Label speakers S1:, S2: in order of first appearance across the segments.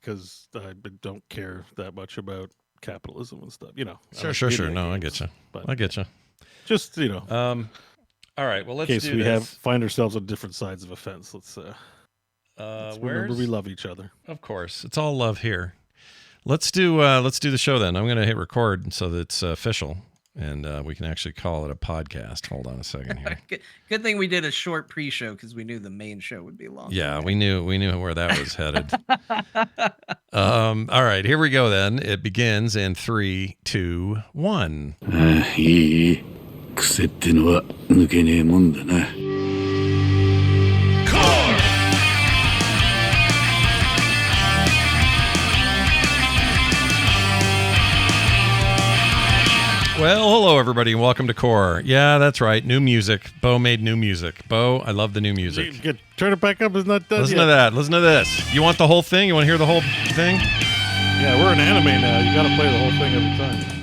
S1: because I don't care that much about capitalism and stuff.
S2: Sure. No, I get you.
S1: But
S2: I get you.
S1: just
S2: All right. Well, let's
S1: in case
S2: do
S1: we
S2: this.
S1: find ourselves on different sides of a fence. Let's remember we love each other.
S2: Of course, it's all love here. Let's do the show then. I'm going to hit record so that it's official, and we can actually call it a podcast. Hold on a second here.
S3: Good thing we did a short pre-show because we knew the main show would be long.
S2: Yeah, we knew where that was headed. All right, here we go then. It begins in 3, 2, 1.
S4: いい癖ってのは抜けねえもんだな。
S2: Well, hello everybody, and welcome to Core. Yeah, that's right. New music. Bo made new music. Bo, I love the new music.
S1: Turn it back up. It's not done
S2: Listen
S1: yet.
S2: to that. Listen to this. You want the whole thing? You want to hear the whole thing?
S1: Yeah, we're in anime now. You got to play the whole thing every time.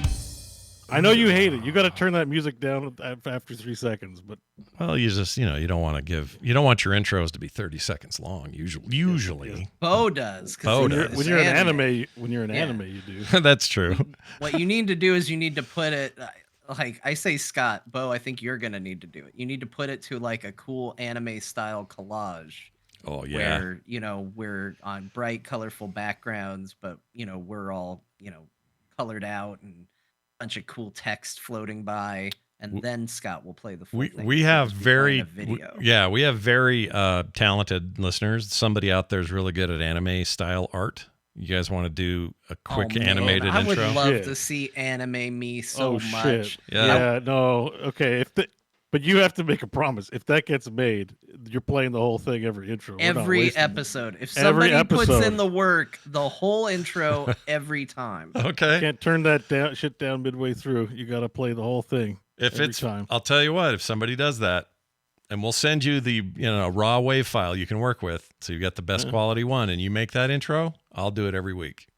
S1: I know you hate it. You got to turn that music down after 3 seconds. But
S2: well, you just you don't want your intros to be 30 seconds long. Usually,
S3: Bo does.
S2: Bo does.
S1: When you're in anime, you do.
S2: That's true.
S3: What you need to do is you need to put it like I say, Scott, Bo. I think you're gonna need to do it. You need to put it to like a cool anime style collage.
S2: Oh yeah.
S3: Where we're on bright, colorful backgrounds, but we're all colored out and bunch of cool text floating by, and then Scott will play the full thing.
S2: We have very
S3: video.
S2: We have very talented listeners. Somebody out there is really good at anime style art. You guys want to do a quick animated
S3: I
S2: intro?
S3: would love to see anime me so much.
S1: Shit. Yeah, no. Okay, but you have to make a promise. If that gets made, you're playing the whole thing every intro.
S3: Every episode. If somebody puts in the work, the whole intro every time.
S2: Okay.
S1: You can't turn that shit down midway through. You got to play the whole thing. Every time.
S2: I'll tell you what, if somebody does that, and we'll send you the raw wave file you can work with, so you got the best quality one, and you make that intro, I'll do it every week.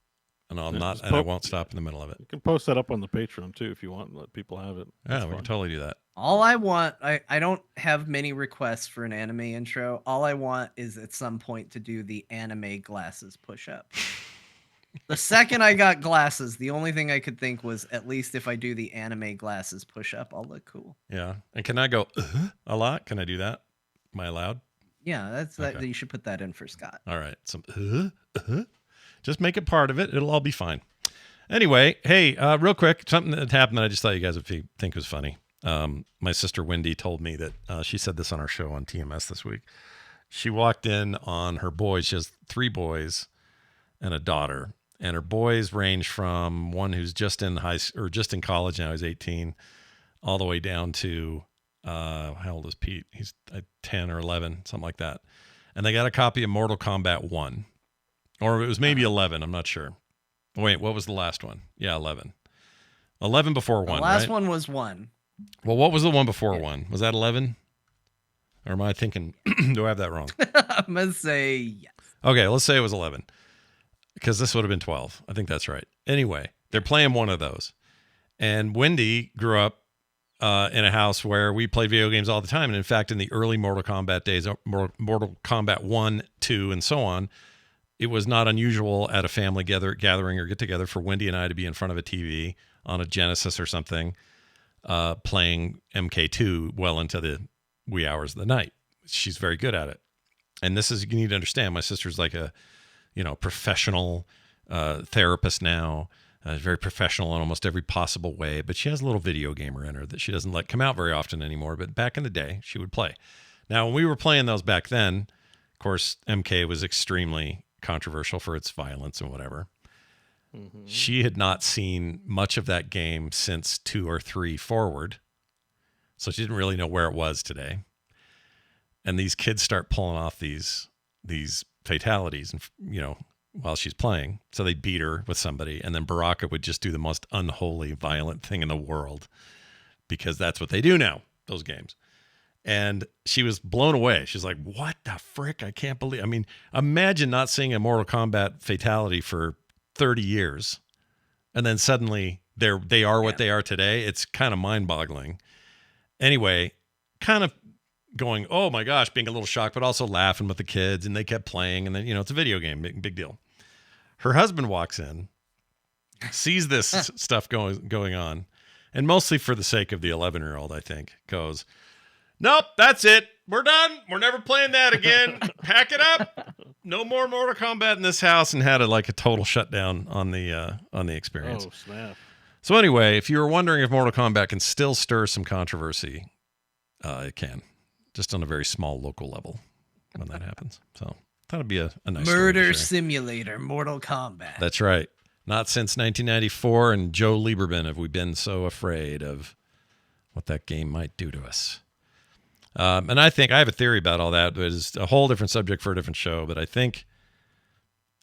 S2: And I won't stop in the middle of it.
S1: You can post that up on the Patreon too if you want and let people have it.
S2: Yeah, we can totally do that.
S3: All I want, I don't have many requests for an anime intro. All I want is at some point to do the anime glasses push-up. The second I got glasses, the only thing I could think was at least if I do the anime glasses push-up, I'll look cool.
S2: Yeah. And can I go a lot? Can I do that? Am I allowed?
S3: Yeah, that's okay. You should put that in for Scott.
S2: All right. Just make it part of it. It'll all be fine. Anyway, hey, real quick, something that happened that I just thought you guys would think was funny. My sister Wendy told me that she said this on our show on TMS this week. She walked in on her boys. She has 3 boys and a daughter. And her boys range from one who's just in college now, he's 18, all the way down to how old is Pete? He's 10 or 11, something like that. And they got a copy of Mortal Kombat 1. Or it was maybe 11, I'm not sure. Wait, what was the last one? Yeah, 11. 11 before 1,
S3: The last
S2: right?
S3: one was 1.
S2: Well, what was the one before 1? Was that 11? Or am I thinking, do I have that wrong?
S3: I'm going to say yes.
S2: Okay, let's say it was 11. Because this would have been 12. I think that's right. Anyway, they're playing one of those. And Wendy grew up in a house where we played video games all the time. And in fact, in the early Mortal Kombat days, Mortal Kombat 1, 2, and so on, it was not unusual at a family gathering or get-together for Wendy and I to be in front of a TV on a Genesis or something, playing MK2 well into the wee hours of the night. She's very good at it. And this is, you need to understand, my sister's like a professional therapist now, very professional in almost every possible way, but she has a little video gamer in her that she doesn't let come out very often anymore. But back in the day, she would play. Now, when we were playing those back then, of course, MK was extremely controversial for its violence and whatever. Mm-hmm. She had not seen much of that game since 2 or 3 forward, so she didn't really know where it was today. And these kids start pulling off these fatalities, and while she's playing, so they beat her with somebody, and then Baraka would just do the most unholy, violent thing in the world, because that's what they do now, those games. And she was blown away. She's like, what the frick? I can't believe. I mean, imagine not seeing a Mortal Kombat fatality for 30 years. And then suddenly they are what they are today. It's kind of mind-boggling. Anyway, kind of going, oh my gosh, being a little shocked, but also laughing with the kids. And they kept playing. And then, it's a video game, big deal. Her husband walks in, sees this stuff going on, and mostly for the sake of the 11-year-old, I think, goes, "Nope, that's it. We're done. We're never playing that again. Pack it up. No more Mortal Kombat in this house," and had a total shutdown on the experience.
S1: Oh, snap.
S2: So anyway, if you were wondering if Mortal Kombat can still stir some controversy, it can, just on a very small local level when that happens. So that'd be a nice
S3: Murder
S2: story to share.
S3: Simulator, Mortal Kombat.
S2: That's right. Not since 1994 and Joe Lieberman have we been so afraid of what that game might do to us. And I think I have a theory about all that. It's a whole different subject for a different show, but I think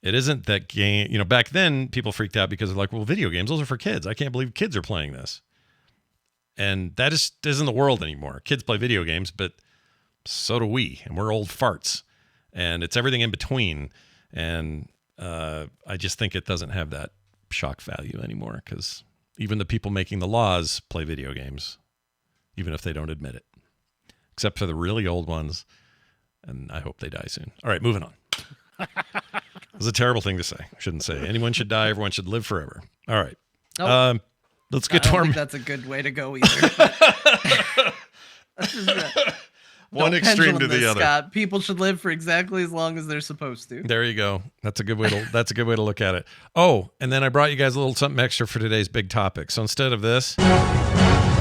S2: it isn't that game. You know, back then people freaked out because they're like, well, video games, those are for kids. I can't believe kids are playing this. And that just isn't the world anymore. Kids play video games, but so do we. And we're old farts. And it's everything in between. And I just think it doesn't have that shock value anymore because even the people making the laws play video games, even if they don't admit it. Except for the really old ones. And I hope they die soon. All right, moving on. It was a terrible thing to say. I shouldn't say. Anyone should die. Everyone should live forever. All right.
S3: Nope.
S2: Let's
S3: I
S2: get
S3: don't
S2: to our...
S3: think that's a good way to go either. That's just
S2: one
S3: don't
S2: extreme to
S3: pendulum
S2: the
S3: this,
S2: other.
S3: Scott. People should live for exactly as long as they're supposed to.
S2: There you go. That's a good way to look at it. Oh, and then I brought you guys a little something extra for today's big topic. So instead of this, all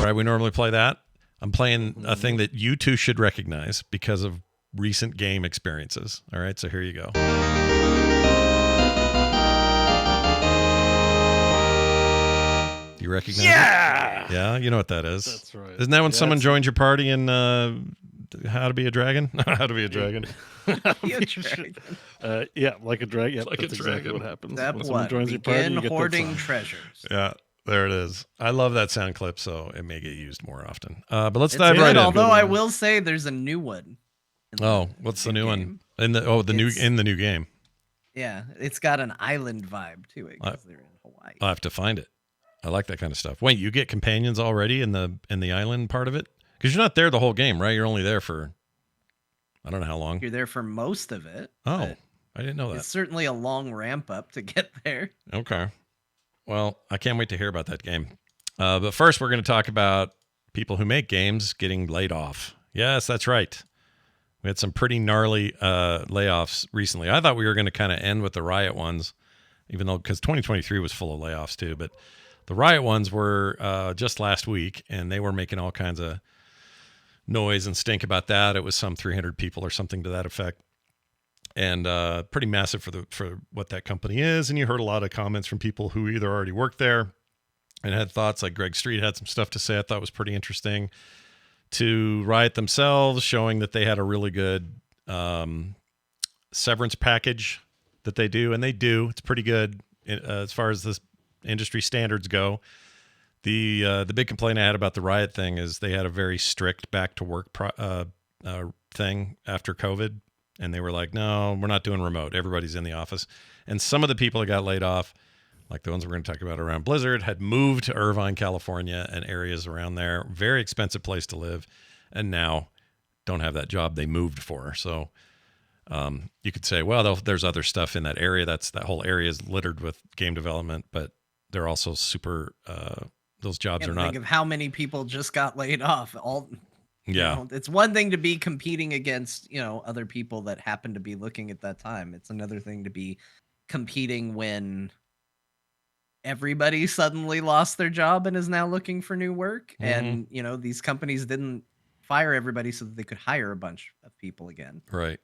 S2: right, we normally play that. I'm playing a thing that you two should recognize because of recent game experiences. All right, so here you go. You recognize it? Yeah, you know what that is.
S1: That's right.
S2: Isn't that when
S1: Yeah,
S2: someone
S1: it's-
S2: joins your party in How to Be a Dragon? How to Be a Dragon.
S3: Yeah, dragon.
S1: Yeah, like a dragon. Yep,
S2: Like a
S1: that's exactly
S2: dragon.
S1: what happens.
S3: Step
S1: When someone
S3: one,
S1: joins your party,
S3: begin
S1: you get that
S3: hoarding
S1: song.
S3: treasures.
S2: Yeah, there it is. I love that sound clip, so it may get used more often. But let's
S3: It's
S2: dive
S3: good,
S2: right in.
S3: although I will say there's a new one. in
S2: Oh,
S3: the
S2: what's the new one?
S3: game.
S2: In the new game.
S3: Yeah, it's got an island vibe to it because they're in Hawaii.
S2: I'll have to find it. I like that kind of stuff. Wait, you get companions already in the island part of it? Because you're not there the whole game, right? You're only there for I don't know how long.
S3: You're there for most of it.
S2: Oh,
S3: but
S2: I didn't know that.
S3: it's certainly a long ramp up to get there.
S2: Okay. Well, I can't wait to hear about that game. But first, we're going to talk about people who make games getting laid off. Yes, that's right. We had some pretty gnarly layoffs recently. I thought we were going to kind of end with the Riot ones, even though because 2023 was full of layoffs too. But the Riot ones were just last week, and they were making all kinds of noise and stink about that. It was some 300 people or something to that effect. And pretty massive for what that company is. And you heard a lot of comments from people who either already worked there and had thoughts. Like Greg Street had some stuff to say I thought was pretty interesting. To Riot themselves, showing that they had a really good severance package that they do. And they do. It's pretty good as far as the industry standards go. The big complaint I had about the Riot thing is they had a very strict back to work thing after COVID. And they were like, no, we're not doing remote. Everybody's in the office. And some of the people that got laid off, like the ones we're going to talk about around Blizzard, had moved to Irvine, California and areas around there. Very expensive place to live. And now don't have that job they moved for. So you could say, well, there's other stuff in that area. That whole area is littered with game development, but they're also super, those jobs are not.
S3: Think of how many people just got laid off.
S2: Yeah.
S3: It's one thing to be competing against, other people that happen to be looking at that time. It's another thing to be competing when everybody suddenly lost their job and is now looking for new work. And, these companies didn't fire everybody so that they could hire a bunch of people again.
S2: Right.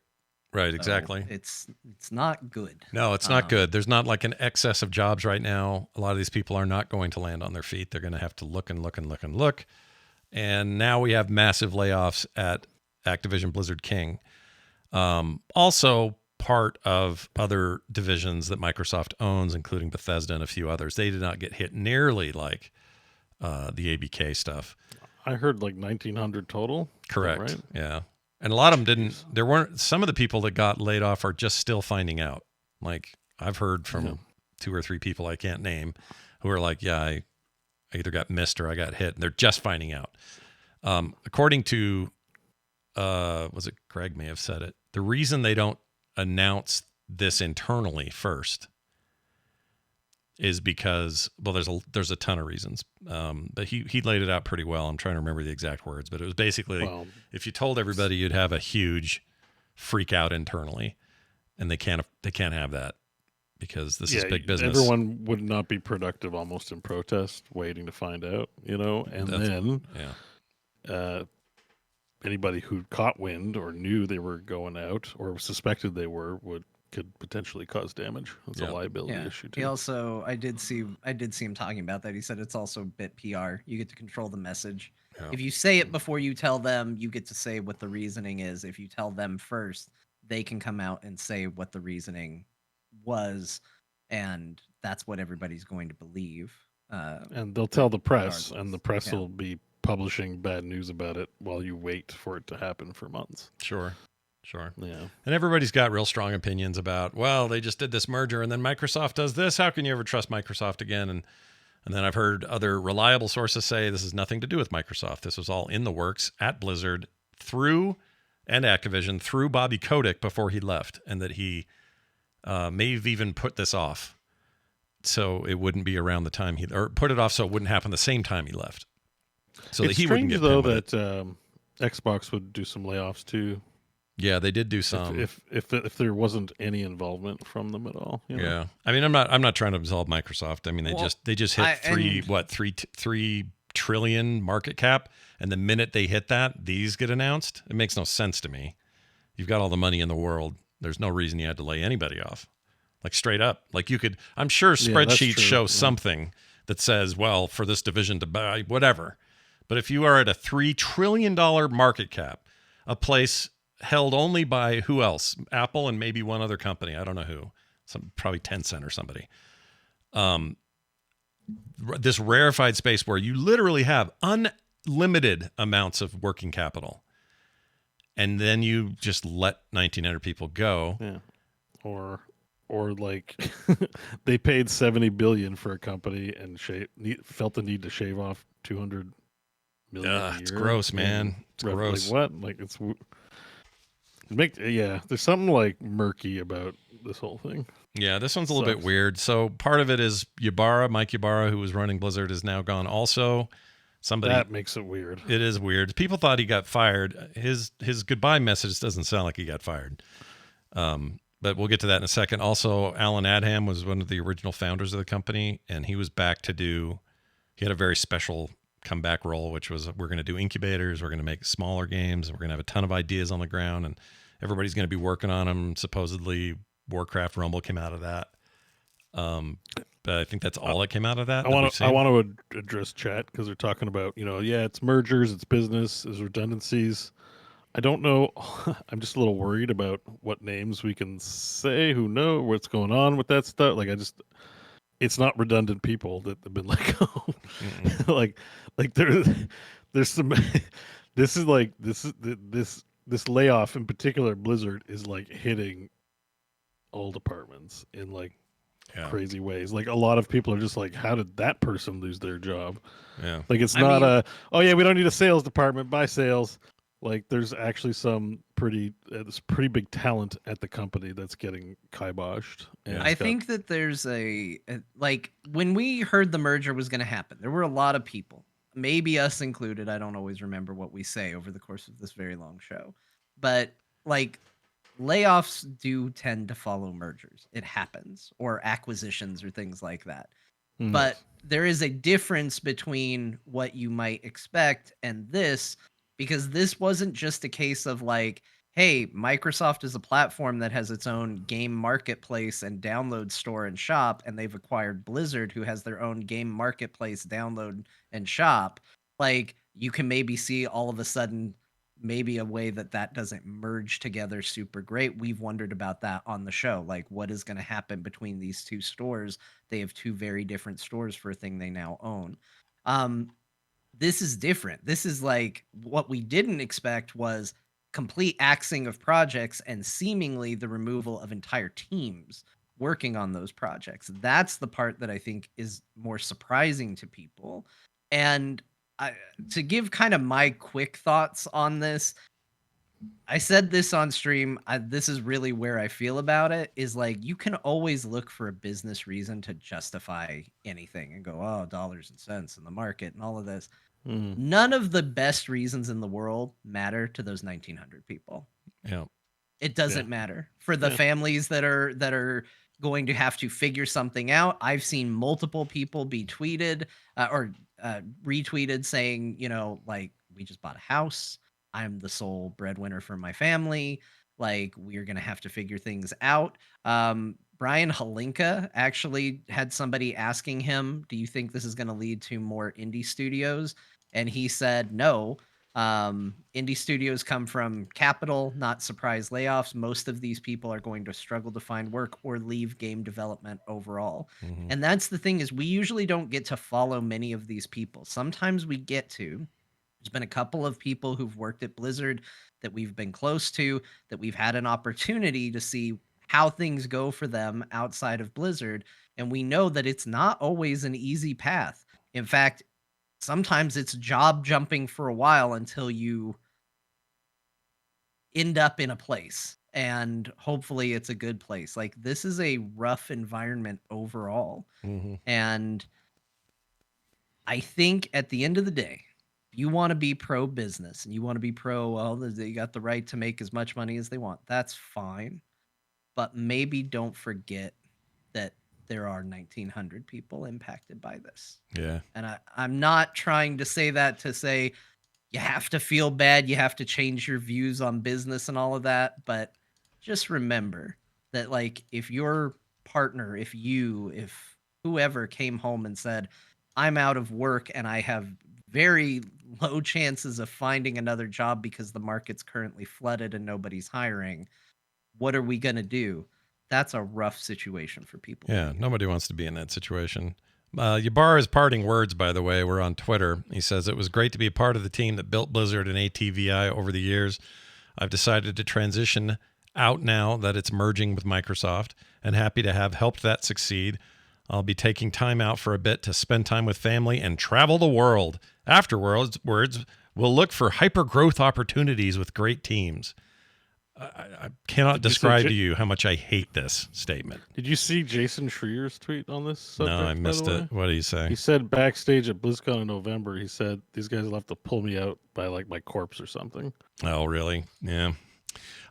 S3: So
S2: Exactly.
S3: It's not good.
S2: No, it's not good. There's not like an excess of jobs right now. A lot of these people are not going to land on their feet. They're going to have to look and look and look and look. And now we have massive layoffs at Activision Blizzard King. Also part of other divisions that Microsoft owns, including Bethesda and a few others. They did not get hit nearly like the ABK stuff.
S1: I heard like 1,900 total.
S2: Correct.
S1: Right?
S2: Yeah. And a lot of them didn't. There weren't. Some of the people that got laid off are just still finding out. Like I've heard from 2 or 3 people I can't name who are like, yeah, I either got missed or I got hit, and they're just finding out. According to, was it Greg may have said it, the reason they don't announce this internally first is because, well, there's a ton of reasons. But he laid it out pretty well. I'm trying to remember the exact words, but it was basically if you told everybody you'd have a huge freak out internally, and they can't have that because this is big business.
S1: Everyone would not be productive almost in protest, waiting to find out, and anybody who caught wind or knew they were going out or suspected they could potentially cause damage. It's a liability issue too.
S3: He also, I did see him talking about that. He said it's also a bit PR. You get to control the message. Yeah. If you say it before you tell them, you get to say what the reasoning is. If you tell them first, they can come out and say what the reasoning was, and that's what everybody's going to believe.
S1: And they'll tell the press, and the press will be publishing bad news about it while you wait for it to happen for months.
S2: Sure.
S1: Yeah.
S2: And everybody's got real strong opinions about, well, they just did this merger and then Microsoft does this. How can you ever trust Microsoft again? And then I've heard other reliable sources say this has nothing to do with Microsoft. This was all in the works at Blizzard and Activision through Bobby Kotick before he left, and that he may have even put this off so it wouldn't be around the time or put it off so it wouldn't happen the same time he left. So
S1: it's
S2: that he wouldn't get
S1: strange, though, that Xbox would do some layoffs too.
S2: Yeah, they did do some.
S1: If there wasn't any involvement from them at all.
S2: Yeah, I mean, I'm not trying to absolve Microsoft. I mean, they just hit $3 trillion market cap, and the minute they hit that, these get announced. It makes no sense to me. You've got all the money in the world. There's no reason you had to lay anybody off. Like straight up, like you could. I'm sure spreadsheets show something that says, well, for this division to buy whatever. But if you are at a $3 trillion market cap, a place held only by who else? Apple and maybe one other company. I don't know who. Probably Tencent or somebody. This rarefied space where you literally have unlimited amounts of working capital. And then you just let 1,900 people go.
S1: Yeah. Or like they paid $70 billion for a company and felt the need to shave off $200 million a year.
S2: It's gross, man. It's gross.
S1: Like what? Like there's something like murky about this whole thing.
S2: Yeah, this one's a little bit weird. So part of it is Mike Ybarra, who was running Blizzard, is now gone also. That makes it weird. It is weird. People thought he got fired. His goodbye message doesn't sound like he got fired. But we'll get to that in a second. Also, Alan Adham was one of the original founders of the company, and he was back he had a very special comeback role, which was we're going to do incubators, we're going to make smaller games, and we're going to have a ton of ideas on the ground, and everybody's going to be working on them. Supposedly, Warcraft Rumble came out of that. But I think that's all that came out of that.
S1: I want to address chat because they're talking about, it's mergers, it's business, it's redundancies. I don't know. I'm just a little worried about what names we can say, who know what's going on with that stuff. Like, it's not redundant people that have been let go. like there's some, this layoff in particular, Blizzard is like hitting all departments in like crazy ways. Like a lot of people are just like, how did that person lose their job?
S2: Yeah.
S1: Like we don't need a sales department, buy sales. Like there's actually some pretty big talent at the company that's getting kiboshed.
S3: I think that there's like when we heard the merger was going to happen, there were a lot of people, maybe us included. I don't always remember what we say over the course of this very long show, but like layoffs do tend to follow mergers. It happens, or acquisitions or things like that. Mm. But there is a difference between what you might expect and this. Because this wasn't just a case of like, hey, Microsoft is a platform that has its own game marketplace and download store and shop, and they've acquired Blizzard, who has their own game marketplace, download, and shop. Like, you can maybe see all of a sudden maybe a way that doesn't merge together super great. We've wondered about that on the show. Like, what is going to happen between these two stores? They have two very different stores for a thing they now own. This is different. This is like what we didn't expect was complete axing of projects and seemingly the removal of entire teams working on those projects. That's the part that I think is more surprising to people. And to give kind of my quick thoughts on this, I said this on stream. This is really where I feel about it is like you can always look for a business reason to justify anything and go, oh, dollars and cents in the market and all of this.
S1: Mm.
S3: None of the best reasons in the world matter to those 1900 people.
S2: Yeah.
S3: It doesn't matter for the families that are going to have to figure something out. I've seen multiple people be tweeted or retweeted saying, you know, like, we just bought a house. I'm the sole breadwinner for my family. Like, we're going to have to figure things out. Brian Halinka actually had somebody asking him, do you think this is going to lead to more indie studios? And he said, no. Indie studios come from capital, not surprise layoffs. Most of these people are going to struggle to find work or leave game development overall.
S2: Mhm.
S3: And that's the thing is we usually don't get to follow many of these people. Sometimes we get to. There's been a couple of people who've worked at Blizzard that we've been close to, that we've had an opportunity to see how things go for them outside of Blizzard. And we know that it's not always an easy path. In fact, sometimes it's job jumping for a while until you end up in a place, and hopefully it's a good place. Like, this is a rough environment overall.
S2: Mhm.
S3: And I think at the end of the day, if you want to be pro business and you want to be pro, well, they got the right to make as much money as they want, that's fine. But maybe don't forget that there are 1900 people impacted by this.
S2: Yeah.
S3: And I'm not trying to say that to say you have to feel bad, you have to change your views on business and all of that, but just remember that, like, if your partner, if whoever came home and said, I'm out of work and I have very low chances of finding another job because the market's currently flooded and nobody's hiring, what are we going to do? That's a rough situation for people.
S2: Yeah, nobody wants to be in that situation. Ybarra's parting words, by the way, were on Twitter. He says, it was great to be a part of the team that built Blizzard and ATVI over the years. I've decided to transition out now that it's merging with Microsoft, and happy to have helped that succeed. I'll be taking time out for a bit to spend time with family and travel the world. Afterwards, we'll look for hyper-growth opportunities with great teams. I cannot describe to you how much I hate this statement.
S1: Did you see Jason Schreier's tweet on this subject?
S2: No, I
S1: by
S2: missed
S1: the way?
S2: it. What did he say?
S1: He said backstage at BlizzCon in November, he said, these guys will have to pull me out by like my corpse or something.
S2: Oh, really? Yeah.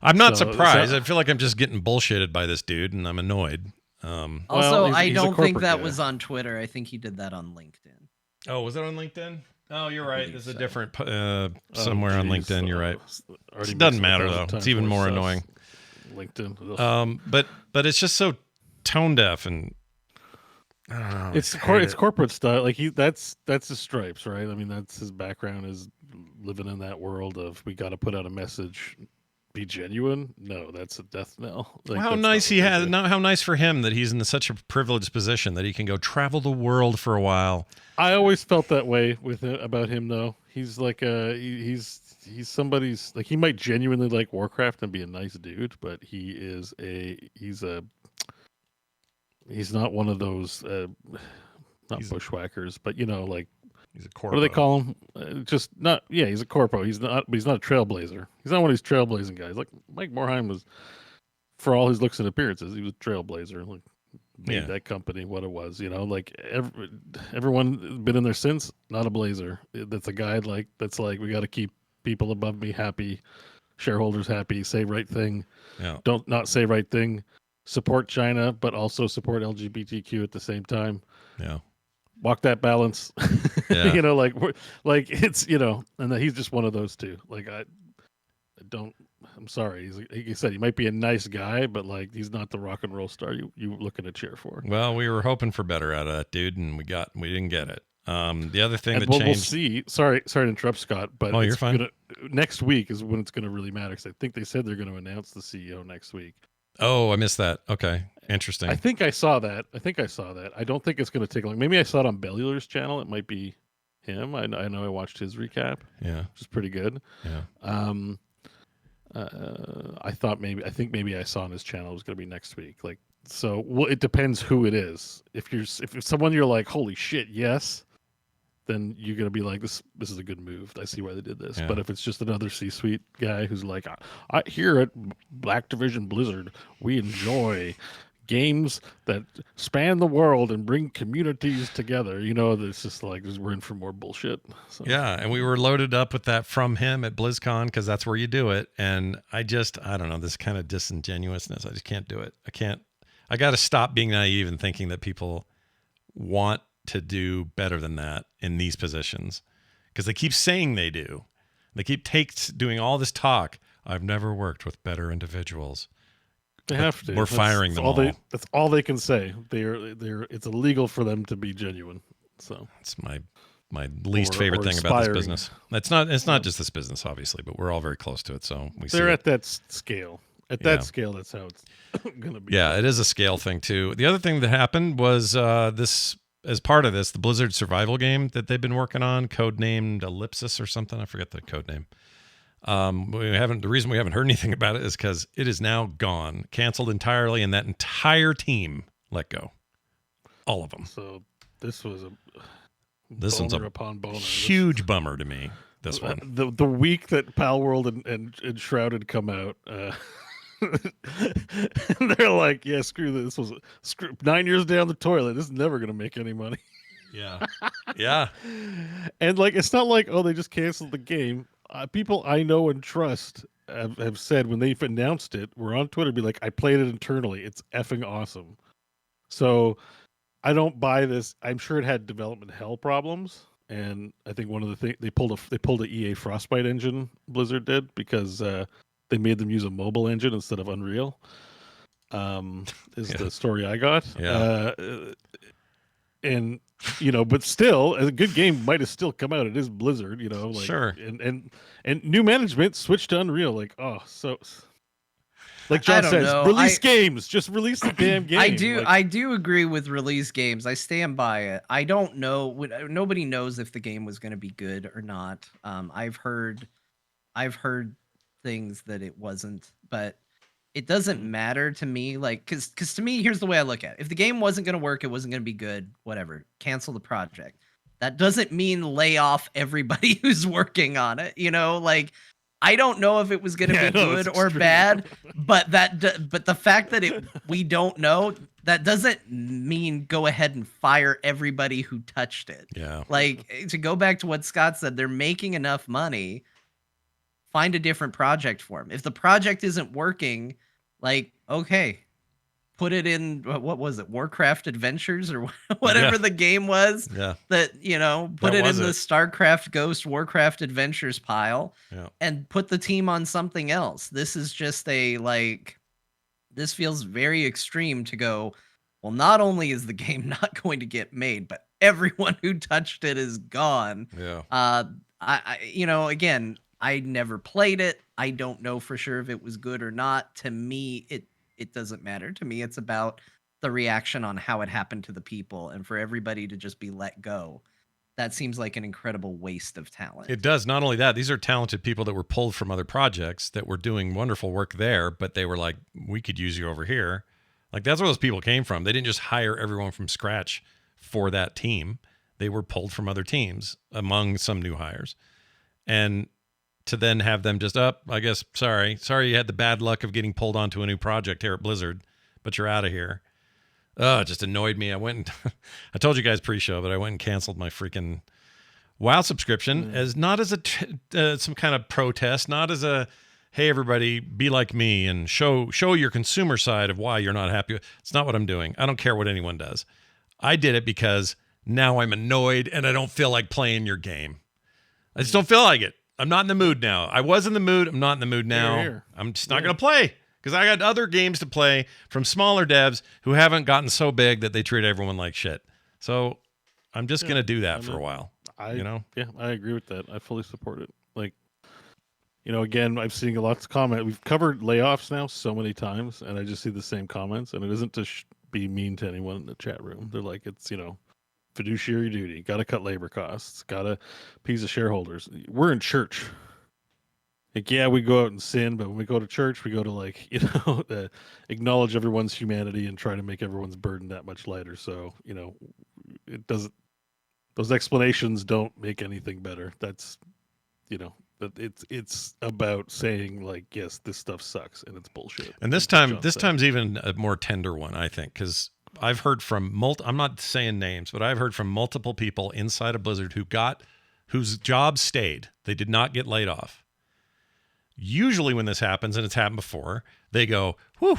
S2: I'm not
S1: So-
S2: surprised.
S1: so-
S2: I feel like I'm just getting bullshitted by this dude, and I'm annoyed.
S3: Also,
S1: Well,
S3: I
S1: he's a
S3: don't think
S1: corporate
S3: that
S1: guy.
S3: was on Twitter. I think he did that on LinkedIn.
S2: Oh, was it on LinkedIn? Oh, you're right.
S3: believe
S2: There's a
S3: so.
S2: different
S1: Oh,
S2: somewhere on
S1: geez.
S2: LinkedIn. You're right.
S1: Already
S2: It doesn't
S1: mixed
S2: matter,
S1: up
S2: though.
S1: 1,000
S2: It's even
S1: times
S2: more
S1: worse.
S2: annoying.
S1: LinkedIn. Ugh.
S2: But it's just so tone deaf, and I don't know.
S1: It's
S2: I hate
S1: it's
S2: it.
S1: corporate style. Like that's his stripes, right? I mean, that's his background is living in that world of we got to put out a message, be genuine. No, that's a death knell. Like,
S2: How
S1: that's
S2: nice
S1: not
S2: he
S1: what they
S2: has.
S1: do.
S2: Not how nice for him that he's in such a privileged position that he can go travel the world for a while.
S1: I always felt that way with about him, though. He's like he's somebody's like he might genuinely like Warcraft and be a nice dude, but he's not one of those not
S2: He's-
S1: bushwhackers, but you know, like
S2: He's a
S1: what
S2: corpo.
S1: do they call him? Just not he's a corpo. He's not, but he's not a trailblazer. He's not one of these trailblazing guys. Like Mike Morheim was, for all his looks and appearances, he was a trailblazer. Like made
S2: Yeah.
S1: that company what it was. You know, like everyone been in there since. Not a blazer. That's a guy that's like we got to keep people above me happy, shareholders happy, say right thing.
S2: Yeah.
S1: Don't not say right thing. Support China, but also support LGBTQ at the same time.
S2: Yeah.
S1: Walk that balance.
S2: Yeah.
S1: You know, like it's and he's just one of those two. Like I don't. I'm sorry. He's like you said, he might be a nice guy, but like he's not the rock and roll star you looking to cheer for.
S2: Well, we were hoping for better out of that dude, and we didn't get it. The other thing
S1: And
S2: that
S1: we'll
S2: changed.
S1: see. Sorry to interrupt, Scott, but
S2: Oh, you're
S1: it's
S2: fine.
S1: next week is when it's going to really matter. Because I think they said they're going to announce the CEO next week.
S2: Oh, I missed that. Okay, interesting.
S1: I think I saw that. I don't think it's going to take long. Maybe I saw it on Bellular's channel. It might be him. I know I watched his recap,
S2: Yeah.
S1: which is pretty good.
S2: Yeah.
S1: I think maybe I saw on his channel it was going to be next week. Like, so it depends who it is. If it's someone you're like, holy shit, yes, then you're gonna be like, this is a good move. I see why they did this.
S2: Yeah.
S1: But if it's just another C-suite guy who's like, I here at Activision Blizzard, we enjoy games that span the world and bring communities together. It's just like we're in for more bullshit. So.
S2: Yeah, and we were loaded up with that from him at BlizzCon because that's where you do it. And I don't know, this kind of disingenuousness. I just can't do it. I got to stop being naive and thinking that people want to do better than that in these positions because they keep saying they do. They keep doing all this talk. I've never worked with better individuals.
S1: They have to.
S2: We're firing them all.
S1: That's all they can say. It's illegal for them to be genuine. So
S2: it's my least favorite thing about this business. It's not just this business, obviously, but we're all very close to it. So
S1: they're at that scale. At that scale, that's how it's going to be.
S2: Yeah, it is a scale thing too. The other thing that happened was this. As part of this, the Blizzard survival game that they've been working on, codenamed Ellipsis or something. I forget the code name. The reason we haven't heard anything about it is because it is now gone, canceled entirely, and that entire team let go. All of them.
S1: So this was
S2: this one's a
S1: upon boner.
S2: Huge bummer to me. This one.
S1: The week that Palworld and Enshrouded come out, they're like, yeah, screw this. This was 9 years down the toilet. This is never gonna make any money.
S2: Yeah. Yeah.
S1: And like, it's not like, oh, they just canceled the game. People I know and trust have said when they've announced it, we're on Twitter, be like, I played it internally. It's effing awesome. So I don't buy this. I'm sure it had development hell problems, and I think one of the things they pulled a EA Frostbite engine. Blizzard did because they made them use a mobile engine instead of Unreal. Is the story I got.
S2: Yeah.
S1: And but still, a good game might have still come out. It is Blizzard, like,
S2: sure.
S1: And new management switched to Unreal. Like, like John says, release games. Just release the damn game.
S3: I do agree with release games. I stand by it. I don't know. Nobody knows if the game was going to be good or not. I've heard things that it wasn't, but it doesn't matter to me. Like, because to me, here's the way I look at it. If the game wasn't going to work, it wasn't going to be good, whatever, cancel the project. That doesn't mean lay off everybody who's working on it. Like, I don't know if it was going to be good or bad, but the fact that we don't know, that doesn't mean go ahead and fire everybody who touched it.
S2: Yeah.
S3: Like, to go back to what Scott said, they're making enough money. Find a different project for them. If the project isn't working, like, okay, put it in, what was it, Warcraft Adventures or whatever the game was.
S2: Yeah.
S3: That, put it in the StarCraft Ghost Warcraft Adventures pile and put the team on something else. This is just this feels very extreme to go, well, not only is the game not going to get made, but everyone who touched it is gone.
S2: Yeah.
S3: Again, I never played it. I don't know for sure if it was good or not. To me, it doesn't matter. To me, it's about the reaction on how it happened to the people, and for everybody to just be let go. That seems like an incredible waste of talent.
S2: It does. Not only that, these are talented people that were pulled from other projects that were doing wonderful work there, but they were like, we could use you over here. Like, that's where those people came from. They didn't just hire everyone from scratch for that team. They were pulled from other teams among some new hires. And to then have them just I guess, sorry you had the bad luck of getting pulled onto a new project here at Blizzard, but you're out of here. It just annoyed me. I went and I told you guys pre-show, but I went and canceled my freaking WoW subscription as not as some kind of protest, not as a, hey, everybody, be like me and show your consumer side of why you're not happy. It's not what I'm doing. I don't care what anyone does. I did it because now I'm annoyed and I don't feel like playing your game. I just don't feel like it. I'm not in the mood now. I was in the mood. I'm not in the mood now.
S1: Here.
S2: I'm just not going to play because I got other games to play from smaller devs who haven't gotten so big that they treat everyone like shit. So I'm just going to do that for a while.
S1: Yeah, I agree with that. I fully support it. Like, again, I've seen lots of comments. We've covered layoffs now so many times, and I just see the same comments. And it isn't to be mean to anyone in the chat room. They're like, it's, fiduciary duty, got to cut labor costs, got to appease the shareholders. We're in church. Like, yeah, we go out and sin, but when we go to church, we go to acknowledge everyone's humanity and try to make everyone's burden that much lighter. So, it doesn't, those explanations don't make anything better. That's, but it's about saying like, yes, this stuff sucks and it's bullshit.
S2: And this time's even a more tender one, I think, because I've heard from I'm not saying names, but I've heard from multiple people inside of Blizzard whose jobs stayed. They did not get laid off. Usually when this happens, and it's happened before, they go, whew,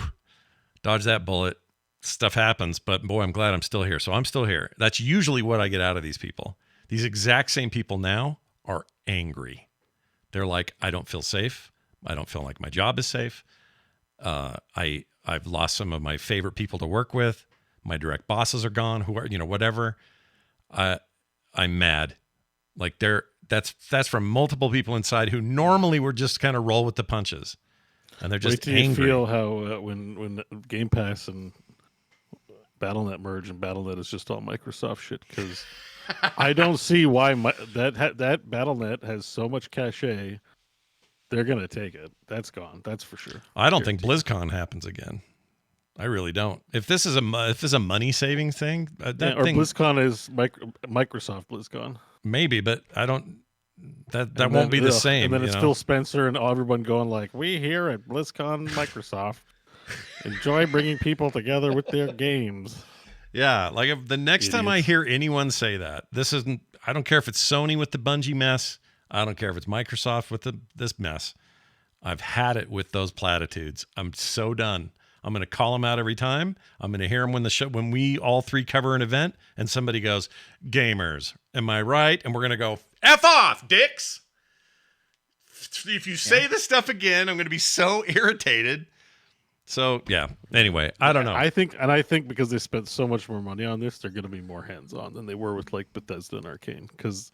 S2: dodge that bullet. Stuff happens, but boy, I'm glad I'm still here. So I'm still here. That's usually what I get out of these people. These exact same people now are angry. They're like, I don't feel safe. I don't feel like my job is safe. I've lost some of my favorite people to work with. My direct bosses are gone. Who are, whatever. I'm mad. Like that's from multiple people inside who normally would just kind of roll with the punches, and they're just angry.
S1: You feel how when Game Pass and BattleNet merge and BattleNet is just all Microsoft shit, because I don't see why that BattleNet has so much cachet. They're gonna take it. That's gone. That's for sure.
S2: I don't think BlizzCon happens again. I really don't. If this is a money saving thing,
S1: BlizzCon is Microsoft BlizzCon.
S2: Maybe, but I don't. That won't be the same.
S1: And then it's Phil Spencer and everyone going like, "We here at BlizzCon Microsoft enjoy bringing people together with their games."
S2: Yeah, like if the next time I hear anyone say that, this isn't. I don't care if it's Sony with the Bungie mess. I don't care if it's Microsoft with this mess. I've had it with those platitudes. I'm so done. I'm going to call them out every time. I'm going to hear them when we all three cover an event and somebody goes, "Gamers, am I right?" And we're going to go, "F off, dicks." If you say this stuff again, I'm going to be so irritated. So, yeah. Anyway, I don't know.
S1: I think because they spent so much more money on this, they're going to be more hands-on than they were with like Bethesda and Arcane. Because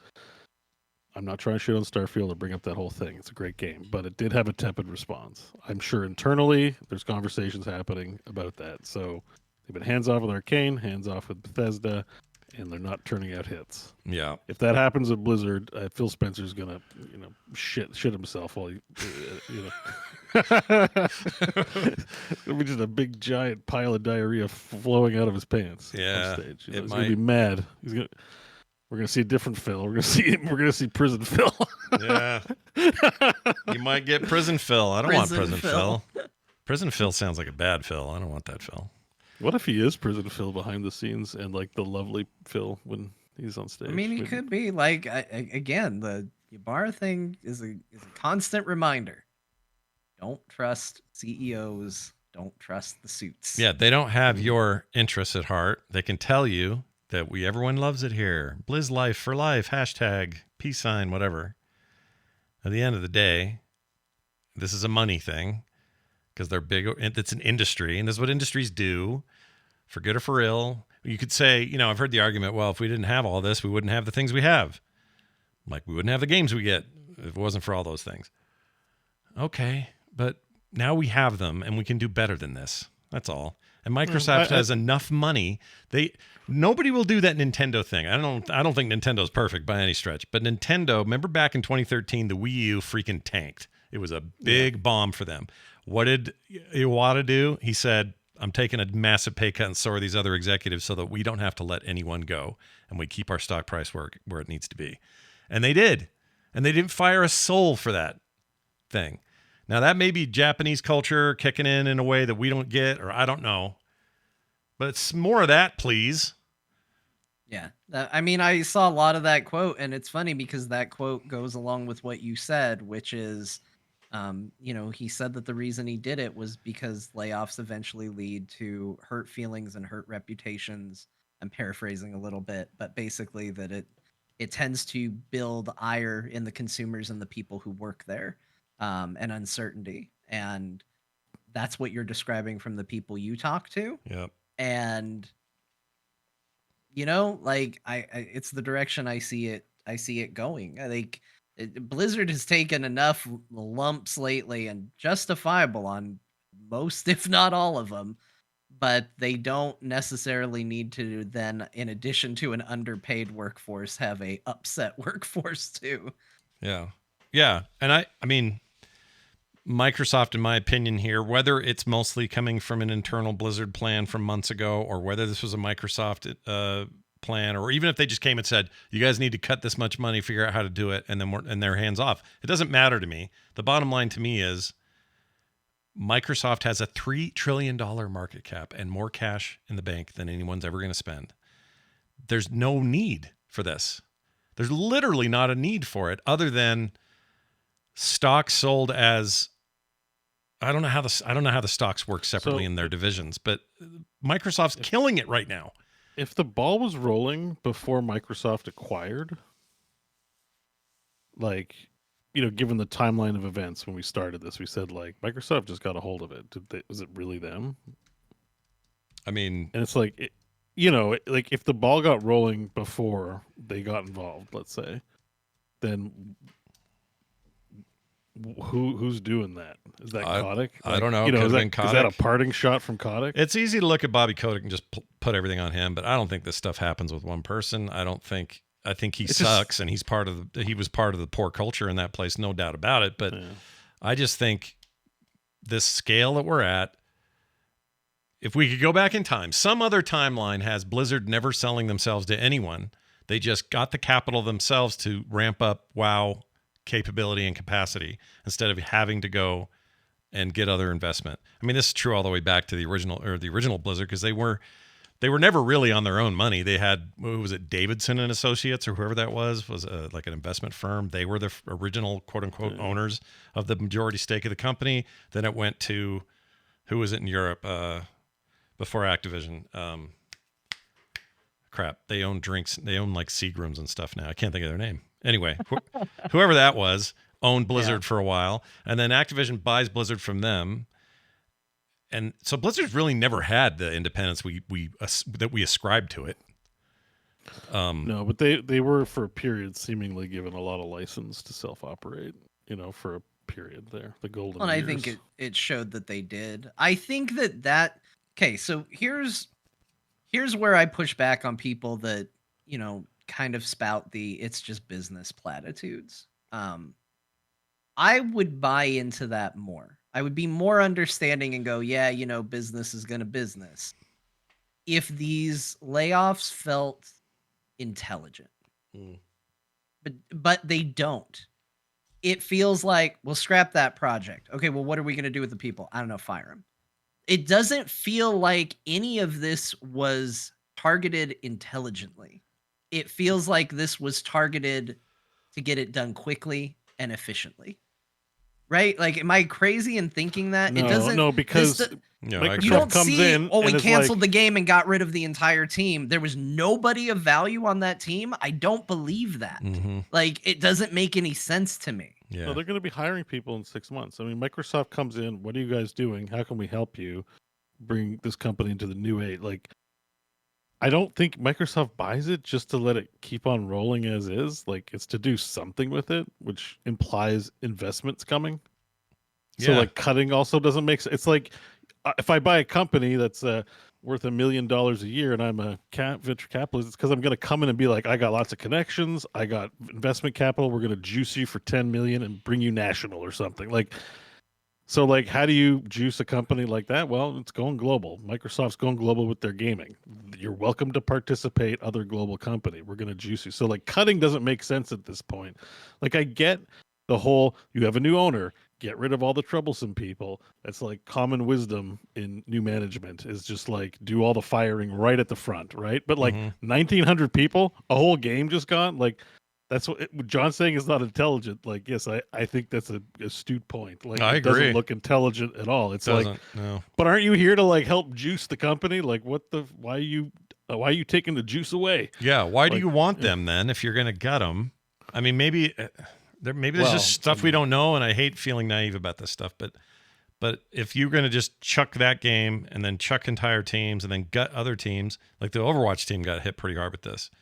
S1: I'm not trying to shit on Starfield or bring up that whole thing. It's a great game, but it did have a tepid response. I'm sure internally there's conversations happening about that. So they've been hands-off with Arcane, hands-off with Bethesda, and they're not turning out hits.
S2: Yeah.
S1: If that happens at Blizzard, Phil Spencer's gonna, shit himself while it's gonna be just a big giant pile of diarrhea flowing out of his pants.
S2: Yeah,
S1: on stage. He's gonna be mad. We're gonna see a different Phil. We're gonna see Prison Phil.
S2: Yeah. You might get Prison Phil. I don't want Prison Phil. Prison Phil sounds like a bad Phil. I don't want that Phil.
S1: What if he is Prison Phil behind the scenes and like the lovely Phil when he's on stage?
S3: I mean, he could be like again, the Ybarra thing is a constant reminder. Don't trust CEOs. Don't trust the suits.
S2: Yeah, they don't have your interests at heart. They can tell you that everyone loves it here. Blizz life for life, hashtag, peace sign, whatever. At the end of the day, this is a money thing because they're big. It's an industry, and this is what industries do, for good or for ill. You could say, I've heard the argument, well, if we didn't have all this, we wouldn't have the things we have. Like, we wouldn't have the games we get if it wasn't for all those things. Okay, but now we have them, and we can do better than this. That's all. And Microsoft has enough money. Nobody will do that Nintendo thing. I don't think Nintendo's perfect by any stretch. But Nintendo, remember back in 2013, the Wii U freaking tanked. It was a big bomb for them. What did Iwata do? He said, "I'm taking a massive pay cut, and so are these other executives, so that we don't have to let anyone go, and we keep our stock price where it needs to be." And they did. And they didn't fire a soul for that thing. Now, that may be Japanese culture kicking in a way that we don't get, or I don't know. But it's more of that, please.
S3: Yeah. I mean, I saw a lot of that quote, and it's funny because that quote goes along with what you said, which is, he said that the reason he did it was because layoffs eventually lead to hurt feelings and hurt reputations. I'm paraphrasing a little bit, but basically that it tends to build ire in the consumers and the people who work there. And uncertainty, and that's what you're describing from the people you talk to.
S2: Yep.
S3: And it's the direction I see it going. I think Blizzard has taken enough lumps lately, and justifiable on most, if not all of them. But they don't necessarily need to then, in addition to an underpaid workforce, have a upset workforce too.
S2: Yeah. Yeah. And I mean, Microsoft, in my opinion here, whether it's mostly coming from an internal Blizzard plan from months ago or whether this was a Microsoft plan, or even if they just came and said, you guys need to cut this much money, figure out how to do it, and then they're hands off. It doesn't matter to me. The bottom line to me is Microsoft has a $3 trillion market cap and more cash in the bank than anyone's ever going to spend. There's no need for this. There's literally not a need for it other than stock sold as, I don't know how the stocks work separately in their divisions, but Microsoft's killing it right now.
S1: If the ball was rolling before Microsoft acquired, like, given the timeline of events when we started this, we said like Microsoft just got a hold of it. Was it really them?
S2: I mean,
S1: and it's like, like if the ball got rolling before they got involved, let's say, then who's doing that? Is that Kotick?
S2: I don't know.
S1: Is that a parting shot from Kotick?
S2: It's easy to look at Bobby Kotick and just put everything on him, but I don't think this stuff happens with one person. I think he sucks, and he was part of the poor culture in that place, no doubt about it. But yeah. I just think this scale that we're at, if we could go back in time, some other timeline has Blizzard never selling themselves to anyone. They just got the capital themselves to ramp up WoW capability and capacity instead of having to go and get other investment. I mean, this is true all the way back to the original Blizzard, because they were never really on their own money. They had, what was it, Davidson and Associates or whoever that was like an investment firm. They were the original quote unquote owners of the majority stake of the company. Then it went to, who was it in Europe before Activision? They own drinks. They own like Seagrams and stuff now. I can't think of their name. Anyway, whoever that was owned Blizzard for a while, and then Activision buys Blizzard from them. And so Blizzard's really never had the independence that we ascribe to it.
S1: No, but they were for a period seemingly given a lot of license to self-operate, for a period there, the golden years.
S3: I think it showed that they did. I think that okay, so here's where I push back on people that, kind of spout the it's just business platitudes. I would buy into that more. I would be more understanding and go, yeah, business is going to business. If these layoffs felt intelligent, but they don't. It feels like, well, scrap that project. Okay, well, what are we going to do with the people? I don't know, fire them. It doesn't feel like any of this was targeted intelligently. It feels like this was targeted to get it done quickly and efficiently. Right? Like, am I crazy in thinking that?
S1: No,
S3: it doesn't.
S1: No, because
S3: Microsoft you don't comes see, in. Oh, we canceled the game and got rid of the entire team. There was nobody of value on that team. I don't believe that.
S2: Mm-hmm.
S3: Like, it doesn't make any sense to me.
S2: Yeah.
S1: No, they're going to be hiring people in 6 months. I mean, Microsoft comes in. What are you guys doing? How can we help you bring this company into the new age? Like, I don't think Microsoft buys it just to let it keep on rolling as is. Like, it's to do something with it, which implies investments coming. So, like, cutting also doesn't make sense. It's like, if I buy a company that's worth $1 million a year and I'm a venture capitalist, it's because I'm going to come in and be like, I got lots of connections, I got investment capital, we're going to juice you for $10 million and bring you national or something. Like, so, like, how do you juice a company like that? Well, it's going global. Microsoft's going global with their gaming. You're welcome to participate, other global company. We're going to juice you. So, like, cutting doesn't make sense at this point. Like, I get the whole, you have a new owner, get rid of all the troublesome people. That's like common wisdom in new management, is just like do all the firing right at the front, right? But like 1,900 people, a whole game just gone. Like, that's what John's saying is not intelligent. Like, yes, I think that's an astute point. Like,
S2: I
S1: it
S2: agree.
S1: doesn't look intelligent at all. It's like, no. But aren't you here to like help juice the company? Like, why are you taking the juice away?
S2: Yeah, why do you want them then if you're going to gut them? I mean, maybe there's just stuff we don't know, and I hate feeling naive about this stuff, but if you're going to just chuck that game and then chuck entire teams and then gut other teams, like the Overwatch team got hit pretty hard with this.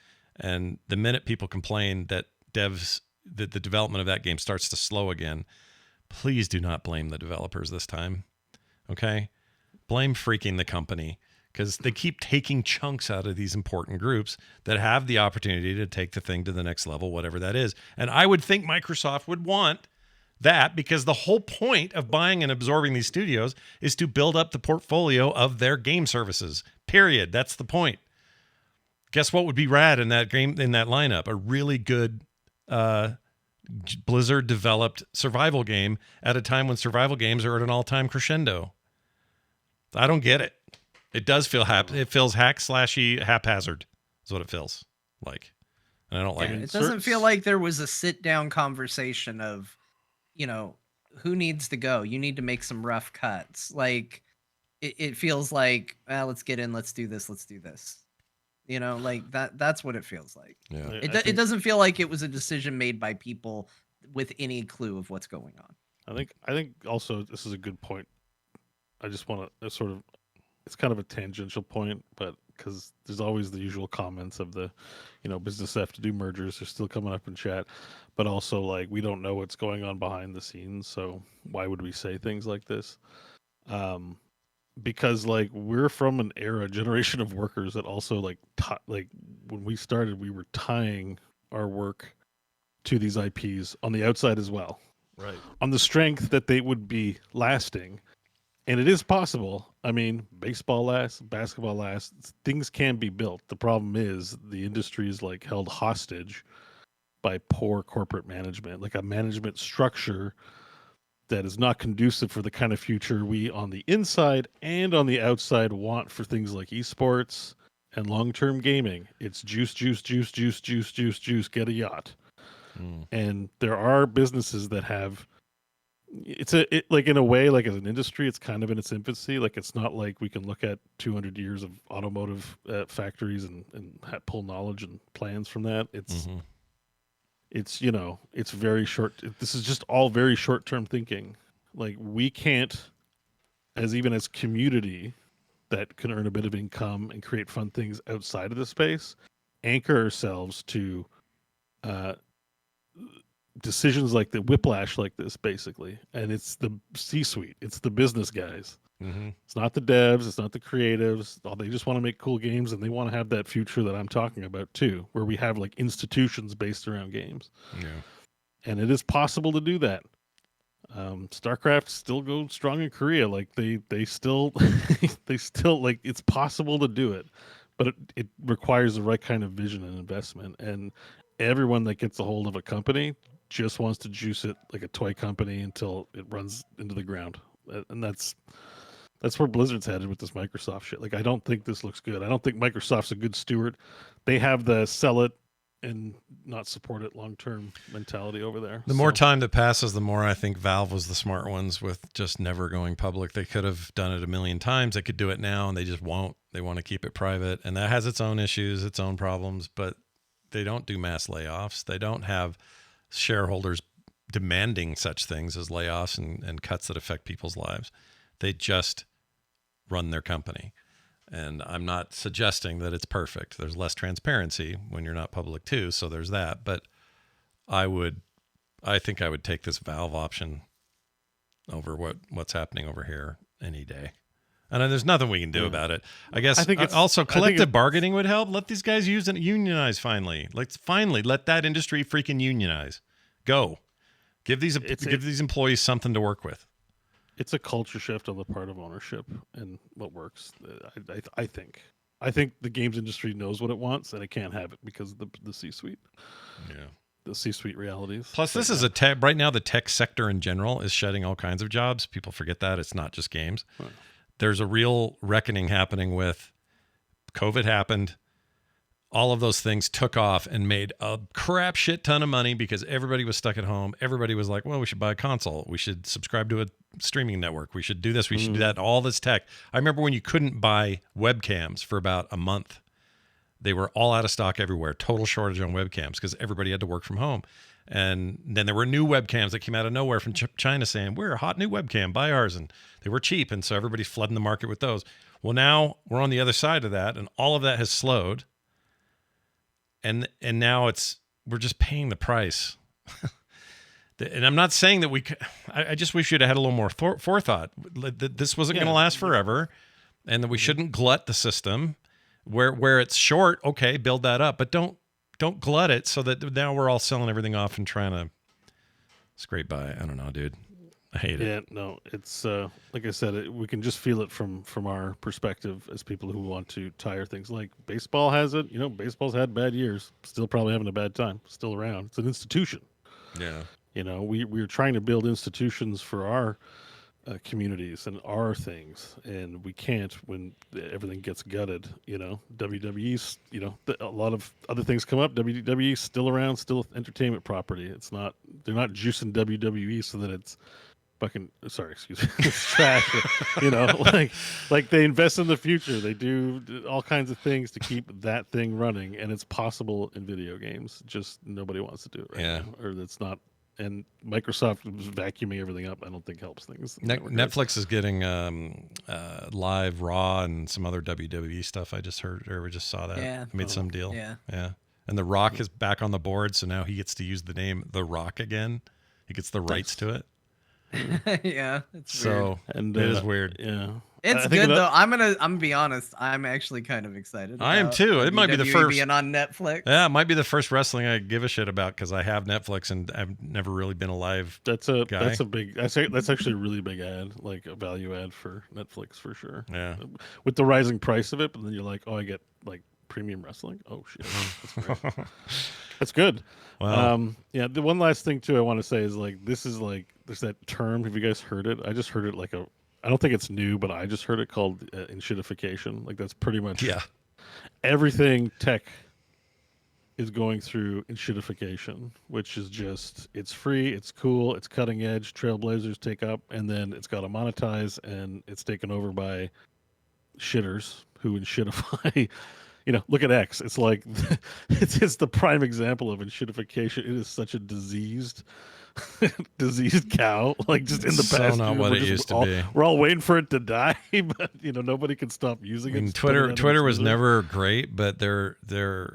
S2: And the minute people complain that the development of that game starts to slow again, please do not blame the developers this time. Okay? Blame freaking the company, because they keep taking chunks out of these important groups that have the opportunity to take the thing to the next level, whatever that is. And I would think Microsoft would want that, because the whole point of buying and absorbing these studios is to build up the portfolio of their game services, period. That's the point. Guess what would be rad in that game, in that lineup? A really good Blizzard developed survival game at a time when survival games are at an all-time crescendo. I don't get it. It does feel it feels hack/slashy haphazard is what it feels like. And I don't like it.
S3: It doesn't feel like there was a sit-down conversation of, who needs to go? You need to make some rough cuts. Like, it feels like, let's get in, let's do this. Like that's what it feels like.
S2: Yeah.
S3: It doesn't feel like it was a decision made by people with any clue of what's going on.
S1: I think also this is a good point. I just want to it's kind of a tangential point, but because there's always the usual comments of the, business have to do mergers. They're still coming up in chat, but also like we don't know what's going on behind the scenes. So why would we say things like this? Because like we're from an generation of workers that also like when we started, we were tying our work to these IPs on the outside as well,
S2: Right.
S1: on the strength that they would be lasting. And it is possible. I mean, baseball lasts, basketball lasts. Things can be built. The problem is the industry is like held hostage by poor corporate management, like a management structure that is not conducive for the kind of future we on the inside and on the outside want for things like esports and long-term gaming. It's juice, get a yacht. And there are businesses that have like in a way, like as an industry, it's kind of in its infancy. Like it's not like we can look at 200 years of automotive factories and pull knowledge and plans from that. It's it's very short. This is just all very short-term thinking. Like we can't, as community that can earn a bit of income and create fun things outside of the space, anchor ourselves to decisions like the whiplash like this, basically. And it's the C-suite. It's the business guys. It's not the devs. It's not the creatives. They just want to make cool games, and they want to have that future that I'm talking about too, where we have like institutions based around games.
S2: Yeah.
S1: And it is possible to do that. StarCraft still goes strong in Korea. Like they still like it's possible to do it, but it requires the right kind of vision and investment. And everyone that gets a hold of a company just wants to juice it like a toy company until it runs into the ground. And that's where Blizzard's headed with this Microsoft shit. Like, I don't think this looks good. I don't think Microsoft's a good steward. They have the sell it and not support it long-term mentality over there.
S2: The more time that passes, the more I think Valve was the smart ones with just never going public. They could have done it a million times. They could do it now, and they just won't. They want to keep it private, and that has its own issues, its own problems, but they don't do mass layoffs. They don't have shareholders demanding such things as layoffs and cuts that affect people's lives. They just run their company. And I'm not suggesting that it's perfect. There's less transparency when you're not public too, so there's that. But I think I would take this Valve option over what's happening over here any day. And there's nothing we can do about it. I guess also collective bargaining would help. Let these guys unionize finally. Let's finally let that industry freaking unionize. Go. Give these employees something to work with.
S1: It's a culture shift on the part of ownership and what works. I think the games industry knows what it wants, and it can't have it because of the C-suite.
S2: Yeah.
S1: The C-suite realities.
S2: Plus, this is right now the tech sector in general is shedding all kinds of jobs. People forget that. It's not just games. Right. There's a real reckoning happening with COVID happened. All of those things took off and made a crap shit ton of money because everybody was stuck at home. Everybody was like, well, we should buy a console. We should subscribe to a streaming network. We should do this. We should do that. All this tech. I remember when you couldn't buy webcams for about a month. They were all out of stock everywhere. Total shortage on webcams because everybody had to work from home. And then there were new webcams that came out of nowhere from China saying, we're a hot new webcam, buy ours. And they were cheap. And so everybody's flooding the market with those. Well, now we're on the other side of that, and all of that has slowed. And now we're just paying the price. And I'm not saying that I just wish you'd have had a little more forethought. That this wasn't going to last forever, and that we shouldn't glut the system. Where it's short, okay, build that up, but don't glut it so that now we're all selling everything off and trying to scrape by. I don't know, dude. I hate it.
S1: Yeah, no, it's like I said, we can just feel it from our perspective as people who want to tire things. Like baseball has it, baseball's had bad years, still probably having a bad time, still around. It's an institution.
S2: Yeah.
S1: We're trying to build institutions for our communities and our things, and we can't when everything gets gutted. WWE's, a lot of other things come up. WWE's still around, still entertainment property. It's not, they're not juicing WWE so that it's fucking, sorry, excuse me, it's trash. Like they invest in the future. They do all kinds of things to keep that thing running, and it's possible in video games. Just nobody wants to do it right now, or that's not. And Microsoft was vacuuming everything up. I don't think helps things.
S2: Netflix is getting live Raw and some other WWE stuff. I just heard, or we just saw that.
S3: Yeah.
S2: Made some deal.
S3: Yeah.
S2: And The Rock is back on the board, so now he gets to use the name The Rock again. He gets the rights to it.
S3: Yeah, it's
S2: So
S3: weird.
S1: And
S2: it is weird.
S1: Yeah,
S3: It's good though. I'm gonna be honest. I'm actually kind of excited.
S2: I am
S3: about
S2: too. It might be the
S3: WWE
S2: first
S3: being on Netflix.
S2: Yeah, it might be the first wrestling I give a shit about because I have Netflix and I've never really been a live
S1: that's
S2: guy.
S1: a big. That's actually a really big ad, like a value add for Netflix for sure.
S2: Yeah.
S1: With the rising price of it, but then you're like, oh, I get like premium wrestling. Oh shit, that's great. That's good.
S2: Wow.
S1: Yeah. The one last thing too I want to say is like this is like there's that term. Have you guys heard it? I just heard it I don't think it's new, but I just heard it called enshittification. Like that's pretty much
S2: Yeah.
S1: everything tech is going through enshittification, which is just it's free, it's cool, it's cutting edge. Trailblazers take up, and then it's got to monetize, and it's taken over by shitters who enshittify. Look at X. It's like it's the prime example of enshittification. It is such a diseased cow, like just in the
S2: So
S1: past.
S2: not what it used to be.
S1: We're all waiting for it to die, but nobody can stop using
S2: I mean,
S1: it. Just put it out of
S2: Twitter
S1: its
S2: was
S1: misery.
S2: never great, but I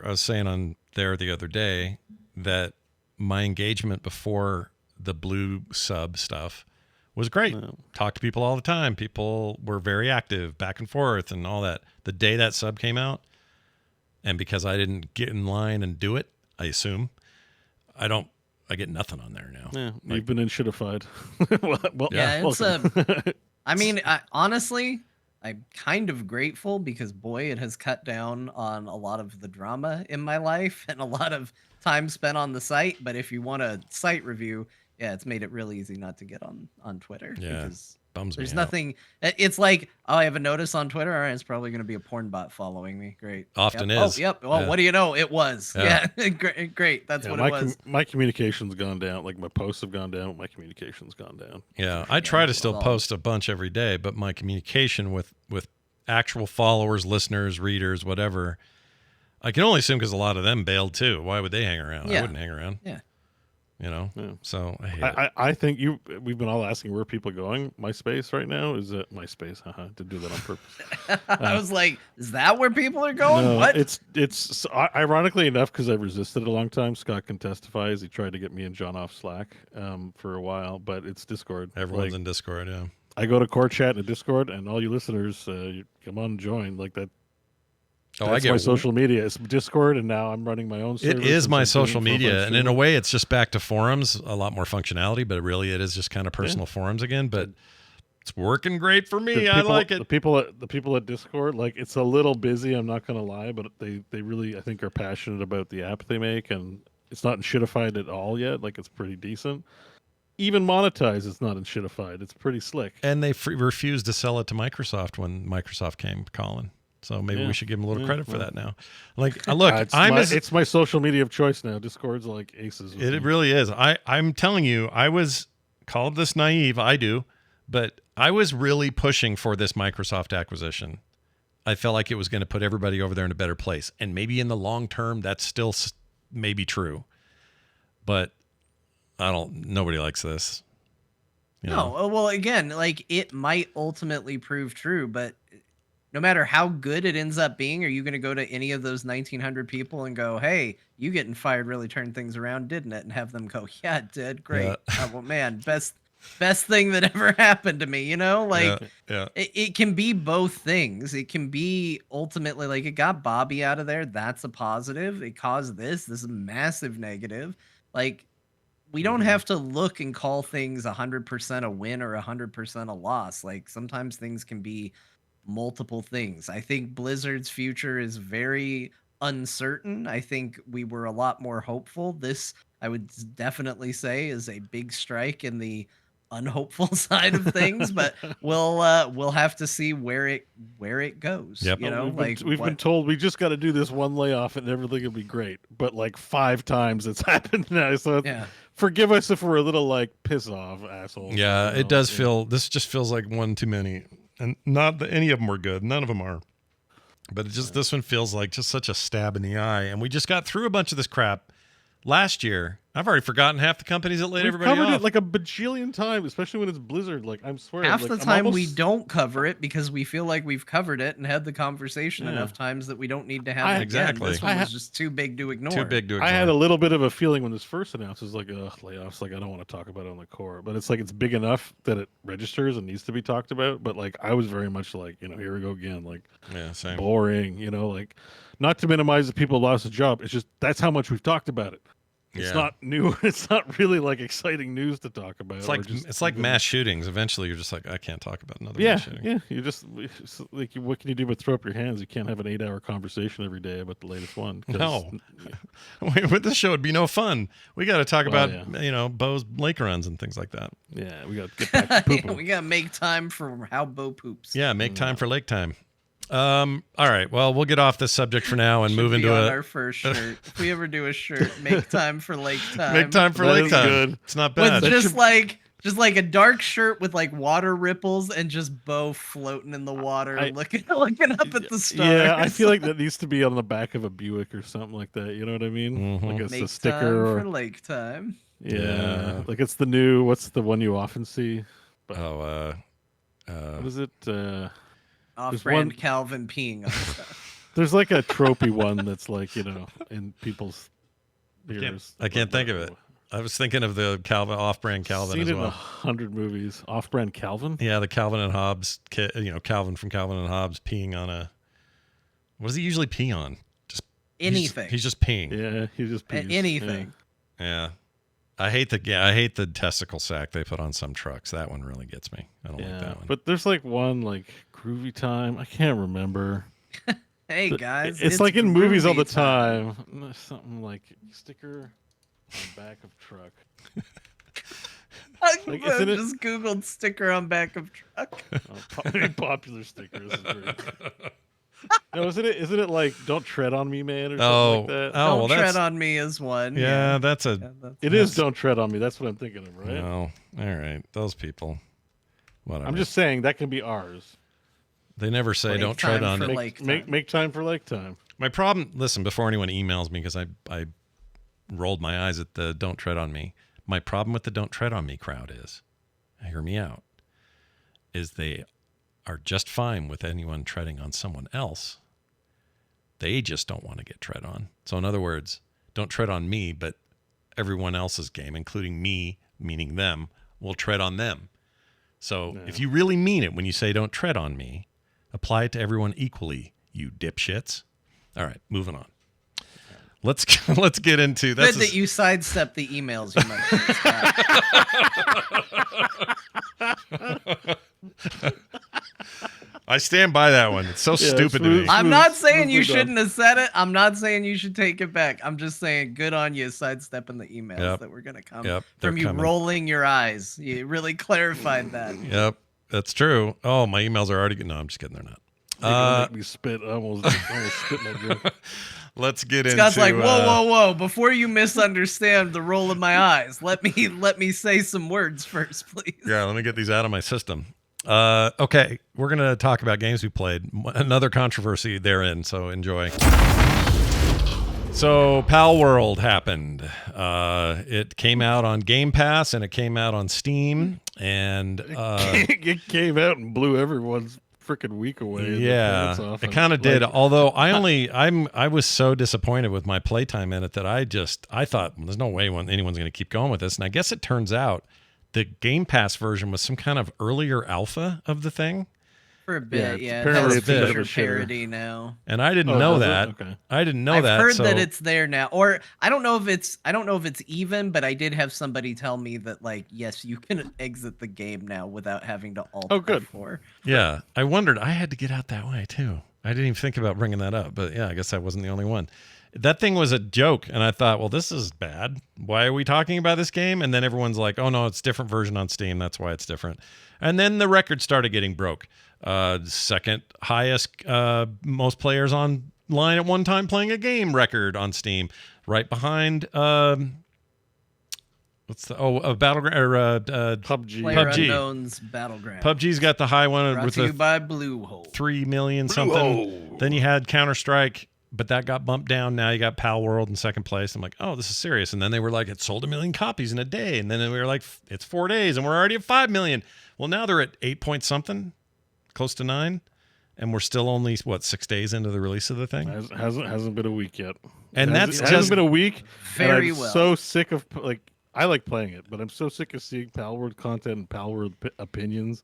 S2: was saying on there the other day that my engagement before the blue sub stuff was great. Talked to people all the time. People were very active, back and forth, and all that. The day that sub came out, and because I didn't get in line and do it, I assume I get nothing on there now.
S1: Yeah, you've been enshittified. well,
S3: Yeah, it's
S1: welcome.
S3: I mean, honestly, I'm kind of grateful because boy, it has cut down on a lot of the drama in my life and a lot of time spent on the site. But if you want a site review, yeah, it's made it real easy not to get on Twitter.
S2: Yeah,
S3: because
S2: bums me
S3: there's
S2: out.
S3: Nothing. It's like, oh, I have a notice on Twitter. All right, it's probably going to be a porn bot following me. Great.
S2: Often
S3: Yep.
S2: is.
S3: Oh, yep. Well,
S2: Yeah.
S3: what do you know? It was.
S2: Yeah.
S3: Yeah. Great. That's
S1: Yeah,
S3: what it was.
S1: my communication's gone down. Like my posts have gone down. My communication's gone down.
S2: Yeah, I try to still
S3: well.
S2: post a bunch every day, but my communication with actual followers, listeners, readers, whatever, I can only assume because a lot of them bailed too. Why would they hang around? I
S3: Yeah.
S2: wouldn't hang around.
S3: Yeah.
S1: Yeah.
S2: So I hate it.
S1: I think we've been all asking where people are going. MySpace right now is it MySpace? To do that on purpose.
S3: I was like, is that where people are going?
S1: No,
S3: What?
S1: it's ironically enough because I've resisted it a long time. Scott can testify as he tried to get me and John off Slack for a while, but it's Discord.
S2: Everyone's
S1: Like,
S2: in Discord. Yeah.
S1: I go to core chat in Discord, and all you listeners, come on, join. Like that.
S2: Oh,
S1: That's
S2: I get
S1: my social media. It's Discord, and now I'm running my own.
S2: It
S1: service
S2: is
S1: and
S2: my
S1: so I'm
S2: social
S1: doing it for
S2: media,
S1: my
S2: and in a
S1: stream.
S2: way, it's just back to forums. A lot more functionality, but really, it is just kind of personal forums again. But it's working great for me. I like it.
S1: The people at Discord, like it's a little busy. I'm not gonna lie, but they really I think are passionate about the app they make, and it's not shitified at all yet. Like it's pretty decent. Even monetized, it's not shitified. It's pretty slick.
S2: And they refused to sell it to Microsoft when Microsoft came calling. So maybe we should give them a little credit for that now. Like, look,
S1: it's my social media of choice now. Discord's like aces. with
S2: It
S1: me.
S2: really is. I'm telling you, I was called this naive. I do, but I was really pushing for this Microsoft acquisition. I felt like it was going to put everybody over there in a better place, and maybe in the long term, that's still maybe true. But nobody likes this. You know?
S3: No, well, again, like it might ultimately prove true, but no matter how good it ends up being, are you going to go to any of those 1,900 people and go, "Hey, you getting fired really turned things around, didn't it?" And have them go, "Yeah, it did. Great.
S2: Yeah.
S3: Oh, well, man, best thing that ever happened to me." You know, like
S2: yeah.
S3: it can be both things. It can be ultimately like it got Bobby out of there. That's a positive. It caused this. This is a massive negative. Like we don't have to look and call things 100% a win or 100% a loss. Like sometimes things can be multiple things. I think Blizzard's future is very uncertain. I think we were a lot more hopeful. This, I would definitely say, is a big strike in the unhopeful side of things, but we'll have to see where it goes.
S2: Yep.
S3: You know,
S1: we've been told we just got to do this one layoff and everything will be great. But like 5 times it's happened now. So
S3: yeah.
S1: forgive us if we're a little like piss off assholes.
S2: Yeah,
S1: you know?
S2: it does feel. This just feels like one too many, and not that any of them were good. None of them are. But it just this one feels like just such a stab in the eye, and we just got through a bunch of this crap last year. I've already forgotten half the companies that laid
S1: We've
S2: everybody
S1: covered
S2: off.
S1: it like a bajillion times, especially when it's Blizzard. Like I'm swearing,
S3: Half
S1: like,
S3: the
S1: I'm
S3: time we
S1: almost-
S3: don't cover it because we feel like we've covered it and had the conversation
S1: Yeah.
S3: enough times that we don't need to have it
S2: Exactly.
S3: again. This one
S1: I
S3: was just too big to ignore.
S2: Too big to ignore.
S1: I had a little bit of a feeling when this first announced, it was like, layoffs. Like I don't want to talk about it on the core, but it's like it's big enough that it registers and needs to be talked about. But like I was very much like, here we go again. Like
S2: Yeah, same.
S1: boring. Like not to minimize the people who lost a job. It's just that's how much we've talked about it. It's
S2: Yeah.
S1: not new. It's not really like exciting news to talk about.
S2: It's
S1: or
S2: like
S1: just
S2: like
S1: even-
S2: mass shootings. Eventually, you're just like, I can't talk about another
S1: Yeah,
S2: mass shooting.
S1: yeah. You just it's like, what can you do but throw up your hands? You can't have an 8-hour conversation every day about the latest one. 'cause-
S2: No. With this show, it'd be no fun. We got to talk
S1: Well,
S2: about Bo's lake runs and things like that.
S1: Yeah, we got to get back to pooping.
S3: We gotta make time for how Bo poops.
S2: Yeah, make time for lake time. All right. Well, we'll get off this subject for now and
S3: Should
S2: move
S3: be
S2: into
S3: on
S2: it.
S3: our first shirt. If we ever do a shirt, make time for lake time.
S2: Make time for
S1: That
S2: lake
S1: is
S2: time.
S1: good.
S2: It's not
S3: With
S2: bad.
S3: just like a dark shirt with like water ripples and just Bo floating in the water, looking up at the stars.
S1: Yeah, I feel like that needs to be on the back of a Buick or something like that. You know what I mean?
S2: Mhm.
S1: Like it's
S3: make
S1: a sticker
S3: time
S1: or
S3: for lake time.
S1: yeah, like it's the new. What's the one you often see?
S2: Oh,
S1: What is it?
S3: Off-brand
S1: one-
S3: Calvin peeing on stuff.
S1: There's like a tropey one that's like in people's ears.
S2: I can't think of it. I was thinking of the off-brand Calvin
S1: Seen
S2: as
S1: it in
S2: well.
S1: 100 movies. Off-brand Calvin.
S2: Yeah, the Calvin and Hobbes, Calvin from Calvin and Hobbes peeing on a. What does he usually pee on? Just
S3: Anything.
S2: He's just peeing.
S1: Yeah, he just pees.
S3: Anything.
S2: Yeah. I hate the testicle sack they put on some trucks. That one really gets me. I don't
S1: Yeah,
S2: like that one.
S1: but there's like one like Groovy Time. I can't remember.
S3: Hey guys,
S1: It's like in movies all the
S3: groovy
S1: time. There's something like sticker on back of truck.
S3: I
S1: Like, isn't it-
S3: just googled sticker on back of truck.
S1: Popular stickers. No, isn't it like "Don't Tread on Me, Man" or something like that?
S2: Oh,
S3: Don't
S2: well,
S3: tread
S2: that's
S3: on me is one.
S2: yeah, that's a.
S3: Yeah, that's-
S1: It is "Don't Tread on Me." That's what I'm thinking of, right?
S2: No, all right, those people. Whatever.
S1: I'm just saying that can be ours.
S2: They never say
S3: Lake
S2: don't tread
S3: time
S2: on
S3: for
S2: it.
S3: lake
S1: Make
S3: time.
S1: make time for lake time.
S2: My problem. Listen, before anyone emails me, because I rolled my eyes at the "Don't tread on me." My problem with the "Don't tread on me" crowd is, hear me out, is they are just fine with anyone treading on someone else. They just don't want to get tread on. So in other words, don't tread on me, but everyone else's game, including me, meaning them, will tread on them. So if you really mean it when you say don't tread on me, apply it to everyone equally, you dipshits. All right, moving on. Let's get into
S3: Good that you sidestep the emails you might.
S2: I stand by that one. It's so stupid to me.
S3: I'm not saying
S1: smoothly
S3: you
S1: done.
S3: shouldn't have said it. I'm not saying you should take it back. I'm just saying good on you sidestepping the emails
S2: Yep.
S3: that were going to come
S2: Yep, they're
S3: from you
S2: coming.
S3: rolling your eyes. You really clarified that.
S2: Yep, that's true. Oh, my emails are already good. No, I'm just kidding. They're not.
S1: You're gonna make me spit. I almost spit my drink.
S2: Let's get into.
S3: Scott's like, whoa. Before you misunderstand the roll of my eyes, let me say some words first, please.
S2: Yeah, let me get these out of my system. Okay, we're going to talk about games we played. Another controversy therein, so enjoy. So, Palworld happened. It came out on Game Pass, and it came out on Steam, and
S1: It came out and blew everyone's freaking week away.
S2: yeah, it kind of did. Although I was so disappointed with my playtime in it that I thought there's no way anyone's going to keep going with this, and I guess it turns out the Game Pass version was some kind of earlier alpha of the thing.
S3: For a bit,
S1: it's-
S3: yeah.
S1: apparently
S2: it's a bit of
S3: feature
S1: a shitter.
S3: parody now.
S2: And I didn't
S1: Oh,
S2: know
S1: does it?
S2: that.
S1: Okay.
S2: I didn't know
S3: I've
S2: that.
S3: heard
S2: so
S3: that it's there now, or I don't know if it's even, but I did have somebody tell me that like yes, you can exit the game now without having to alt
S1: Oh, good.
S3: F4.
S2: yeah, I wondered. I had to get out that way too. I didn't even think about bringing that up, but yeah, I guess I wasn't the only one. That thing was a joke, and I thought, well, this is bad. Why are we talking about this game? And then everyone's like, oh no, it's a different version on Steam. That's why it's different. And then the record started getting broke. Second highest, most players online at one time playing a game record on Steam, right behind Battleground or
S1: PUBG.
S3: Player
S2: PUBG.
S3: Unknown's Battleground.
S2: PUBG's got the high one
S3: Brought
S2: with
S3: to you
S2: the
S3: by Bluehole.
S2: 3 million something. Then you had Counter-Strike, but that got bumped down. Now you got Palworld in second place. I'm like, oh, this is serious. And then they were like, it sold 1 million copies in a day. And then we were like, it's 4 days and we're already at 5 million. Well, now they're at 8 point something, close to 9. And we're still only, 6 days into the release of the thing?
S1: Hasn't been a week yet.
S2: And
S1: It hasn't
S2: just
S1: been a week.
S3: Very
S1: and I'm
S3: well.
S1: so sick of like I like playing it, but I'm so sick of seeing Palword content and Palword opinions.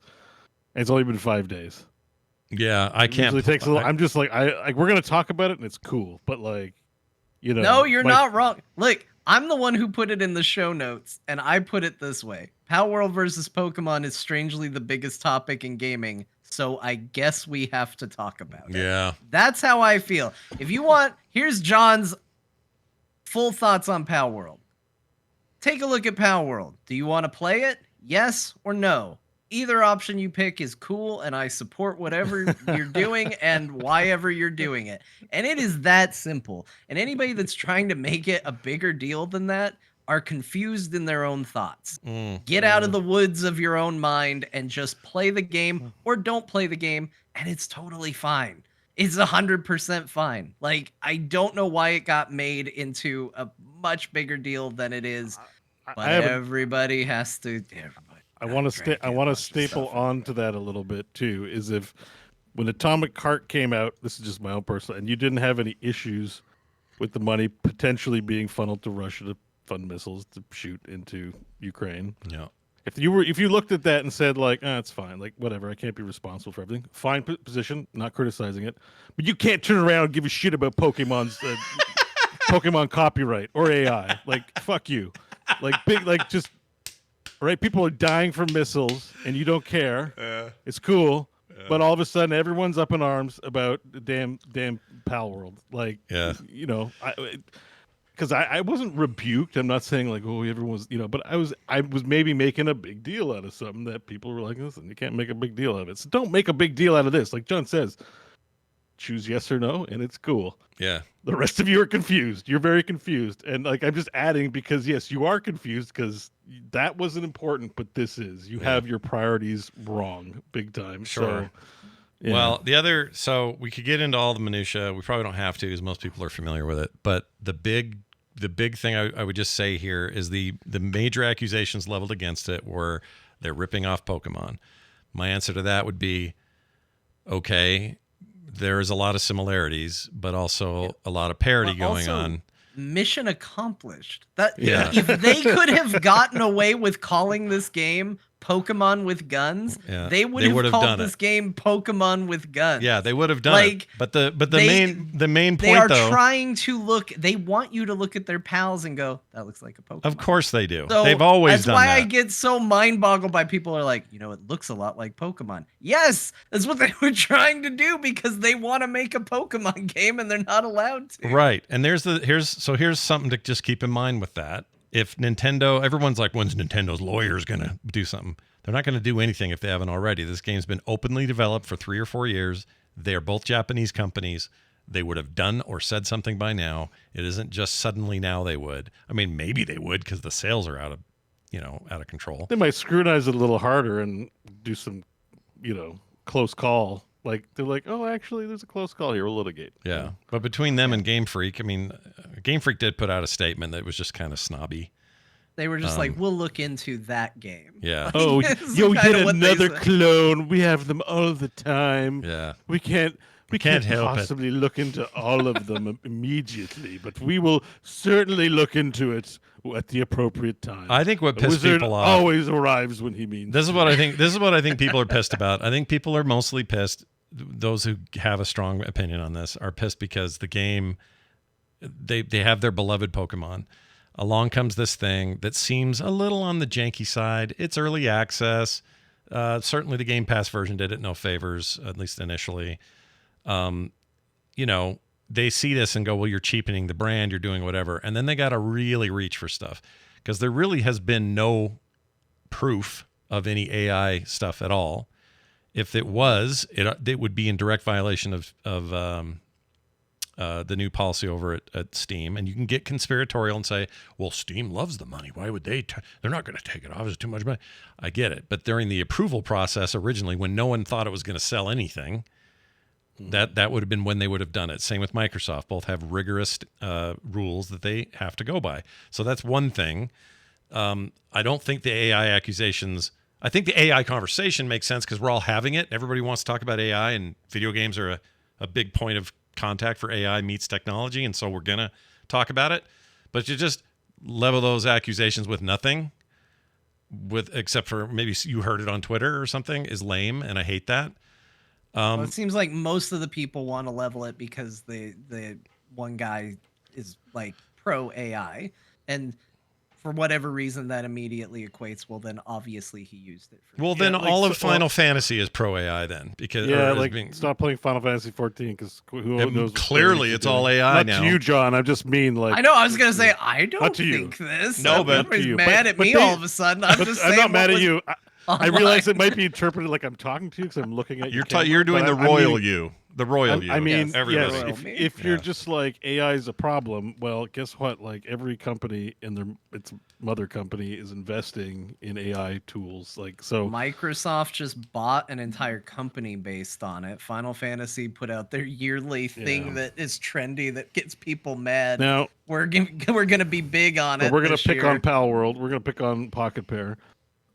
S1: And it's only been 5 days.
S2: Yeah, I
S1: It
S2: can't.
S1: usually takes a little. I'm just like we're gonna talk about it and it's cool, but like,
S3: No, you're
S1: my-
S3: not wrong. Look, I'm the one who put it in the show notes, and I put it this way. Palworld versus Pokemon is strangely the biggest topic in gaming, so I guess we have to talk about it.
S2: Yeah.
S3: That's how I feel. If you want, here's John's full thoughts on Palworld. Take a look at Palworld. Do you want to play it? Yes or no? Either option you pick is cool, and I support whatever you're doing and why ever you're doing it. And it is that simple. And anybody that's trying to make it a bigger deal than that are confused in their own thoughts. Get out of the woods of your own mind and just play the game or don't play the game, and it's totally fine. It's 100% fine. Like, I don't know why it got made into a much bigger deal than it is, but
S1: I haven't-
S3: everybody has to.
S1: I want to staple on to that a little bit too. Is if when Atomic Heart came out, this is just my own personal, and you didn't have any issues with the money potentially being funneled to Russia to fund missiles to shoot into Ukraine.
S2: Yeah.
S1: If you looked at that and said like, it's fine, like whatever, I can't be responsible for everything. Fine position, not criticizing it, but you can't turn around and give a shit about Pokemon's Pokemon copyright or AI. Like fuck you, like big, like just. Right, people are dying from missiles, and you don't care. It's cool, but all of a sudden, everyone's up in arms about the damn Palworld. Like,
S2: Yeah.
S1: because I wasn't rebuked. I'm not saying like, oh, everyone's, but I was maybe making a big deal out of something that people were like, listen, you can't make a big deal out of it. So don't make a big deal out of this. Like John says, choose yes or no, and it's cool.
S2: Yeah.
S1: The rest of you are confused. You're very confused. And like I'm just adding because yes, you are confused because that wasn't important, but this is. You have your priorities wrong big time.
S2: Sure.
S1: So, yeah.
S2: Well, so we could get into all the minutia. We probably don't have to because most people are familiar with it. But the big thing I would just say here is the major accusations leveled against it were they're ripping off Pokemon. My answer to that would be, okay, there is a lot of similarities, but also a lot of parody going on.
S3: Mission accomplished. That
S2: Yeah.
S3: if they could have gotten away with calling this game Pokemon with guns,
S2: Yeah,
S3: they would
S2: they
S3: have
S2: would have
S3: called
S2: done
S3: this
S2: it.
S3: game Pokemon with guns.
S2: Yeah, they would have done
S3: Like,
S2: it. But the
S3: they-
S2: main
S3: They
S2: point
S3: are
S2: though,
S3: trying to look. They want you to look at their pals and go, "That looks like a Pokemon."
S2: of course they do.
S3: So
S2: They've always
S3: that's
S2: done
S3: why
S2: that.
S3: I get so mind boggled by people who are like, it looks a lot like Pokemon. Yes, that's what they were trying to do because they want to make a Pokemon game and they're not allowed to.
S2: Right. And here's something to just keep in mind with that. If Nintendo, everyone's like, when's Nintendo's lawyers going to do something? They're not going to do anything if they haven't already. This game's been openly developed for 3 or 4 years. They're both Japanese companies. They would have done or said something by now. It isn't just suddenly now they would. I mean, maybe they would because the sales are out of control.
S1: They might scrutinize it a little harder and do some, close call. Like they're like, oh, actually, there's a close call here. We'll litigate.
S2: Yeah. But between them and Game Freak, I mean, Game Freak did put out a statement that was just kind of snobby.
S3: They were just like, we'll look into that game.
S2: Yeah.
S1: Oh,
S3: This is
S1: yo,
S3: kinda
S1: yet
S3: what they
S1: another
S3: say.
S1: clone. We have them all the time.
S2: Yeah.
S1: We can't We
S2: Can't
S1: can't
S2: help it.
S1: possibly look into all of them immediately, but we will certainly look into it at the appropriate time.
S2: I think what
S1: The
S2: pissed
S1: wizard
S2: people off.
S1: always arrives when he means.
S2: This is
S1: to.
S2: what I think. This is what I think people are pissed about. I think people are mostly pissed. Those who have a strong opinion on this are pissed because the game, they have their beloved Pokemon. Along comes this thing that seems a little on the janky side. It's early access. Certainly, the Game Pass version did it no favors, at least initially. You know, they see this and go, well, you're cheapening the brand, you're doing whatever. And then they got to really reach for stuff because there really has been no proof of any AI stuff at all. If it was, it would be in direct violation of the new policy over at Steam. And you can get conspiratorial and say, well, Steam loves the money. Why would they? They're not going to take it off. It's too much money. I get it. But during the approval process originally, when no one thought it was going to sell anything, that would have been when they would have done it. Same with Microsoft. Both have rigorous rules that they have to go by. So that's one thing. I don't think the AI accusations... I think the AI conversation makes sense because we're all having it. Everybody wants to talk about AI, and video games are a big point of contact for AI meets technology, and so we're going to talk about it. But you just level those accusations with nothing, except for maybe you heard it on Twitter or something, is lame, and I hate that.
S3: Well, it seems like most of the people want to level it because the one guy is like pro AI, and for whatever reason that immediately equates, well, then obviously he used it.
S2: Well, then all of Final Fantasy is pro AI then, because
S1: stop playing Final Fantasy 14 because who knows?
S2: Clearly, it's all AI
S1: not
S2: now.
S1: To you, John. I just mean like.
S3: I know. I was gonna say I don't
S1: not to you.
S3: think this.
S2: No, but
S3: everybody's
S1: to you.
S3: mad at me all of a sudden. I'm just saying.
S1: I'm not mad at
S3: was
S1: you. I
S3: online.
S1: realize it might be interpreted like I'm talking to you because I'm looking at your camera,
S2: You're doing
S1: but
S2: the
S1: I
S2: royal
S1: mean-
S2: you. The royal you.
S1: I mean,
S3: Yes,
S2: everybody.
S1: yes,
S3: Royal me.
S1: if you're just like AI is a problem, well, guess what? Like every company in its mother company is investing in AI tools. Like so,
S3: Microsoft just bought an entire company based on it. Final Fantasy put out their yearly thing
S1: Yeah.
S3: that is trendy that gets people mad.
S1: now
S3: We're gonna be big on
S1: so
S3: it.
S1: we're gonna
S3: this
S1: pick
S3: year.
S1: on Palworld. We're gonna pick on Pocket Pair.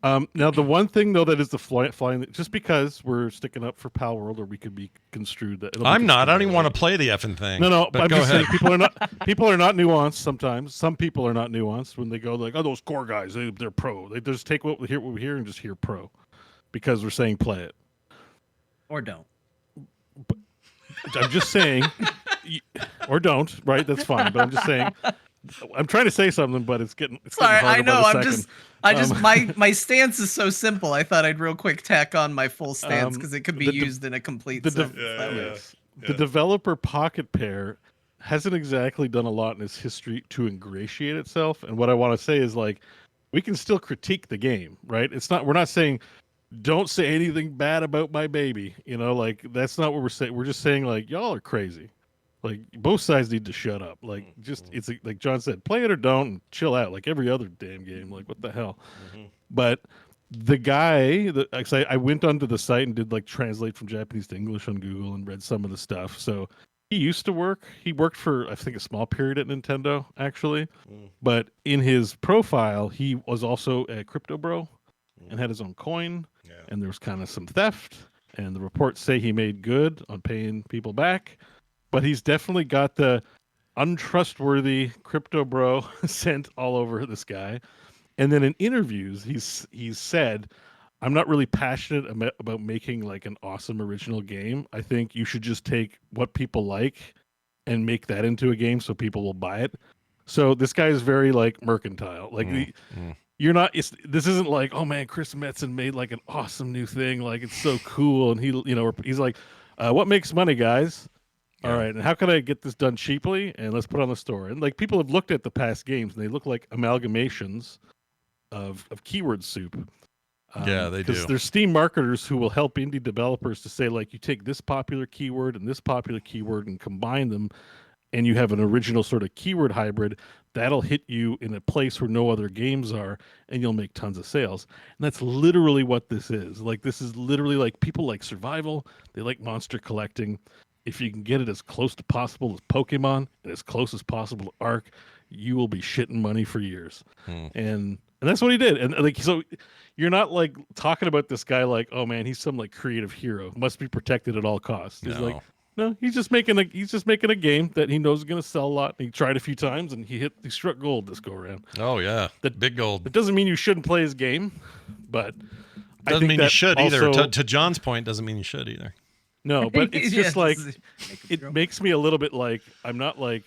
S1: Now the one thing though that is the flying just because we're sticking up for Palworld, or we could be construed that
S2: I'm not. I don't even want to play the effing thing.
S1: No,
S2: but
S1: I'm
S2: go
S1: just
S2: ahead.
S1: saying people are not nuanced sometimes. Some people are not nuanced when they go like, oh, those core guys, they're pro. They just take what we hear and just hear pro because we're saying play it.
S3: Or don't.
S1: I'm just saying, or don't, right? That's fine. But I'm just saying, I'm trying to say something, but it's getting
S3: Sorry,
S1: harder
S3: I know.
S1: by the
S3: I'm
S1: second.
S3: just my stance is so simple. I thought I'd real quick tack on my full stance because it could be used in a complete sentence. that way.
S1: Yes. The developer Pocket Pair hasn't exactly done a lot in its history to ingratiate itself. And what I want to say is like, we can still critique the game, right? We're not saying don't say anything bad about my baby. You know, like that's not what we're saying. We're just saying like y'all are crazy. Like both sides need to shut up. Like just it's like John said, play it or don't and chill out like every other damn game. Like what the hell? But the guy that I went onto the site and did like translate from Japanese to English on Google and read some of the stuff. So he worked for I think a small period at Nintendo actually. But in his profile, he was also a crypto bro and had his own coin. And there was kind of some theft. And the reports say he made good on paying people back. But he's definitely got the untrustworthy crypto bro scent all over this guy. And then in interviews, he's said, I'm not really passionate about making like an awesome original game. I think you should just take what people like and make that into a game so people will buy it. So this guy is very like mercantile. Like you're not. This isn't like, oh man, Chris Metzen made like an awesome new thing. Like it's so cool, and he's like, what makes money, guys? All right, and how can I get this done cheaply? And let's put on the store. And like people have looked at the past games, and they look like amalgamations of keyword soup.
S2: Yeah, they do.
S1: Because there's Steam marketers who will help indie developers to say like, you take this popular keyword and this popular keyword and combine them, and you have an original sort of keyword hybrid that'll hit you in a place where no other games are, and you'll make tons of sales. And that's literally what this is. Like this is literally like people like survival. They like monster collecting. If you can get it as close to possible as Pokemon and as close as possible to Ark, you will be shitting money for years. And that's what he did. And like so you're not like talking about this guy like, oh man, he's some like creative hero, must be protected at all costs. He's like, No, he's just making a game that he knows is going to sell a lot. He tried a few times and he struck gold this go around.
S2: Oh yeah, big gold.
S1: That doesn't mean you shouldn't play his game, but I
S2: Doesn't
S1: think
S2: mean
S1: that
S2: you should
S1: also,
S2: either. To John's point, doesn't mean you should either.
S1: No, but it's just like it
S3: it
S1: makes me a little bit like I'm not going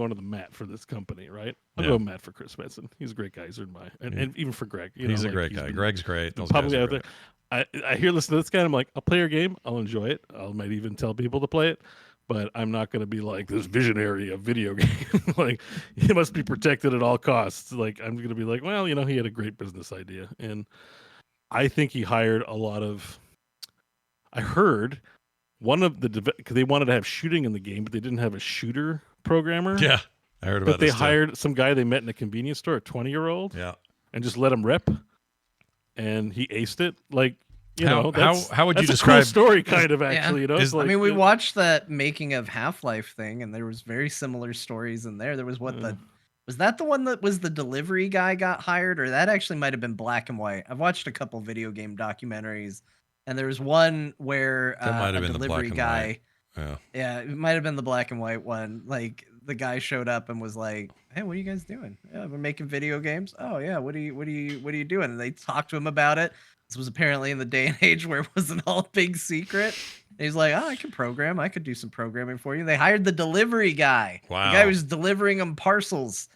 S1: to the mat for this company, right? I'll
S2: Yeah.
S1: go Matt for Chris Benson. He's a great guy. He's and even for Greg.
S2: He's a
S1: like,
S2: great guy.
S1: been
S2: Greg's great. Those
S1: probably
S2: guys are
S1: out there. I hear listen to this guy. And I'm like, I'll play your game. I'll enjoy it. I might even tell people to play it, but I'm not going to be like this visionary of video game. Like he must be protected at all costs. Like I'm going to be like, well, he had a great business idea, and I think he hired a lot of. I heard one of the because they wanted to have shooting in the game, but they didn't have a shooter programmer.
S2: Yeah, I heard about
S1: But they
S2: this too.
S1: hired some guy they met in a convenience store, a 20-year-old.
S2: Yeah.
S1: And just let him rip, and he aced it. Like
S2: How would you
S1: that's
S2: describe
S1: a cool story? Kind of
S3: Yeah.
S1: actually,
S2: Is-
S3: I mean, we watched that making of Half-Life thing, and there was very similar stories in there. There was was that the one that was the delivery guy got hired, or that actually might have been Black and White? I've watched a couple video game documentaries, and there was one where
S2: That might have
S3: a
S2: been the
S3: delivery
S2: Black and
S3: guy.
S2: Yeah.
S3: Yeah, it might have been the Black and White one. Like the guy showed up and was like, "Hey, what are you guys doing? Yeah, we're making video games. Oh yeah, what are you doing?" And they talked to him about it. This was apparently in the day and age where it wasn't all a big secret. And he's like, "Oh, I can program. I could do some programming for you." They hired the delivery guy.
S2: Wow.
S3: The guy was delivering them parcels.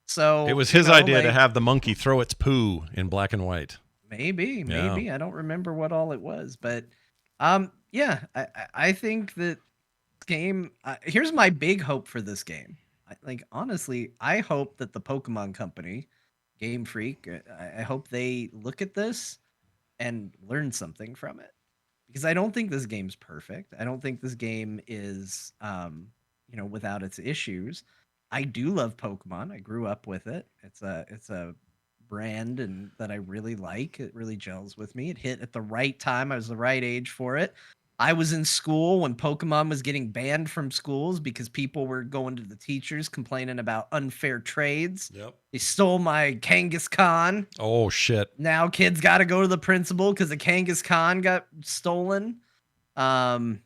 S3: So
S2: It was his idea to
S3: like,
S2: have the monkey throw its poo in black and white.
S3: maybe
S2: Yeah.
S3: I don't remember what all it was, but yeah, I think that game. Here's my big hope for this game. Like honestly, I hope that the Pokemon Company, Game Freak, I hope they look at this and learn something from it, because I don't think this game's perfect. I don't think this game is without its issues. I do love Pokemon. I grew up with it. It's a brand and that I really like. It really gels with me. It hit at the right time. I was the right age for it. I was in school when Pokemon was getting banned from schools because people were going to the teachers complaining about unfair trades.
S2: Yep.
S3: They stole my Kangaskhan.
S2: Oh shit.
S3: Now kids got to go to the principal because the Kangaskhan got stolen. That's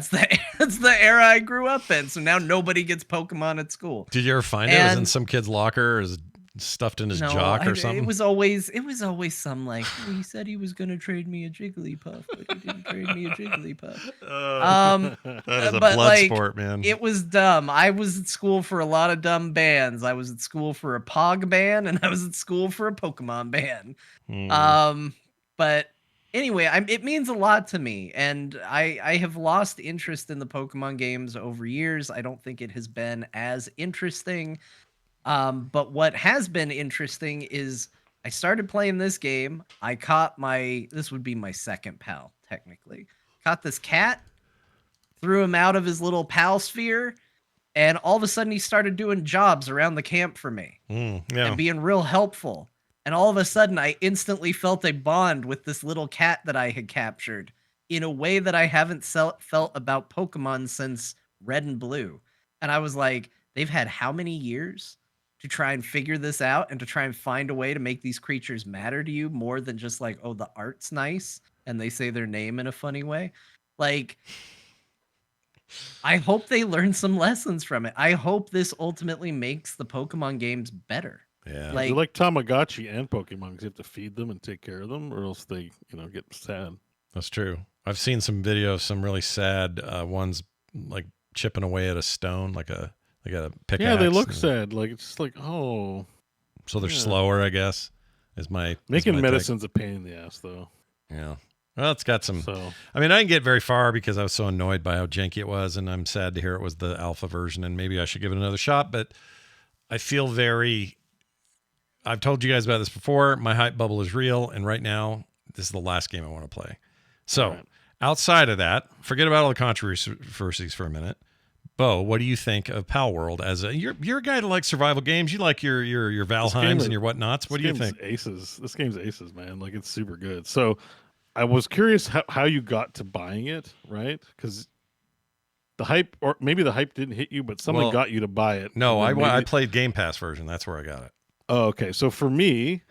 S3: the era I grew up in. So now nobody gets Pokemon at school.
S2: Did you ever find it? It was in some kid's locker, or is stuffed in his jock or something?
S3: It was always some like, he said he was gonna trade me a Jigglypuff, but he didn't trade me a Jigglypuff.
S2: That is a
S3: but,
S2: blood
S3: like,
S2: sport, man.
S3: It was dumb. I was at school for a lot of dumb bands. I was at school for a Pog band, and I was at school for a Pokemon band. But anyway, it means a lot to me, and I have lost interest in the Pokemon games over years. I don't think it has been as interesting. But what has been interesting is I started playing this game. I caught this would be my second pal, technically. Caught this cat, threw him out of his little pal sphere, and all of a sudden he started doing jobs around the camp for me and being real helpful. And all of a sudden I instantly felt a bond with this little cat that I had captured in a way that I haven't felt about Pokemon since Red and Blue. And I was like, they've had how many years to try and figure this out and to try and find a way to make these creatures matter to you more than just like, oh, the art's nice and they say their name in a funny way. Like, I hope they learn some lessons from it. I hope this ultimately makes the Pokemon games better.
S2: Yeah.
S1: They're like Tamagotchi and Pokemon, because you have to feed them and take care of them, or else they get sad.
S2: That's true. I've seen some video of some really sad ones, like chipping away at a stone, like a pickaxe.
S1: Yeah, they look sad. Like it's just like, oh.
S2: So they're slower, I guess.
S1: Making medicine's a pain in the ass, though.
S2: Yeah. Well, it's got some.
S1: So
S2: I mean, I didn't get very far because I was so annoyed by how janky it was, and I'm sad to hear it was the alpha version, and maybe I should give it another shot. But I feel I've told you guys about this before. My hype bubble is real, and right now, this is the last game I want to play. So, outside of that, forget about all the controversies for a minute. Bo, what do you think of Palworld? You're a guy that likes survival games. You like your Valheims and your whatnots. What do you think?
S1: Aces. This game's aces, man. Like it's super good. So, I was curious how you got to buying it, right? Because the hype, or maybe the hype didn't hit you, but someone got you to buy it.
S2: No, I played Game Pass version. That's where I got it.
S1: Oh, okay. So for me,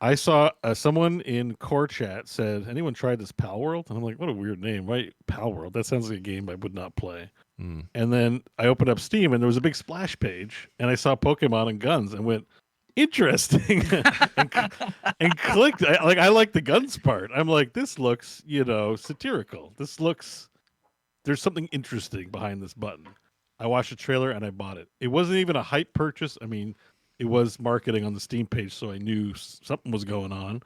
S1: I saw someone in core chat said, "Anyone tried this Palworld?" And I'm like, "What a weird name, right? Palworld. That sounds like a game I would not play."
S2: Mm.
S1: And then I opened up Steam, and there was a big splash page, and I saw Pokemon and guns, and went, "Interesting," and clicked. I like the guns part. I'm like, "This looks, satirical. This looks. There's something interesting behind this button." I watched the trailer and I bought it. It wasn't even a hype purchase. I mean, it was marketing on the Steam page, so I knew something was going on.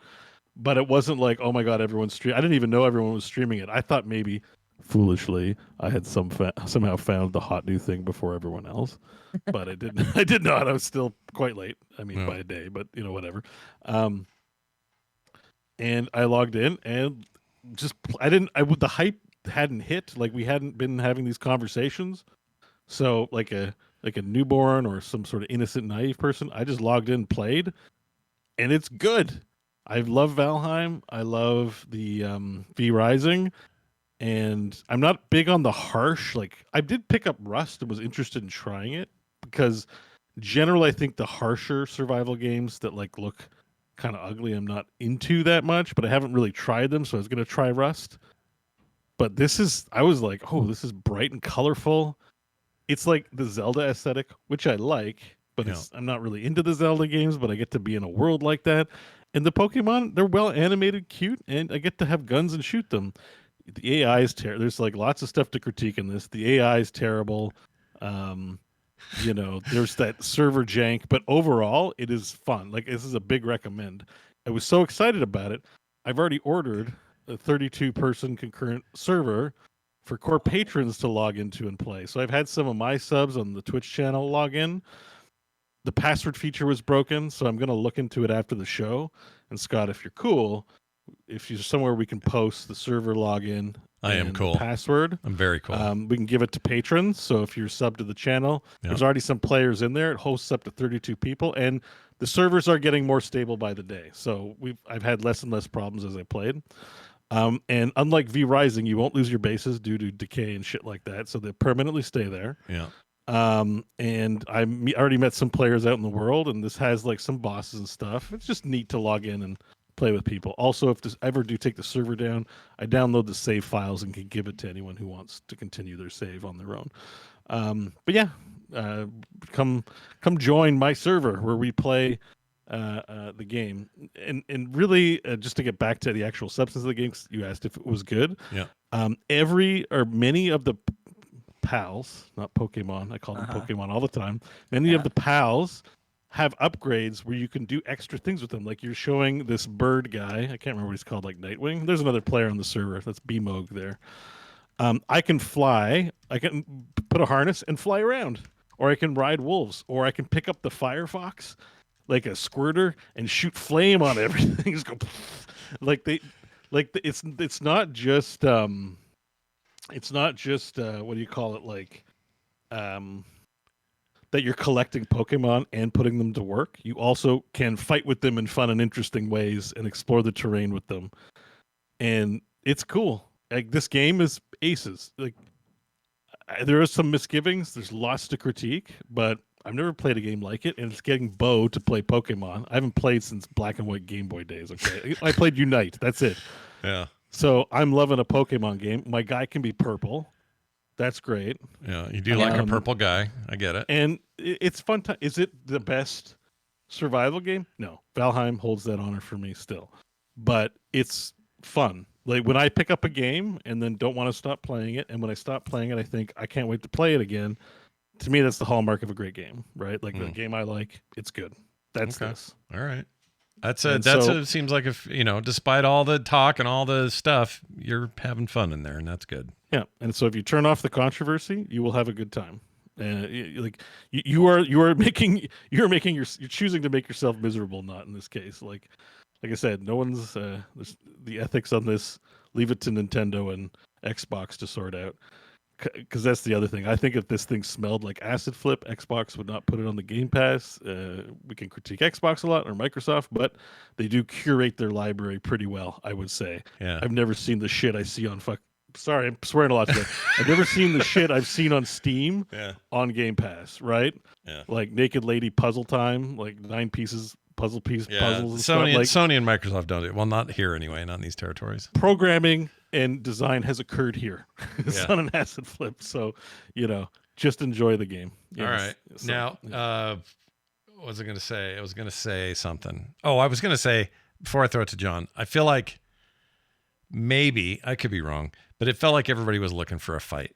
S1: But it wasn't like, oh my god, everyone's streaming. I didn't even know everyone was streaming it. I thought maybe, foolishly, I had somehow found the hot new thing before everyone else. But I didn't. I did not. I was still quite late. I mean, by a day, but whatever. And I logged in and just I didn't. The hype hadn't hit. Like we hadn't been having these conversations. So like a newborn or some sort of innocent, naive person, I just logged in, played, and it's good. I love Valheim. I love the V Rising, and I'm not big on the harsh. Like I did pick up Rust and was interested in trying it because generally I think the harsher survival games that like look kind of ugly, I'm not into that much. But I haven't really tried them, so I was gonna try Rust. But I was like, oh, this is bright and colorful. It's like the Zelda aesthetic, which I like, but I'm not really into the Zelda games, but I get to be in a world like that. And the Pokemon, they're well animated, cute, and I get to have guns and shoot them. The AI is terrible. There's like lots of stuff to critique in this. The AI is terrible. There's that server jank, but overall, it is fun. Like this is a big recommend. I was so excited about it. I've already ordered a 32-person concurrent server for core patrons to log into and play. So I've had some of my subs on the Twitch channel log in. The password feature was broken, so I'm going to look into it after the show. And Scott, if you're cool, if you're somewhere we can post the server login,
S2: I am cool.
S1: Password.
S2: I'm very cool.
S1: We can give it to patrons. So if you're sub to the channel, there's already some players in there. It hosts up to 32 people, and the servers are getting more stable by the day. So I've had less and less problems as I played. And unlike V Rising, you won't lose your bases due to decay and shit like that, so they permanently stay there.
S2: Yeah.
S1: And I already met some players out in the world, and this has like some bosses and stuff. It's just neat to log in and play with people. Also, if this ever do take the server down, I download the save files and can give it to anyone who wants to continue their save on their own. But yeah, come join my server where we play the game, and really just to get back to the actual substance of the game, 'cause you asked if it was good. Many of the pals, not Pokemon, I call them Pokemon all the time, many of the pals have upgrades where you can do extra things with them. Like you're showing this bird guy, I can't remember what he's called, like Nightwing. There's another player on the server, that's BEAU there. I can fly, I can put a harness and fly around, or I can ride wolves, or I can pick up the Firefox like a squirter and shoot flame on everything. Just go it's not just what do you call it, like that you're collecting Pokemon and putting them to work. You also can fight with them in fun and interesting ways and explore the terrain with them, and it's cool. Like this game is aces. Like there are some misgivings, there's lots to critique, but I've never played a game like it, and it's getting BEAU to play Pokemon. I haven't played since Black and White Game Boy days. Okay, I played Unite. That's it.
S2: Yeah.
S1: So I'm loving a Pokemon game. My guy can be purple. That's great.
S2: Yeah, you do like a purple guy. I get it.
S1: And it's fun. Is it the best survival game? No. Valheim holds that honor for me still. But it's fun. Like when I pick up a game and then don't want to stop playing it, and when I stop playing it, I think I can't wait to play it again. To me, that's the hallmark of a great game, right? Like the game I like, it's good. That's this.
S2: All right. Seems like if, despite all the talk and all the stuff, you're having fun in there, and that's good.
S1: Yeah. And so if you turn off the controversy, you will have a good time. You're choosing to make yourself miserable, not in this case. Like I said, no one's the ethics on this, leave it to Nintendo and Xbox to sort out. Because that's the other thing. I think if this thing smelled like acid flip, Xbox would not put it on the Game Pass. We can critique Xbox a lot or Microsoft, but they do curate their library pretty well, I would say.
S2: Yeah.
S1: I've never seen the shit I see on Sorry, I'm swearing a lot today. I've never seen the shit I've seen on Steam on Game Pass, right?
S2: Yeah.
S1: Like Naked Lady Puzzle Time, like 9 pieces puzzles and
S2: Sony,
S1: stuff. Like,
S2: Sony and Microsoft don't do it. Well, not here anyway, not in these territories.
S1: programming and design has occurred here. It's
S2: Yeah.
S1: not an acid flip. So, just enjoy the game.
S2: All right.
S1: So,
S2: Now, what was I going to say? I was going to say something. Oh, I was going to say, before I throw it to John, I feel like maybe, I could be wrong, but it felt like everybody was looking for a fight.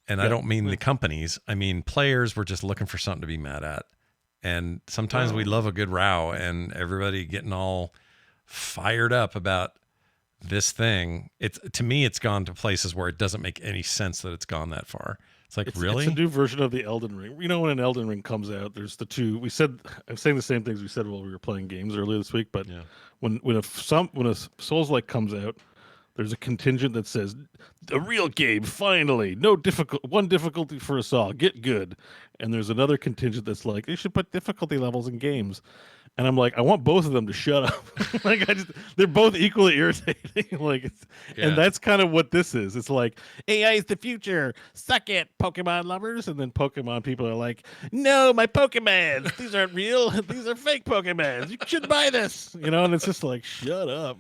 S2: And I don't mean the companies. I mean, players were just looking for something to be mad at. And sometimes we love a good row and everybody getting all fired up about this thing. To me, it's gone to places where it doesn't make any sense that it's gone that far. It's like, really?
S1: It's a new version of the Elden Ring. When an Elden Ring comes out, there's the two. I'm saying the same things we said while we were playing games earlier this week. But when a Souls-like comes out, there's a contingent that says the real game finally, one difficulty for us all, get good. And there's another contingent that's like, they should put difficulty levels in games. And I'm like, I want both of them to shut up. They're both equally irritating. And that's kind of what this is. It's like, AI is the future. Suck it, Pokemon lovers. And then Pokemon people are like, no, my Pokemons. These aren't real. These are fake Pokemons. You should buy this. And it's just like, shut up.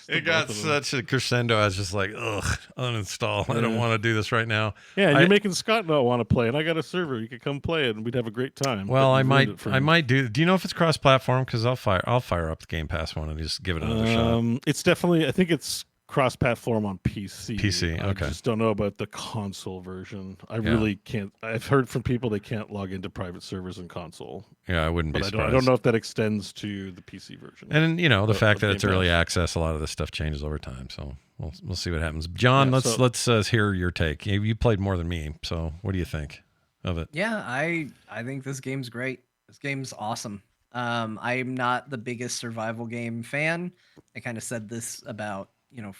S2: It got such a crescendo. I was just like, ugh, uninstall. I don't want to do this right now.
S1: Yeah, and you're making Scott not want to play, and I got a server. You could come play it, and we'd have a great time.
S2: Well, I might do. Do you know if it's cross-platform? Because I'll fire up the Game Pass one and just give it another shot.
S1: It's definitely. I think it's cross-platform on PC.
S2: PC, okay.
S1: I just don't know about the console version. I really can't. I've heard from people they can't log into private servers in console.
S2: Yeah, I wouldn't be surprised.
S1: I don't know if that extends to the PC version.
S2: And the fact that it's early access, a lot of this stuff changes over time. So we'll see what happens. John, let's hear your take. You played more than me, so what do you think of it?
S3: Yeah, I think this game's great. This game's awesome. I'm not the biggest survival game fan. I kind of said this about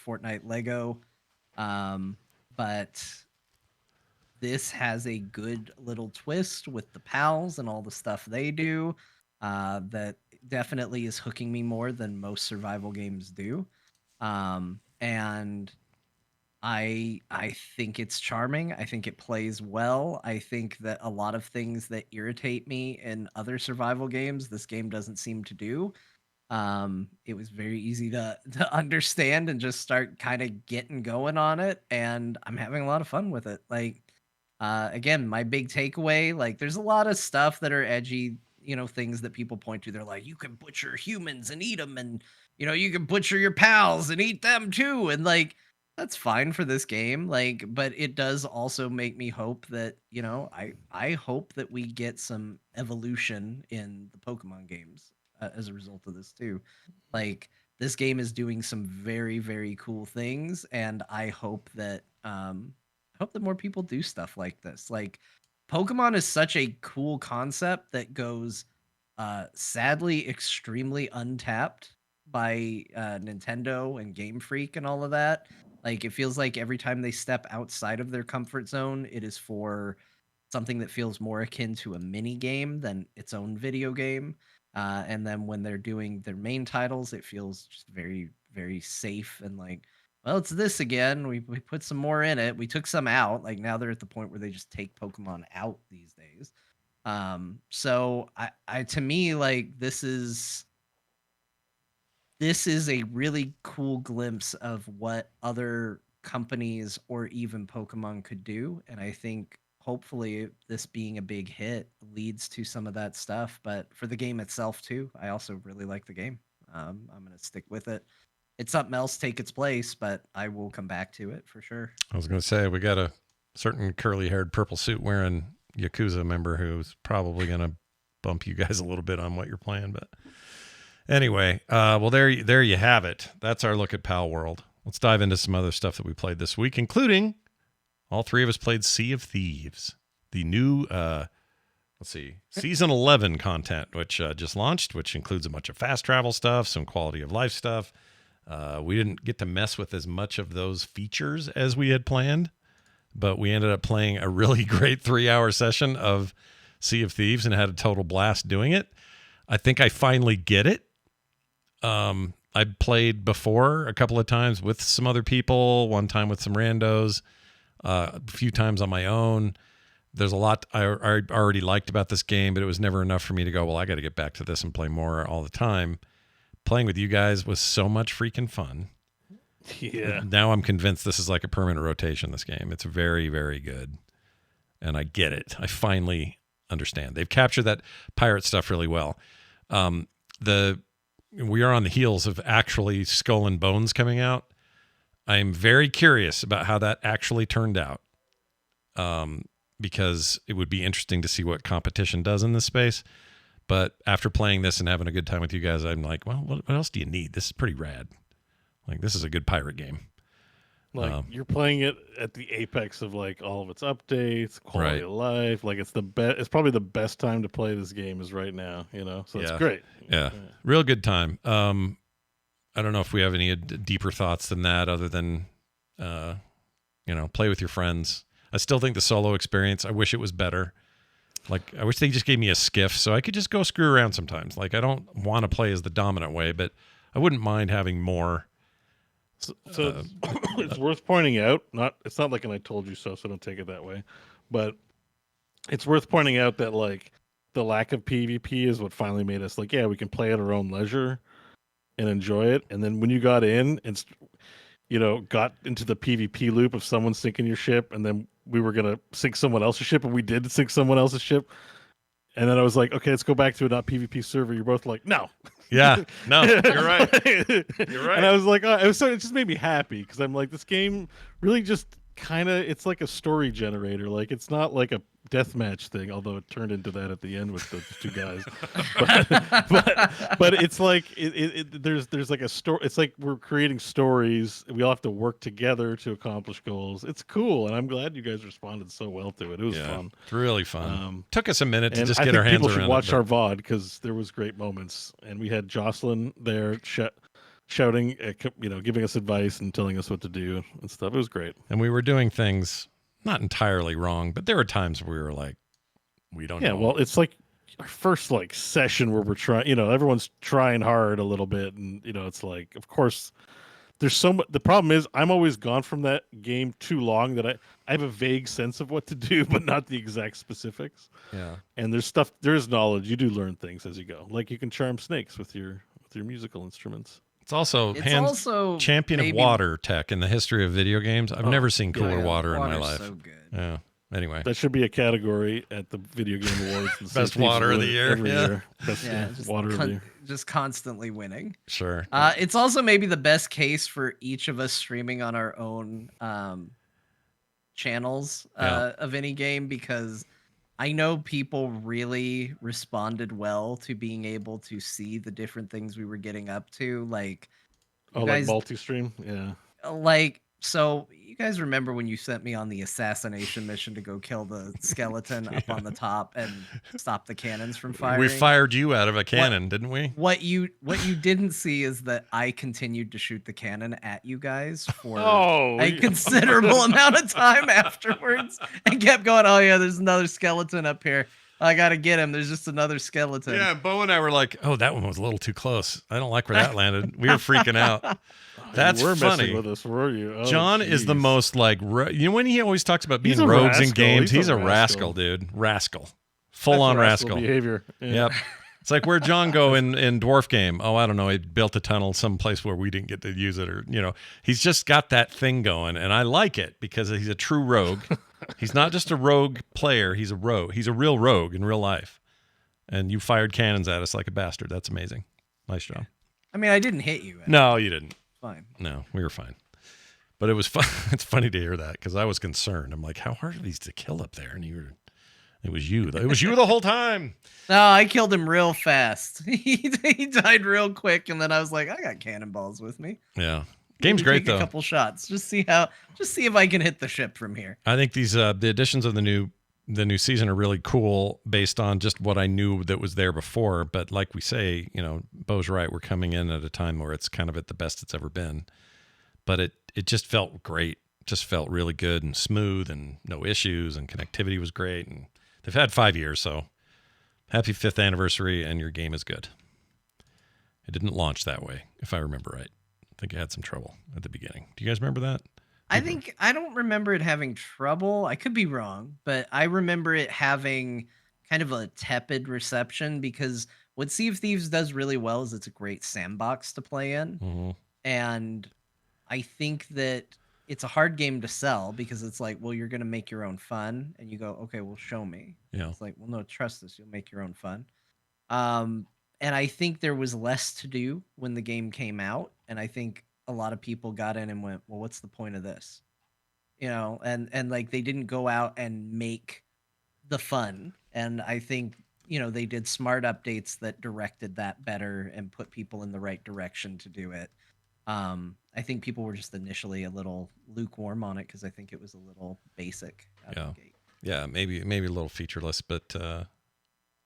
S3: Fortnite Lego, but this has a good little twist with the pals and all the stuff they do that definitely is hooking me more than most survival games do. And I think it's charming. I think it plays well. I think that a lot of things that irritate me in other survival games, this game doesn't seem to do. It was very easy to understand and just start kind of getting going on it, and I'm having a lot of fun with it. Again, my big takeaway, there's a lot of stuff that are edgy, things that people point to. They're like, you can butcher humans and eat them, and you can butcher your pals and eat them too, and that's fine for this game. But it does also make me hope that I hope that we get some evolution in the Pokemon games as a result of this too. This game is doing some very, very cool things, and I hope that more people do stuff like this. Pokemon is such a cool concept that goes sadly extremely untapped by Nintendo and Game Freak and all of that. It feels like every time they step outside of their comfort zone, it is for something that feels more akin to a mini game than its own video game. And then when they're doing their main titles, it feels just very, very safe and well, it's this again. We put some more in it. We took some out. Now they're at the point where they just take Pokemon out these days. So I to me, this is a really cool glimpse of what other companies or even Pokemon could do. And I think hopefully this being a big hit leads to some of that stuff. But for the game itself too, I also really like the game. I'm going to stick with it. It's something else take its place, but I will come back to it for sure.
S2: I was going to say, we got a certain curly-haired purple suit wearing Yakuza member who's probably going to bump you guys a little bit on what you're playing. But anyway, well, there you have it. That's our look at Palworld. Let's dive into some other stuff that we played this week, including all three of us played Sea of Thieves, the new, Season 11 content, which just launched, which includes a bunch of fast travel stuff, some quality of life stuff. We didn't get to mess with as much of those features as we had planned, but we ended up playing a really great 3-hour session of Sea of Thieves and had a total blast doing it. I think I finally get it. I played before a couple of times with some other people, one time with some randos, a few times on my own. There's a lot I already liked about this game, but it was never enough for me to go, well, I got to get back to this and play more all the time. Playing with you guys was so much freaking fun.
S1: Yeah.
S2: Now I'm convinced this is like a permanent rotation, this game. It's very, very good. And I get it. I finally understand. They've captured that pirate stuff really well. We are on the heels of actually Skull and Bones coming out. I'm very curious about how that actually turned out. Because it would be interesting to see what competition does in this space. But after playing this and having a good time with you guys, I'm like, well, what else do you need? This is pretty rad. Like, this is a good pirate game.
S1: Like, you're playing it at the apex of like all of its updates, quality of life. Like, it's the best. It's probably the best time to play this game is right now. So it's great.
S2: Yeah, real good time. I don't know if we have any deeper thoughts than that, other than play with your friends. I still think the solo experience, I wish it was better. Like, I wish they just gave me a skiff so I could just go screw around sometimes. Like, I don't want to play as the dominant way, but I wouldn't mind having more.
S1: So it's worth pointing out, it's not like an I told you so don't take it that way, but it's worth pointing out that like the lack of PvP is what finally made us like, yeah, we can play at our own leisure and enjoy it. And then when you got in and got into the PvP loop of someone sinking your ship, and then we were gonna sink someone else's ship, and we did sink someone else's ship, and then I was like, okay, let's go back to a not PvP server. You're both like, no.
S2: Yeah, no, you're right. You're right.
S1: And I was like, it just made me happy because I'm like, this game really just kind of, it's like a story generator. Like, it's not like a deathmatch thing, although it turned into that at the end with the two guys. but it's like there's like a story. It's like we're creating stories. We all have to work together to accomplish goals. It's cool, and I'm glad you guys responded so well to it. It was fun.
S2: It's really fun. Took us a minute to just
S1: I
S2: get
S1: think
S2: our hands
S1: people
S2: around
S1: should
S2: it.
S1: watch our VOD because there was great moments, and we had Jocelyn there shouting, giving us advice and telling us what to do and stuff. It was great.
S2: And we were doing things not entirely wrong, but there were times where we were like, we don't know.
S1: Yeah, well, it's like our first like session where we're trying, everyone's trying hard a little bit, and it's like, of course, there's so much. The problem is, I'm always gone from that game too long that I have a vague sense of what to do, but not the exact specifics.
S2: Yeah,
S1: and there's knowledge. You do learn things as you go. Like you can charm snakes with your musical instruments.
S2: It's also champion of water tech in the history of video games. I've never seen cooler water in my life. So good. Yeah. Anyway,
S1: that should be a category at the Video Game Awards. And
S2: Best water of the year.
S1: Every year. Best water of the year.
S3: Just constantly winning.
S2: Sure.
S3: It's also maybe the best case for each of us streaming on our own channels of any game, because I know people really responded well to being able to see the different things we were getting up to. Like,
S1: like multi-stream? Yeah.
S3: Like, so you guys remember when you sent me on the assassination mission to go kill the skeleton up on the top and stop the cannons from firing?
S2: We fired you out of a cannon, didn't we?
S3: What you didn't see is that I continued to shoot the cannon at you guys for a considerable amount of time afterwards, and kept going, oh yeah, there's another skeleton up here. I gotta get him. There's just another skeleton.
S2: Yeah, Bo and I were like, oh, that one was a little too close. I don't like where that landed. We were freaking out. That's
S1: funny.
S2: Messing
S1: with us, were you? Oh,
S2: John is the most like, when he always talks about being rogues in games, he's a rascal, dude. Rascal. Full on rascal
S1: behavior. Yeah.
S2: Yep. It's like, where'd John go in Dwarf Game? Oh, I don't know. He built a tunnel someplace where we didn't get to use it, or, he's just got that thing going. And I like it because he's a true rogue. He's not just a rogue player. He's a rogue. He's a real rogue in real life. And you fired cannons at us like a bastard. That's amazing. Nice job.
S3: I mean, I didn't hit you.
S2: No, you didn't.
S3: Fine.
S2: No, we were fine. But it was fun. It's funny to hear that because I was concerned. I'm like, how hard are these to kill up there? And it was you. It was you the whole time.
S3: No, I killed him real fast. He died real quick, and then I was like, I got cannonballs with me.
S2: Yeah. Game's great though.
S3: A couple shots. Just see if I can hit the ship from here.
S2: I think these the additions of the new season are really cool based on just what I knew that was there before. But like we say, Bo's right. We're coming in at a time where it's kind of at the best it's ever been. But it just felt great. Just felt really good and smooth and no issues, and connectivity was great. And they've had 5 years, so happy 5th anniversary, and your game is good. It didn't launch that way, if I remember right. I think it had some trouble at the beginning. Do you guys remember that?
S3: think I don't remember it having trouble. I could be wrong, but I remember it having kind of a tepid reception because what Sea of Thieves does really well is it's a great sandbox to play in.
S2: Mhm.
S3: And I think that it's a hard game to sell because it's like, well, you're going to make your own fun. And you go, okay, well, show me.
S2: Yeah.
S3: It's like, well, no, trust us. You'll make your own fun. And I think there was less to do when the game came out. And I think a lot of people got in and went, well, what's the point of this? You know, and like they didn't go out and make the fun. And I think, you know, they did smart updates that directed that better and put people in the right direction to do it. I think people were just initially a little lukewarm on it because I think it was a little basic out of the gate.
S2: Yeah, maybe a little featureless, but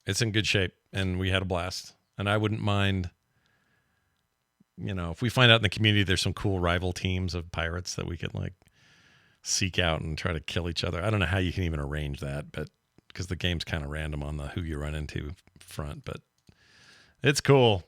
S2: it's in good shape, and we had a blast. And I wouldn't mind, you know, if we find out in the community there's some cool rival teams of pirates that we could like seek out and try to kill each other. I don't know how you can even arrange that, but because the game's kind of random on the who you run into front, but it's cool.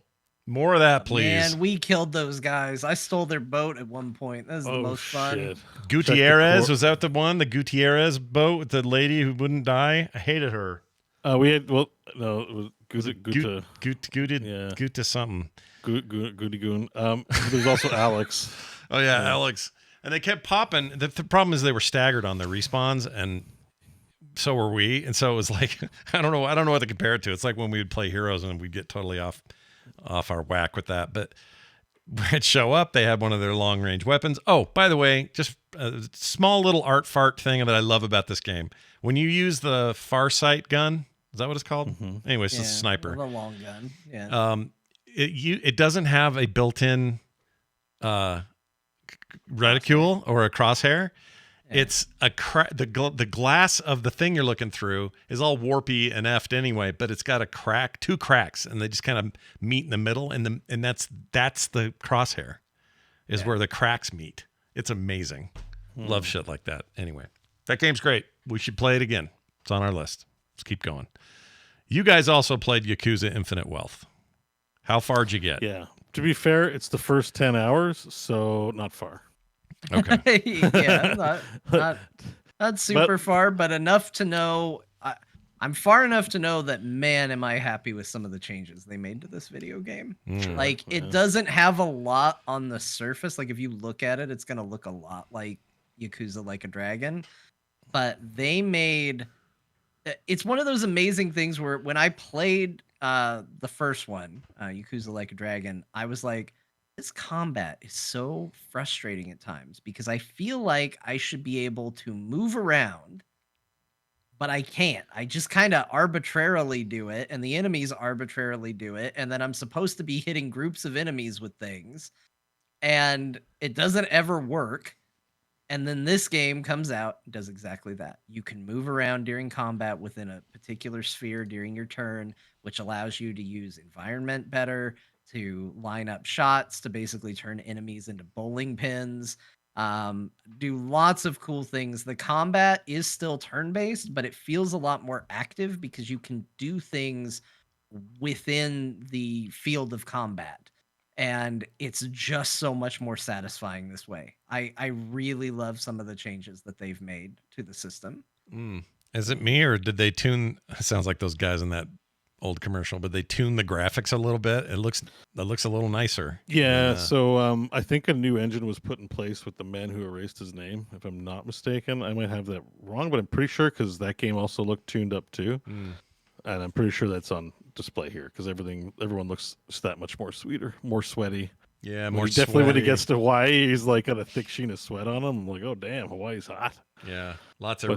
S2: More of that, please.
S3: Man, we killed those guys. I stole their boat at one point. That was the most fun.
S1: Shit.
S2: Gutierrez, was that the one? The Gutierrez boat with the lady who wouldn't die? I hated her.
S1: We had, well, no, it was Guta.
S2: Guta something.
S1: Goody Goon. There's also Alex.
S2: Oh, yeah, Alex. And they kept popping. The problem is they were staggered on their respawns, and so were we. And so it was like, I don't know what to compare it to. It's like when we would play Heroes and we'd get totally off our whack with that. But we'd show up, they had one of their long range weapons. Oh, by the way, just a small little art fart thing that I love about this game. When you use the Farsight gun, is that what it's called? Mm-hmm. Anyway, it's a sniper.
S3: The long gun. Yeah.
S2: It doesn't have a built-in reticule or a crosshair. Yeah. It's the glass of the thing you're looking through is all warpy and effed anyway, but it's got two cracks, and they just kind of meet in the middle, and that's the crosshair is where the cracks meet. It's amazing. Love shit like that. Anyway, that game's great. We should play it again. It's on our list. Let's keep going. You guys also played Yakuza Infinite Wealth. How far did you get?
S1: Yeah. To be fair, it's the first 10 hours, so not far.
S2: Okay.
S3: Yeah, not super far, but enough to know. I'm far enough to know that, man, am I happy with some of the changes they made to this video game. Like, it doesn't have a lot on the surface. Like, if you look at it, it's going to look a lot like Yakuza Like a Dragon. But they made... It's one of those amazing things where when I played the first one, Yakuza Like a Dragon, I was like, this combat is so frustrating at times because I feel like I should be able to move around, but I can't. I just kind of arbitrarily do it, and the enemies arbitrarily do it, and then I'm supposed to be hitting groups of enemies with things, and it doesn't ever work. And then this game comes out and does exactly that. You can move around during combat within a particular sphere during your turn, which allows you to use environment better, to line up shots, to basically turn enemies into bowling pins, do lots of cool things. The combat is still turn-based, but it feels a lot more active because you can do things within the field of combat. And it's just so much more satisfying this way. I really love some of the changes that they've made to the system.
S2: Is it me, or did they tune? It sounds like those guys in that old commercial, but they tuned the graphics a little bit. It looks a little nicer.
S1: Yeah, so I think a new engine was put in place with the man who erased his name, if I'm not mistaken. I might have that wrong, but I'm pretty sure because that game also looked tuned up too. And I'm pretty sure that's on display here because everyone looks just that much more sweeter, more sweaty.
S2: Yeah, more
S1: definitely
S2: sweaty.
S1: when he gets to Hawaii, he's like got a thick sheen of sweat on him. I'm like, oh damn, Hawaii's hot.
S2: Yeah, lots of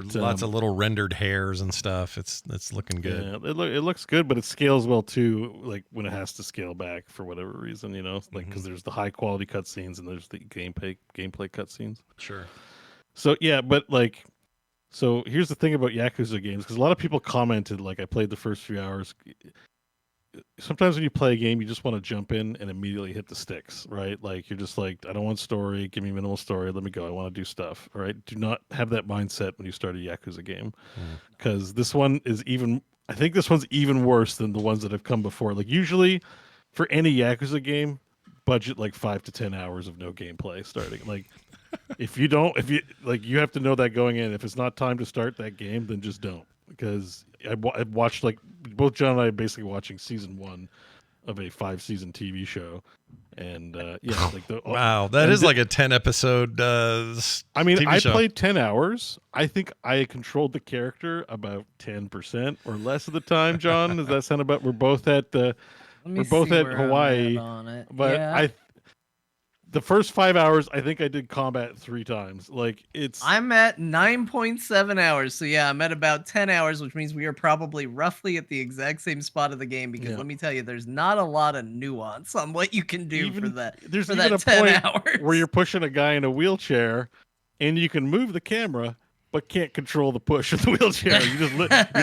S2: little rendered hairs and stuff. It's looking good.
S1: Yeah, it looks good, but it scales well too. Like when it has to scale back for whatever reason, you know, like because there's the high quality cutscenes and there's the gameplay cutscenes.
S2: Sure.
S1: So yeah, but like. So here's the thing about Yakuza games, because a lot of people commented, like I played the first few hours. Sometimes when you play a game, you just want to jump in and immediately hit the sticks, right? Like you're just like, I don't want story, give me minimal story, let me go. I want to do stuff, all right? Do not have that mindset when you start a Yakuza game, because this one is I think this one's even worse than the ones that have come before. Like usually for any Yakuza game, budget like 5 to 10 hours of no gameplay starting. Like If you don't, if you like, you have to know that going in. If it's not time to start that game, then just don't. Because I watched like both John and I are basically watching season 1 of a 5-season TV show, and yeah, like
S2: Wow, that
S1: and
S2: is like a 10 episode
S1: I mean,
S2: TV
S1: I
S2: show.
S1: played 10 hours. I think I controlled the character about 10% or less of the time. John, does that sound about? We're both at
S3: Let me
S1: we're both
S3: see
S1: at
S3: where I'm at
S1: Hawaii,
S3: on it.
S1: but
S3: Yeah.
S1: the first 5 hours, I think I did combat 3 times. Like it's
S3: I'm at 9.7 hours. So yeah, I'm at about 10 hours, which means we are probably roughly at the exact same spot of the game because
S1: Yeah.
S3: let me tell you, there's not a lot of nuance on what you can do for
S1: even
S3: that
S1: there's
S3: for
S1: even
S3: that
S1: a
S3: 10
S1: point
S3: hours.
S1: where you're pushing a guy in a wheelchair, and you can move the camera, but can't control the push of the wheelchair. You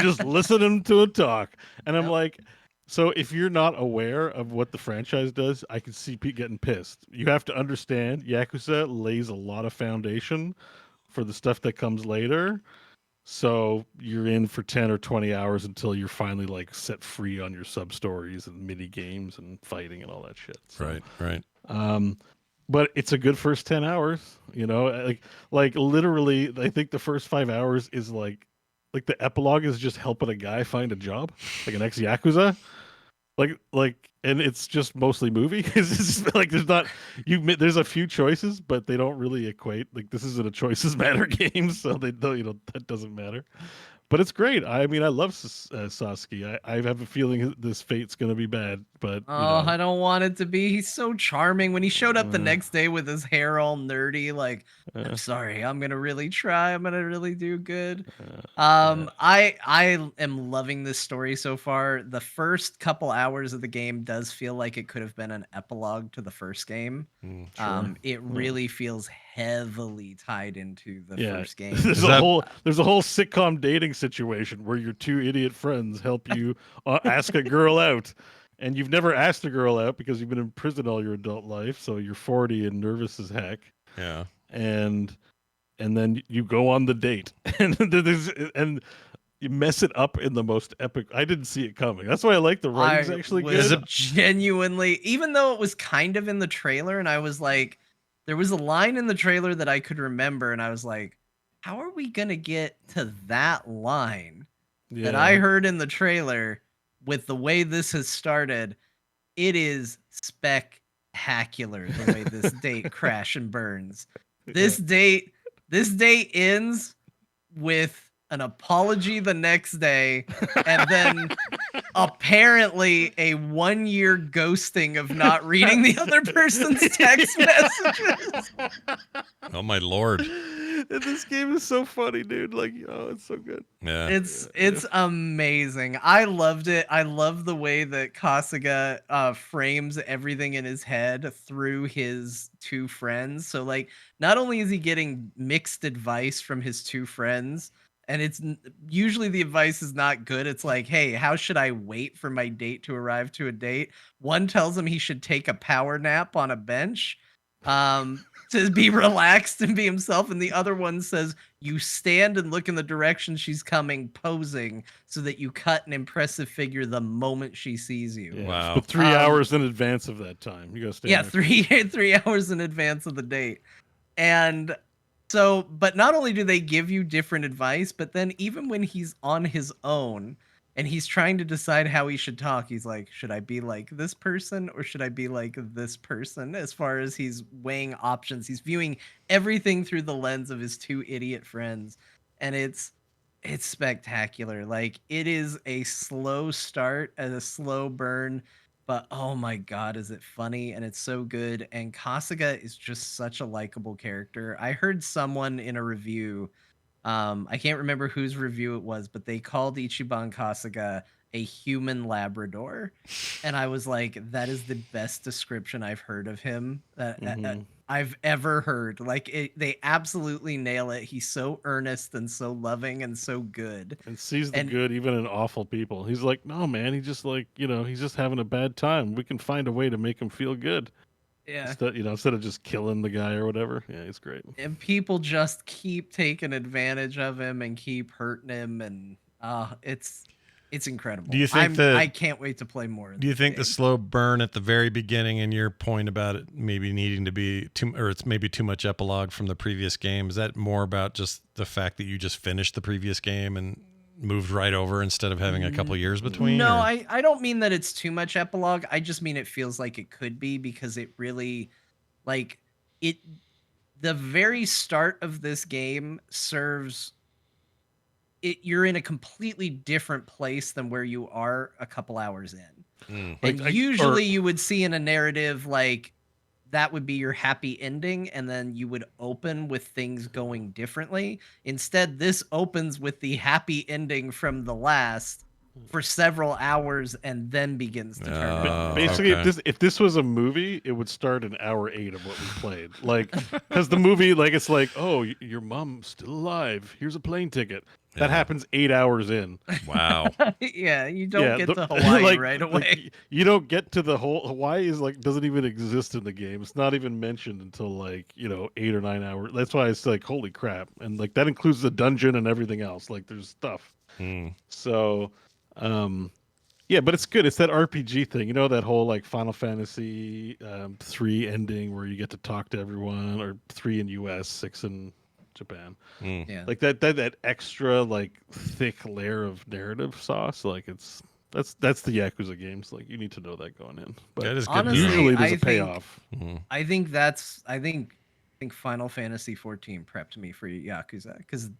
S1: just listen to him talk, and I'm
S3: Yep.
S1: like, so if you're not aware of what the franchise does, I can see Pete getting pissed. You have to understand, Yakuza lays a lot of foundation for the stuff that comes later. So you're in for 10 or 20 hours until you're finally like set free on your sub stories and mini games and fighting and all that shit. So,
S2: Right.
S1: um, but it's a good first 10 hours, like literally, I think the first 5 hours is like the epilogue is just helping a guy find a job, like an ex Yakuza. And it's just mostly movie. It's just like there's a few choices, but they don't really equate. Like this isn't a choices matter game, so they don't, that doesn't matter. But it's great. I mean, I love Sasuke. I have a feeling this fate's gonna be bad, but
S3: Oh, I don't want it to be. He's so charming. When he showed up the
S1: uh,
S3: next day with his hair all nerdy, like,
S1: uh,
S3: I'm sorry, I'm gonna really try. I'm gonna really do good.
S1: yeah.
S3: I am loving this story so far. The first couple hours of the game does feel like it could have been an epilogue to the first game.
S1: Sure.
S3: It really feels heavily tied into the
S1: Yeah,
S3: first game.
S1: there's
S2: Is
S1: a
S2: that
S1: whole sitcom dating situation where your two idiot friends help you ask a girl out, and you've never asked a girl out because you've been in prison all your adult life, so you're 40 and nervous as heck,
S2: yeah.
S1: and then you go on the date, and you mess it up in the most epic. I didn't see it coming. That's why I like the writing's
S3: I
S1: actually
S3: was
S1: good.
S3: genuinely, even though it was kind of in the trailer, and I was like, there was a line in the trailer that I could remember, and I was like, how are we gonna get to that line that I
S1: Yeah,
S3: heard in the trailer with the way this has started? It is spectacular the way this date crash and burns.
S1: yeah.
S3: This date ends with an apology the next day, and then apparently a 1 year ghosting of not reading the other person's text messages.
S2: Oh my lord.
S1: And this game is so funny, dude. Like, oh, it's so good.
S2: Yeah.
S3: It's amazing. I loved it. I love the way that Kasuga frames everything in his head through his two friends. So like not only is he getting mixed advice from his two friends, and usually the advice is not good. It's like, hey, how should I wait for my date to arrive to a date? One tells him he should take a power nap on a bench. To be relaxed and be himself, and the other one says you stand and look in the direction she's coming, posing so that you cut an impressive figure the moment she sees you.
S1: Yeah,
S2: Wow.
S1: but 3 hours
S3: Um,
S1: in advance of that time, you gotta stand
S3: Yeah,
S1: there.
S3: 3 hours in advance of the date. And so, but not only do they give you different advice, but then even when he's on his own and he's trying to decide how he should talk, he's like, should I be like this person or should I be like this person? As far as he's weighing options, he's viewing everything through the lens of his two idiot friends. And it's spectacular. Like it is a slow start and a slow burn, but oh my god, is it funny and it's so good. And Kasuga is just such a likable character. I heard someone in a review, I can't remember whose review it was, but they called Ichiban Kasuga a human Labrador, and I was like, that is the best description I've heard of him that
S1: Mhm.
S3: I've ever heard. Like they absolutely nail it. He's so earnest and so loving and so good.
S1: And sees the
S3: And
S1: good even in awful people. He's like, no, man, he just like, he's just having a bad time. We can find a way to make him feel good.
S3: yeah,
S1: Instead of just killing the guy or whatever. Yeah, he's great.
S3: and people just keep taking advantage of him and keep hurting him, and it's It's incredible.
S2: Do you think
S3: I can't wait to play more.
S2: Do you think the slow burn at the very beginning and your point about it maybe needing to be it's maybe too much epilogue from the previous game, is that more about just the fact that you just finished the previous game and moved right over instead of having a couple of years between?
S3: No,
S2: or?
S3: I don't mean that it's too much epilogue. I just mean it feels like it could be, because it really, like, it, the very start of this game serves it. You're in a completely different place than where you are a couple hours in. And usually you would see in a narrative, like, that would be your happy ending, and then you would open with things going differently. Instead, this opens with the happy ending from the last for several hours and then begins to turn around.
S1: Basically, if this was a movie, it would start in hour 8 of what we played. Like, because the movie, like, it's like, oh, your mom's still alive. Here's a plane ticket. That happens 8 hours in.
S2: Wow.
S3: Yeah, you don't get to Hawaii right away.
S1: Like, you don't get to the whole Hawaii is like doesn't even exist in the game. It's not even mentioned until like 8 or 9 hours. That's why it's like holy crap, and like that includes the dungeon and everything else. Like there's stuff. So, yeah, but it's good. It's that RPG thing, that whole like Final Fantasy 3 ending where you get to talk to everyone, or 3 in US, 6 in Japan.
S3: Yeah,
S1: Like that extra like thick layer of narrative sauce. Like that's the Yakuza games. Like you need to know that going in. But
S2: that is good.
S3: honestly,
S1: usually there's
S3: I
S1: a payoff.
S3: I think Final Fantasy 14 prepped me for Yakuza, because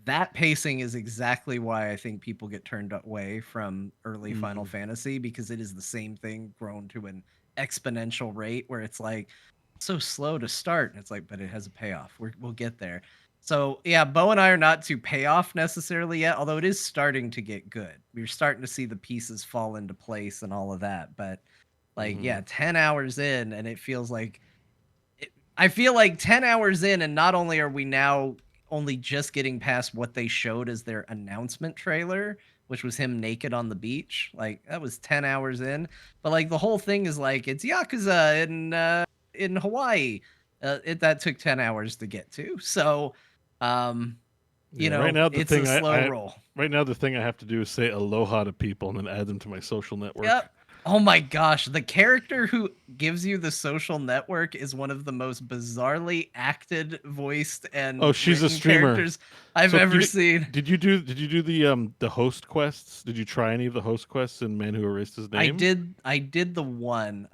S3: that pacing is exactly why I think people get turned away from early Final Fantasy, because it is the same thing grown to an exponential rate where it's like so slow to start, and it's like, but it has a payoff. We'll get there. So yeah, Bo and I are not to payoff necessarily yet, although it is starting to get good. We're starting to see the pieces fall into place and all of that. But like, yeah, 10 hours in, and it feels like I feel like 10 hours in, and not only are we now only just getting past what they showed as their announcement trailer, which was him naked on the beach. Like that was 10 hours in, but like the whole thing is like it's Yakuza in Hawaii. That took 10 hours to get to. So,
S1: right now
S3: it's a slow roll.
S1: Right now, the thing I have to do is say aloha to people and then add them to my social network.
S3: Yep. Oh my gosh, the character who gives you the social network is one of the most bizarrely acted, voiced, and
S1: she's a streamer
S3: characters I've ever seen.
S1: Did you do the host quests? Did you try any of the host quests in Man Who Erased His Name?
S3: I did the one.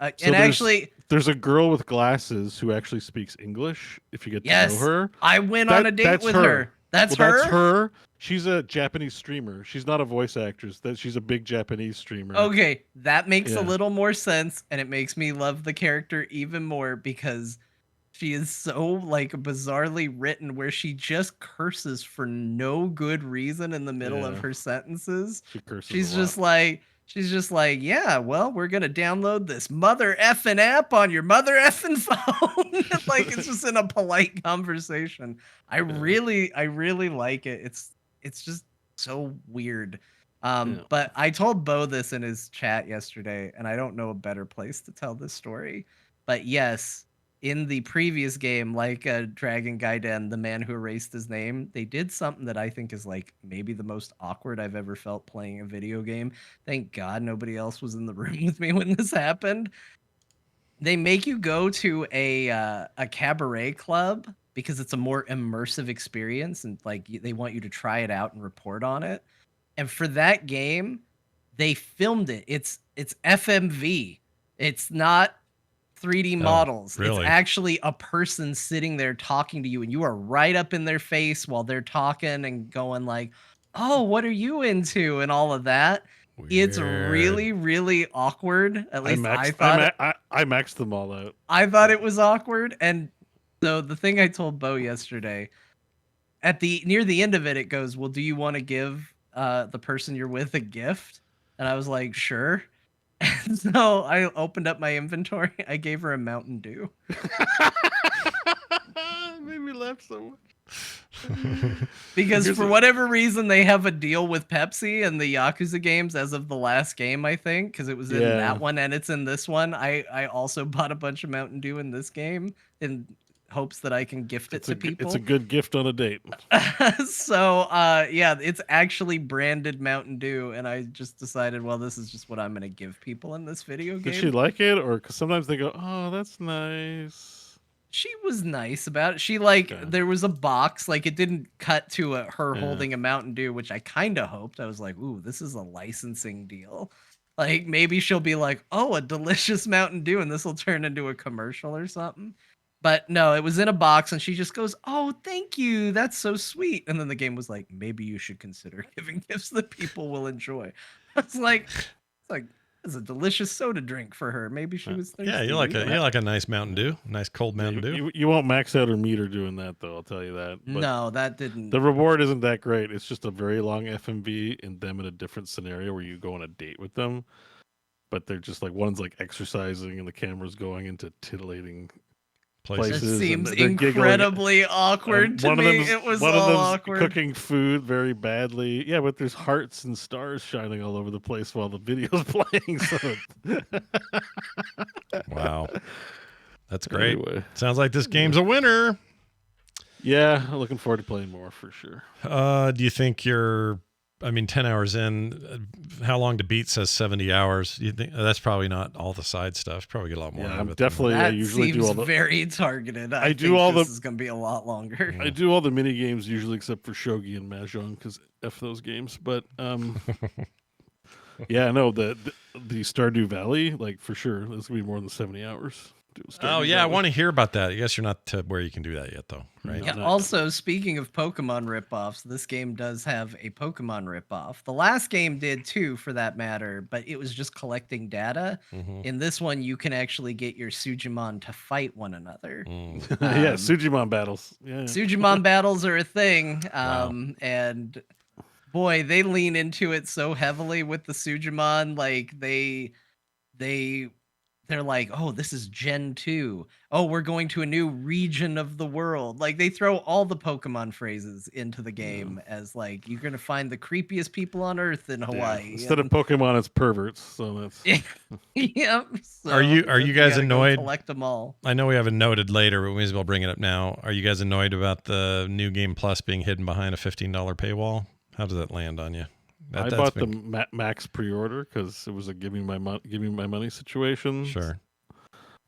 S1: There's a girl with glasses who actually speaks English. If you get to know her,
S3: I went on a date with her. That's her.
S1: That's her. She's a Japanese streamer. She's not a voice actress. She's a big Japanese streamer.
S3: Okay, that makes a little more sense, and it makes me love the character even more, because she is so like bizarrely written, where she just curses for no good reason in the middle of her sentences.
S1: She curses.
S3: She's just like, yeah, well, we're gonna download this mother effing app on your mother effing phone. Like it's just in a polite conversation. I really like it. It's just so weird. But I told Bo this in his chat yesterday, and I don't know a better place to tell this story. But yes, in the previous game, like Dragon Gaiden, the Man Who Erased His Name, they did something that I think is like maybe the most awkward I've ever felt playing a video game. Thank God nobody else was in the room with me when this happened. They make you go to a cabaret club because it's a more immersive experience, and like they want you to try it out and report on it. And for that game, they filmed it. It's FMV. It's not 3D models.
S2: Really?
S3: It's actually a person sitting there talking to you, and you are right up in their face while they're talking and going like, "Oh, what are you into?" and all of that.
S2: Weird.
S3: It's really, really awkward. At least I thought
S1: I maxed them all out.
S3: I thought it was awkward. And so the thing I told Bo yesterday, near the end of it, it goes, "Well, do you want to give the person you're with a gift?" And I was like, "Sure." And so I opened up my inventory. I gave her a Mountain Dew.
S1: Made me laugh so much.
S3: Because for whatever reason, they have a deal with Pepsi in the Yakuza games as of the last game, I think, because it was in that one and it's in this one. I also bought a bunch of Mountain Dew in this game, and hopes that I can gift it to people.
S1: It's a good gift on a date.
S3: So yeah, it's actually branded Mountain Dew, and I just decided, well, this is just what I'm gonna give people in this video game.
S1: Did she like it, or because sometimes they go, "Oh, that's nice."
S3: She was nice about it. She
S1: Okay.
S3: there was a box, like it didn't cut to her
S1: Yeah.
S3: holding a Mountain Dew, which I kind of hoped. I was like, ooh, this is a licensing deal. Like maybe she'll be like, oh, a delicious Mountain Dew, and this will turn into a commercial or something. But no, it was in a box, and she just goes, oh, thank you. That's so sweet. And then the game was like, maybe you should consider giving gifts that people will enjoy. It's like, it's a delicious soda drink for her. Maybe she was thirsty.
S2: Yeah, you like a nice Mountain Dew, nice cold Mountain Dew.
S1: You won't max out her meter doing that, though. I'll tell you that. But
S3: No, that didn't.
S1: the reward isn't that great. It's just a very long FMV and them in a different scenario where you go on a date with them. But they're just like one's like exercising and the camera's going into titillating
S3: That
S1: places. and
S3: seems
S1: they're giggling.
S3: incredibly awkward to
S1: One of
S3: me.
S1: them's-
S3: It was
S1: one of
S3: all
S1: them's
S3: awkward.
S1: cooking food very badly. Yeah, but there's hearts and stars shining all over the place while the video's playing. So
S2: Wow, that's great.
S1: Anyway.
S2: Sounds like this game's a winner.
S1: Yeah, I'm looking forward to playing more for sure.
S2: Do you think you're? I mean, 10 hours in. How long to beat says 70 hours. You think that's probably not all the side stuff? Probably get a lot more.
S1: Yeah,
S2: out of
S1: I'm
S2: it than-
S1: definitely. I
S3: That
S1: usually
S3: seems
S1: do all the.
S3: very targeted.
S1: I do
S3: think
S1: all
S3: this
S1: the-
S3: is going to be a lot longer.
S1: I do all the mini games usually, except for Shogi and Mahjong, because f those games. But yeah, no, the Stardew Valley, like for sure, that's gonna be more than 70 hours.
S2: Oh yeah, I want to hear about that. I guess you're not to where you can do that yet, though, right?
S1: No.
S3: Yeah,
S1: not-
S3: also, speaking of Pokemon ripoffs, this game does have a Pokemon ripoff. The last game did too, for that matter, but it was just collecting data.
S2: Mhm.
S3: In this one, you can actually get your Sujimon to fight one another.
S2: Mm.
S1: Yeah, Sujimon battles. Yeah.
S3: Sujimon battles are a thing,
S2: Wow.
S3: and boy, they lean into it so heavily with the Sujimon. Like they're like, oh, this is Gen 2. Oh, we're going to a new region of the world. Like they throw all the Pokemon phrases into the game as like you're gonna find the creepiest people on Earth in
S1: Yeah.
S3: Hawaii.
S1: Instead of Pokemon, it's perverts. So that's
S3: yep. So
S2: Are you guys
S3: gotta go
S2: annoyed?
S3: Collect them all.
S2: I know we have it noted later, but we may as well bring it up now. Are you guys annoyed about the New Game Plus being hidden behind a $15 paywall? How does that land on you?
S1: I
S2: That's
S1: bought
S2: been-
S1: the max pre-order because it was a give me my money situation.
S2: Sure.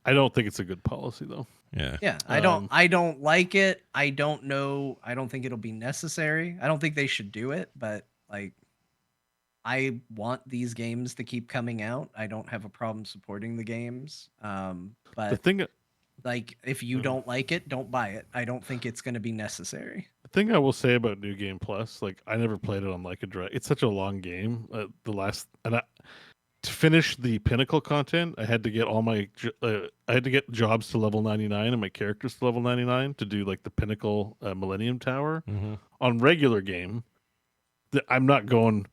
S1: I don't think it's a good policy though.
S2: Yeah.
S3: Yeah, I don't like it. I don't know. I don't think it'll be necessary. I don't think they should do it, but like I want these games to keep coming out. I don't have a problem supporting the games.
S1: The
S3: But
S1: thing
S3: like if you don't like it, don't buy it. I don't think it's going to be necessary.
S1: The thing I will say about New Game Plus, like I never played it on Like a Dragon. It's such a long game. To finish the pinnacle content, I had to get all my I had to get jobs to level 99 and my characters to level 99 to do like the pinnacle Millennium Tower.
S2: Mm-hmm.
S1: On regular game. I'm not going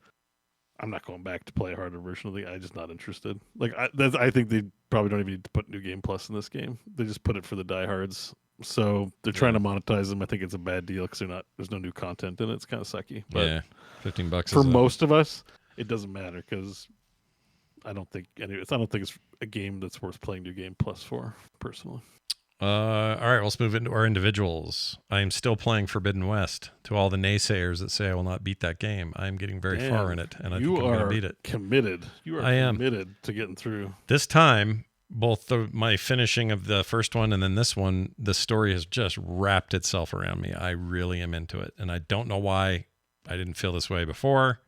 S1: back to play a harder version of the. I'm just not interested. Like I think they probably don't even need to put New Game Plus in this game. They just put it for the diehards. So they're trying to monetize them. I think it's a bad deal because there's no new content in it. It's kind of sucky. But
S2: Yeah. $15
S1: for
S2: is
S1: most of us, it doesn't matter because I don't think it's a game that's worth playing New Game Plus for personally.
S2: all right, let's move into our individuals. I am still playing Forbidden West. To all the naysayers that say I will not beat that game, I am getting very far in it, and I think I'm going to beat it.
S1: Committed. You are
S2: I am.
S1: committed to getting through.
S2: This time, both my finishing of the first one and then this one, the story has just wrapped itself around me. I really am into it, and I don't know why I didn't feel this way before.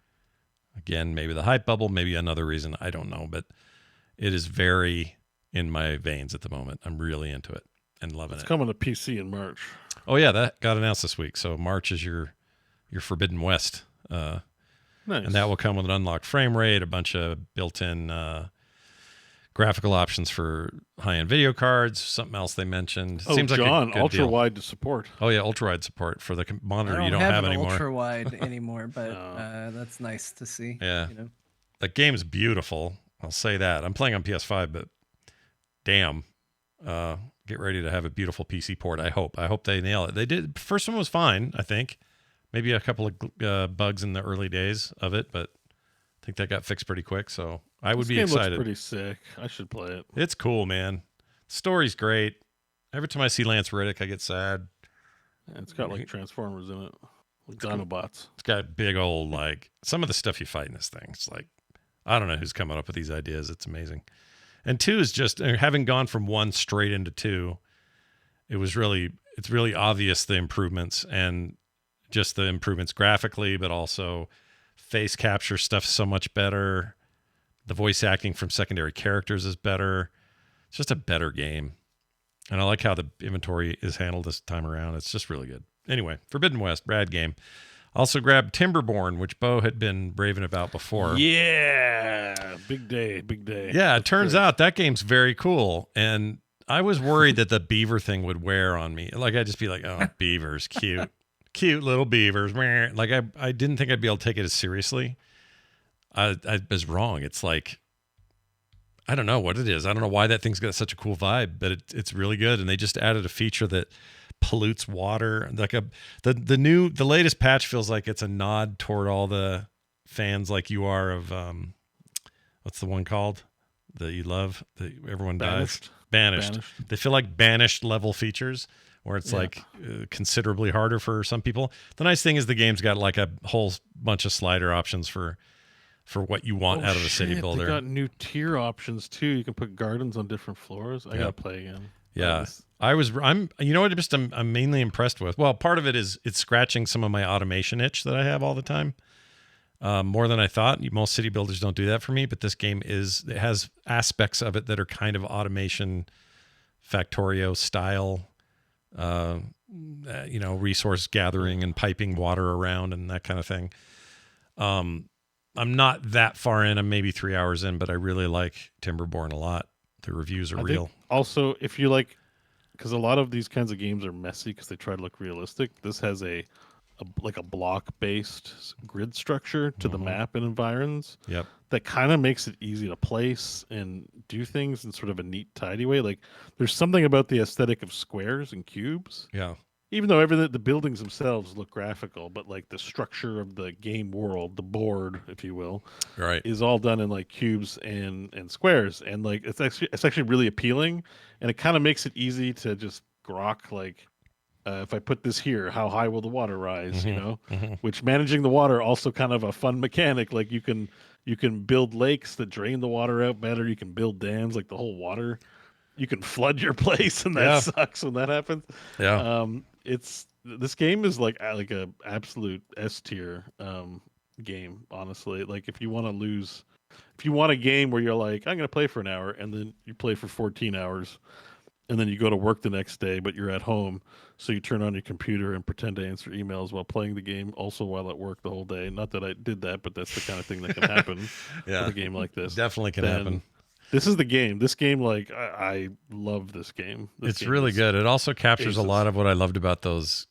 S2: Again, maybe the hype bubble, maybe another reason, I don't know, but it is very in my veins at the moment. I'm really into it and loving
S1: It's
S2: it.
S1: coming to PC in March.
S2: Oh yeah, that got announced this week. So March is your Forbidden West,
S1: Nice.
S2: and that will come with an unlocked frame rate, a bunch of built-in graphical options for high-end video cards. Something else they mentioned.
S1: Oh,
S2: Seems
S1: John,
S2: like a good
S1: ultra
S2: deal.
S1: wide to support.
S2: Oh yeah, ultra wide support for the monitor you don't
S3: have
S2: have
S3: an
S2: anymore.
S3: ultra wide anymore, but
S1: No.
S3: that's nice to see.
S2: Yeah.
S3: You know?
S2: The game's beautiful. I'll say that. I'm playing on PS5, but damn, get ready to have a beautiful PC port. I hope they nail it. They did. First one was fine, I think. Maybe a couple of bugs in the early days of it, but I think that got fixed pretty quick. So I would
S1: This
S2: be
S1: game
S2: excited.
S1: looks pretty sick. I should play it.
S2: It's cool, man. Story's great. Every time I see Lance Reddick, I get sad.
S1: And it's got like Transformers in it, like Dinobots.
S2: It's got big old, like, some of the stuff you fight in this thing. It's like, I don't know who's coming up with these ideas. It's amazing. And 2 is just, having gone from 1 straight into 2, it's really obvious the improvements, and just the improvements graphically, but also face capture stuff's so much better. The voice acting from secondary characters is better. It's just a better game. And I like how the inventory is handled this time around. It's just really good. Anyway, Forbidden West, rad game. Also grabbed Timberborn, which Bo had been raving about before.
S1: Yeah, big day.
S2: Yeah, it turns out that game's very cool. And I was worried that the beaver thing would wear on me. Like, I'd just be like, oh, beavers, cute. Cute little beavers. Like, I didn't think I'd be able to take it as seriously. I was wrong. It's like, I don't know what it is. I don't know why that thing's got such a cool vibe, but it's really good. And they just added a feature that pollutes water. Like the latest patch feels like it's a nod toward all the fans like you are of what's the one called that you love that everyone dies? Banished. They feel like banished level features where it's like considerably harder for some people. The nice thing is the game's got like a whole bunch of slider options for what you want out of a city builder.
S1: They got new tier options too. You can put gardens on different floors. I gotta play again.
S2: Yeah, I'm. You know what? I'm mainly impressed with. Well, part of it is it's scratching some of my automation itch that I have all the time, more than I thought. Most city builders don't do that for me, but this game it has aspects of it that are kind of automation, Factorio style. Resource gathering and piping water around and that kind of thing. I'm not that far in. I'm maybe 3 hours in, but I really like Timberborn a lot. The reviews are real.
S1: Also, if you like, because a lot of these kinds of games are messy because they try to look realistic. This has a block-based grid structure to the map and environs.
S2: Yep.
S1: That kind of makes it easy to place and do things in sort of a neat, tidy way. Like, there's something about the aesthetic of squares and cubes.
S2: Yeah.
S1: Even though the buildings themselves look graphical, but like the structure of the game world, the board, if you will,
S2: right,
S1: is all done in like cubes and squares, and like it's actually really appealing, and it kind of makes it easy to just grok like, if I put this here, how high will the water rise? Which managing the water also kind of a fun mechanic. Like you can build lakes that drain the water out better. You can build dams, like the whole water. You can flood your place, and that sucks when that happens.
S2: Yeah.
S1: This game is like a absolute S tier game, honestly. Like if you want a game where you're like, I'm gonna play for an hour, and then you play for 14 hours, and then you go to work the next day, but you're at home, so you turn on your computer and pretend to answer emails while playing the game, also while at work the whole day. Not that I did that, but that's the kind of thing that can happen with a game like this.
S2: Definitely can happen.
S1: This is the game. This game, like, I love this game.
S2: It's really good. It also captures a lot of what I loved about those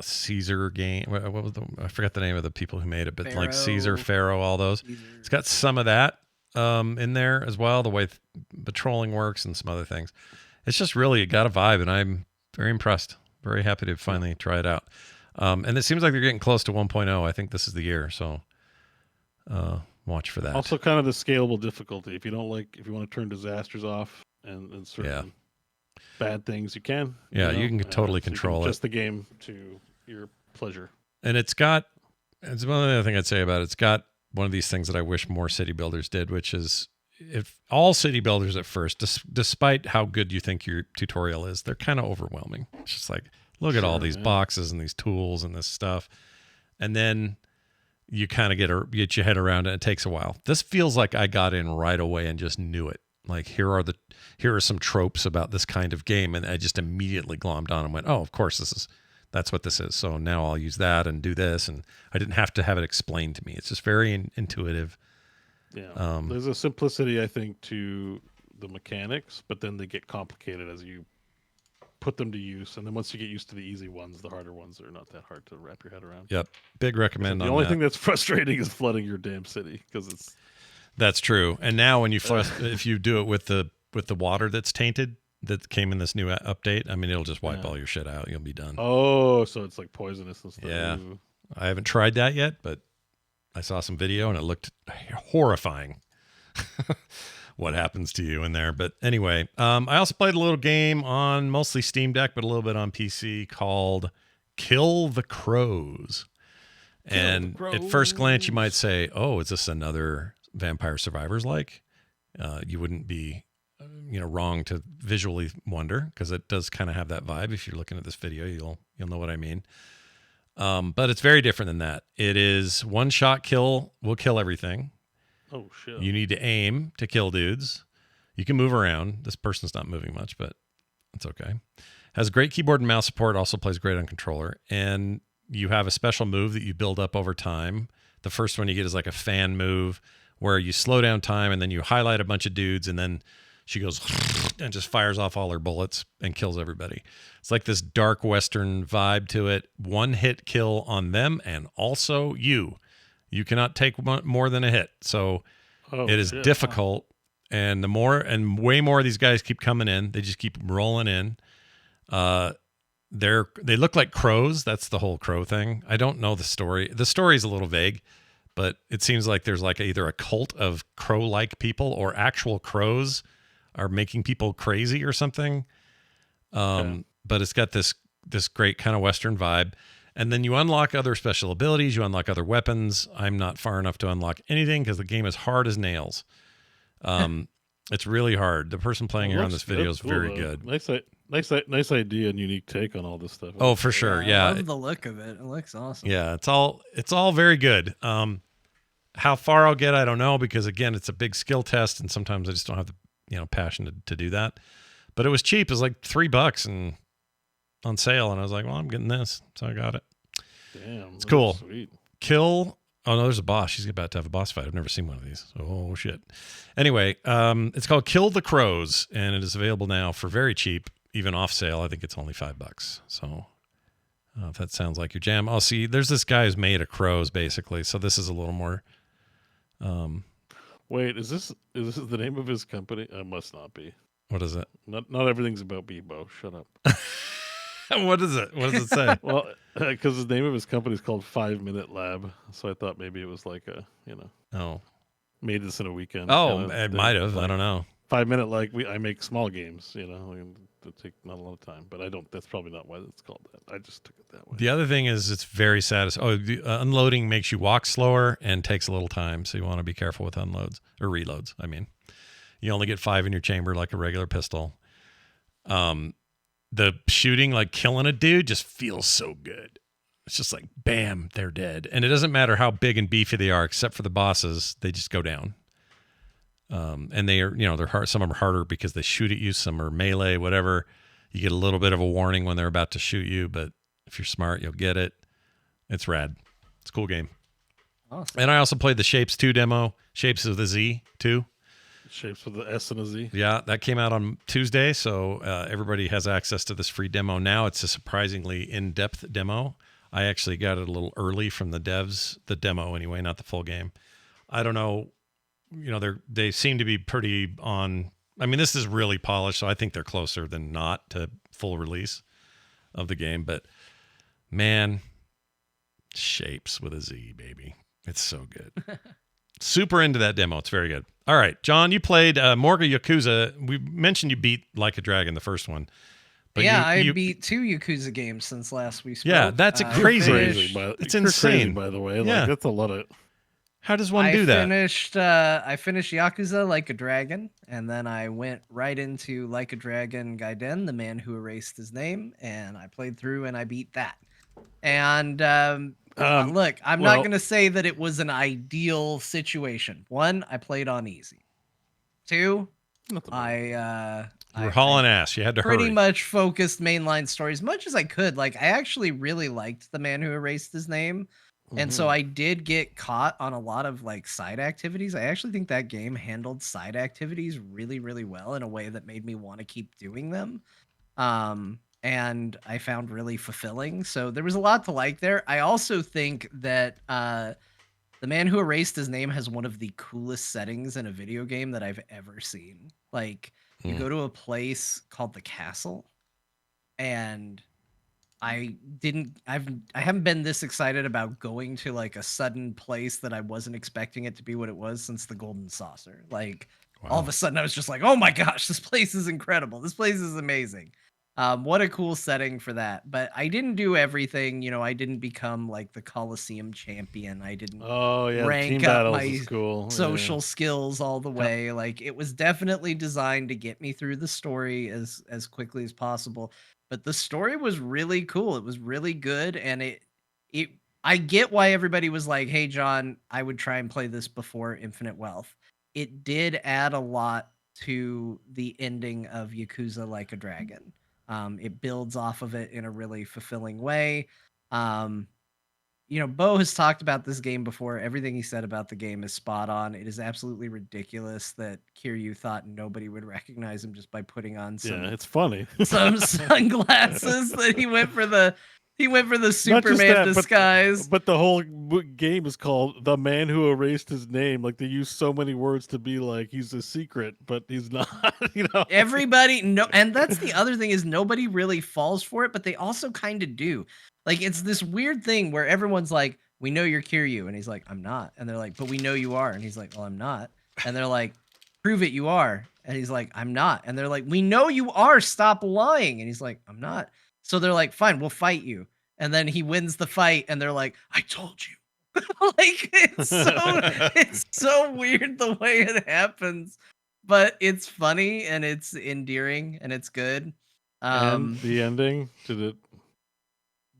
S2: Caesar game. What was I forgot the name of the people who made it, but
S3: Pharaoh.
S2: like Caesar, Pharaoh, all those.
S3: Caesar.
S2: It's got some of that in there as well. The way patrolling works and some other things. It's just really got a vibe, and I'm very impressed. Very happy to finally try it out. And it seems like they're getting close to 1.0. I think this is the year. So watch for that.
S1: Also, kind of the scalable difficulty. If you want to turn disasters off and certain bad things, you can.
S2: Yeah, you can totally control it.
S1: Just the game to your pleasure.
S2: And it's one other thing I'd say about it. It's got one of these things that I wish more city builders did, which is if all city builders at first, despite how good you think your tutorial is, they're kind of overwhelming. It's just like, look at all these boxes and these tools and this stuff. And then you kind of get your head around it. It takes a while. This feels like I got in right away and just knew it. Like here are some tropes about this kind of game, and I just immediately glommed on and went, oh, of course that's what this is. So now I'll use that and do this, and I didn't have to have it explained to me. It's just very intuitive.
S1: Yeah, there's a simplicity, I think, to the mechanics, but then they get complicated as you put them to use, and then once you get used to the easy ones, the harder ones are not that hard to wrap your head around.
S2: Yep, big recommend.
S1: The only thing that's frustrating is flooding your damn city because
S2: that's true. And now when you if you do it with the water that's tainted that came in this new update, I mean, it'll just wipe all your shit out. You'll be done.
S1: Oh, so it's like poisonous and stuff.
S2: Yeah, I haven't tried that yet, but I saw some video and it looked horrifying. what happens to you in there. But anyway, I also played a little game on mostly Steam Deck, but a little bit on PC called Kill the Crows. And at first glance, you might say, "Oh, is this another Vampire Survivors like?" You wouldn't be, wrong to visually wonder, because it does kind of have that vibe. If you're looking at this video, you'll know what I mean. But it's very different than that. It is one shot kill. Will kill everything.
S1: Oh shit!
S2: You need to aim to kill dudes. You can move around. This person's not moving much, but it's okay. Has great keyboard and mouse support. Also plays great on controller. And you have a special move that you build up over time. The first one you get is like a fan move where you slow down time and then you highlight a bunch of dudes, and then she goes and just fires off all her bullets and kills everybody. It's like this dark Western vibe to it. One hit kill on them and also you. You cannot take more than a hit. So it is difficult. And way more of these guys keep coming in. They just keep rolling in. They look like crows. That's the whole crow thing. I don't know the story. The story is a little vague, but it seems like there's like either a cult of crow-like people or actual crows are making people crazy or something. But it's got this great kind of Western vibe. And then you unlock other special abilities. You unlock other weapons. I'm not far enough to unlock anything because the game is hard as nails. It's really hard. The person playing here on this video is very good.
S1: Nice idea and unique take on all this stuff.
S2: Oh, for sure. Yeah.
S3: I love the look of it. It looks awesome.
S2: Yeah, it's all very good. How far I'll get, I don't know, because again, it's a big skill test, and sometimes I just don't have the passion to do that. But it was cheap. It was like $3 and on sale, and I was like, well, I'm getting this, so I got it.
S1: Damn,
S2: it's cool.
S1: Sweet.
S2: Oh no, there's a boss. She's about to have a boss fight. I've never seen one of these. Oh shit. Anyway, it's called Kill the Crows, and it is available now for very cheap, even off sale. I think it's only $5. So if that sounds like your jam. Oh, see, there's this guy who's made of crows, basically. So this is a little more.
S1: Wait, is this the name of his company? It must not be.
S2: What is it?
S1: Not everything's about BEAU. Shut up.
S2: What is it? What does it say?
S1: Well, because the name of his company is called 5 Minute Lab, so I thought maybe it was like made this in a weekend.
S2: Oh, it might have.
S1: Like,
S2: I don't know.
S1: 5 minute, I make small games, that take not a lot of time, but I don't. That's probably not why it's called that. I just took it that way.
S2: The other thing is it's very satisfying. The unloading makes you walk slower and takes a little time, so you want to be careful with unloads or reloads. I mean, you only get 5 in your chamber like a regular pistol. The shooting, like killing a dude, just feels so good. It's just like, bam, they're dead. And it doesn't matter how big and beefy they are, except for the bosses, they just go down. And they are, they're hard. Some of them are harder because they shoot at you. Some are melee, whatever. You get a little bit of a warning when they're about to shoot you, but if you're smart, you'll get it. It's rad. It's a cool game.
S3: Awesome.
S2: And I also played the Shapes 2 demo, Shapes of the Z 2.
S1: Shapes with the S and a Z.
S2: Yeah, that came out on Tuesday, so everybody has access to this free demo now. It's a surprisingly in-depth demo. I actually got it a little early from the devs, the demo anyway, not the full game. I don't know, they seem to be pretty on. I mean, this is really polished, so I think they're closer than not to full release of the game. But man, Shapes with a Z, baby, it's so good. Super into that demo. It's very good. All right, John, you played Morga Yakuza. We mentioned you beat Like a Dragon, the first one. But
S3: yeah, I beat 2 Yakuza games since last we spoke.
S2: Yeah, that's crazy. It's insane,
S1: by the way.
S2: Yeah.
S1: That's a lot of.
S2: How does one do that?
S3: I finished Yakuza Like a Dragon, and then I went right into Like a Dragon Gaiden, The Man Who Erased His Name, and I played through and I beat that. And look, I'm not going to say that it was an ideal situation. 1, I played on easy. 2,
S2: You were hauling ass. You had to
S3: pretty
S2: hurry.
S3: much focused mainline story as much as I could. Like, I actually really liked The Man Who Erased His Name. And so I did get caught on a lot of like side activities. I actually think that game handled side activities really, really well in a way that made me want to keep doing them. And I found really fulfilling. So there was a lot to like there. I also think that The Man Who Erased His Name has one of the coolest settings in a video game that I've ever seen. Like, you go to a place called the Castle, and I haven't been this excited about going to like a sudden place that I wasn't expecting it to be what it was since the Golden Saucer. Like, all of a sudden I was just like, oh my gosh, this place is incredible. This place is amazing. What a cool setting for that. But I didn't do everything. I didn't become like the Coliseum champion. I didn't
S1: Oh yeah, the
S3: rank
S1: team
S3: up
S1: battles
S3: my
S1: is cool.
S3: social skills all the
S1: Yep.
S3: way. Like it was definitely designed to get me through the story as quickly as possible. But the story was really cool. It was really good, and it I get why everybody was like, "Hey, John, I would try and play this before Infinite Wealth." It did add a lot to the ending of Yakuza Like a Dragon. It builds off of it in a really fulfilling way. Bo has talked about this game before. Everything he said about the game is spot on. It is absolutely ridiculous that Kiryu thought nobody would recognize him just by putting on
S1: Yeah, it's funny.
S3: some sunglasses. That he went for the
S1: Not just
S3: Superman
S1: that,
S3: disguise.
S1: but the whole game is called "The Man Who Erased His Name." Like they use so many words to be like he's a secret, but he's not.
S3: Everybody and that's the other thing is nobody really falls for it, but they also kind of do. Like it's this weird thing where everyone's like, "We know you're Kiryu," and he's like, "I'm not," and they're like, "But we know you are," and he's like, "Well, I'm not," and they're like, "Prove it, you are," and he's like, "I'm not," and they're like, "We know you are. Stop lying," and he's like, "I'm not." So they're like, "Fine, we'll fight you," and then he wins the fight, and they're like, "I told you." Like it's so weird the way it happens, but it's funny and it's endearing and it's good.
S1: And the ending to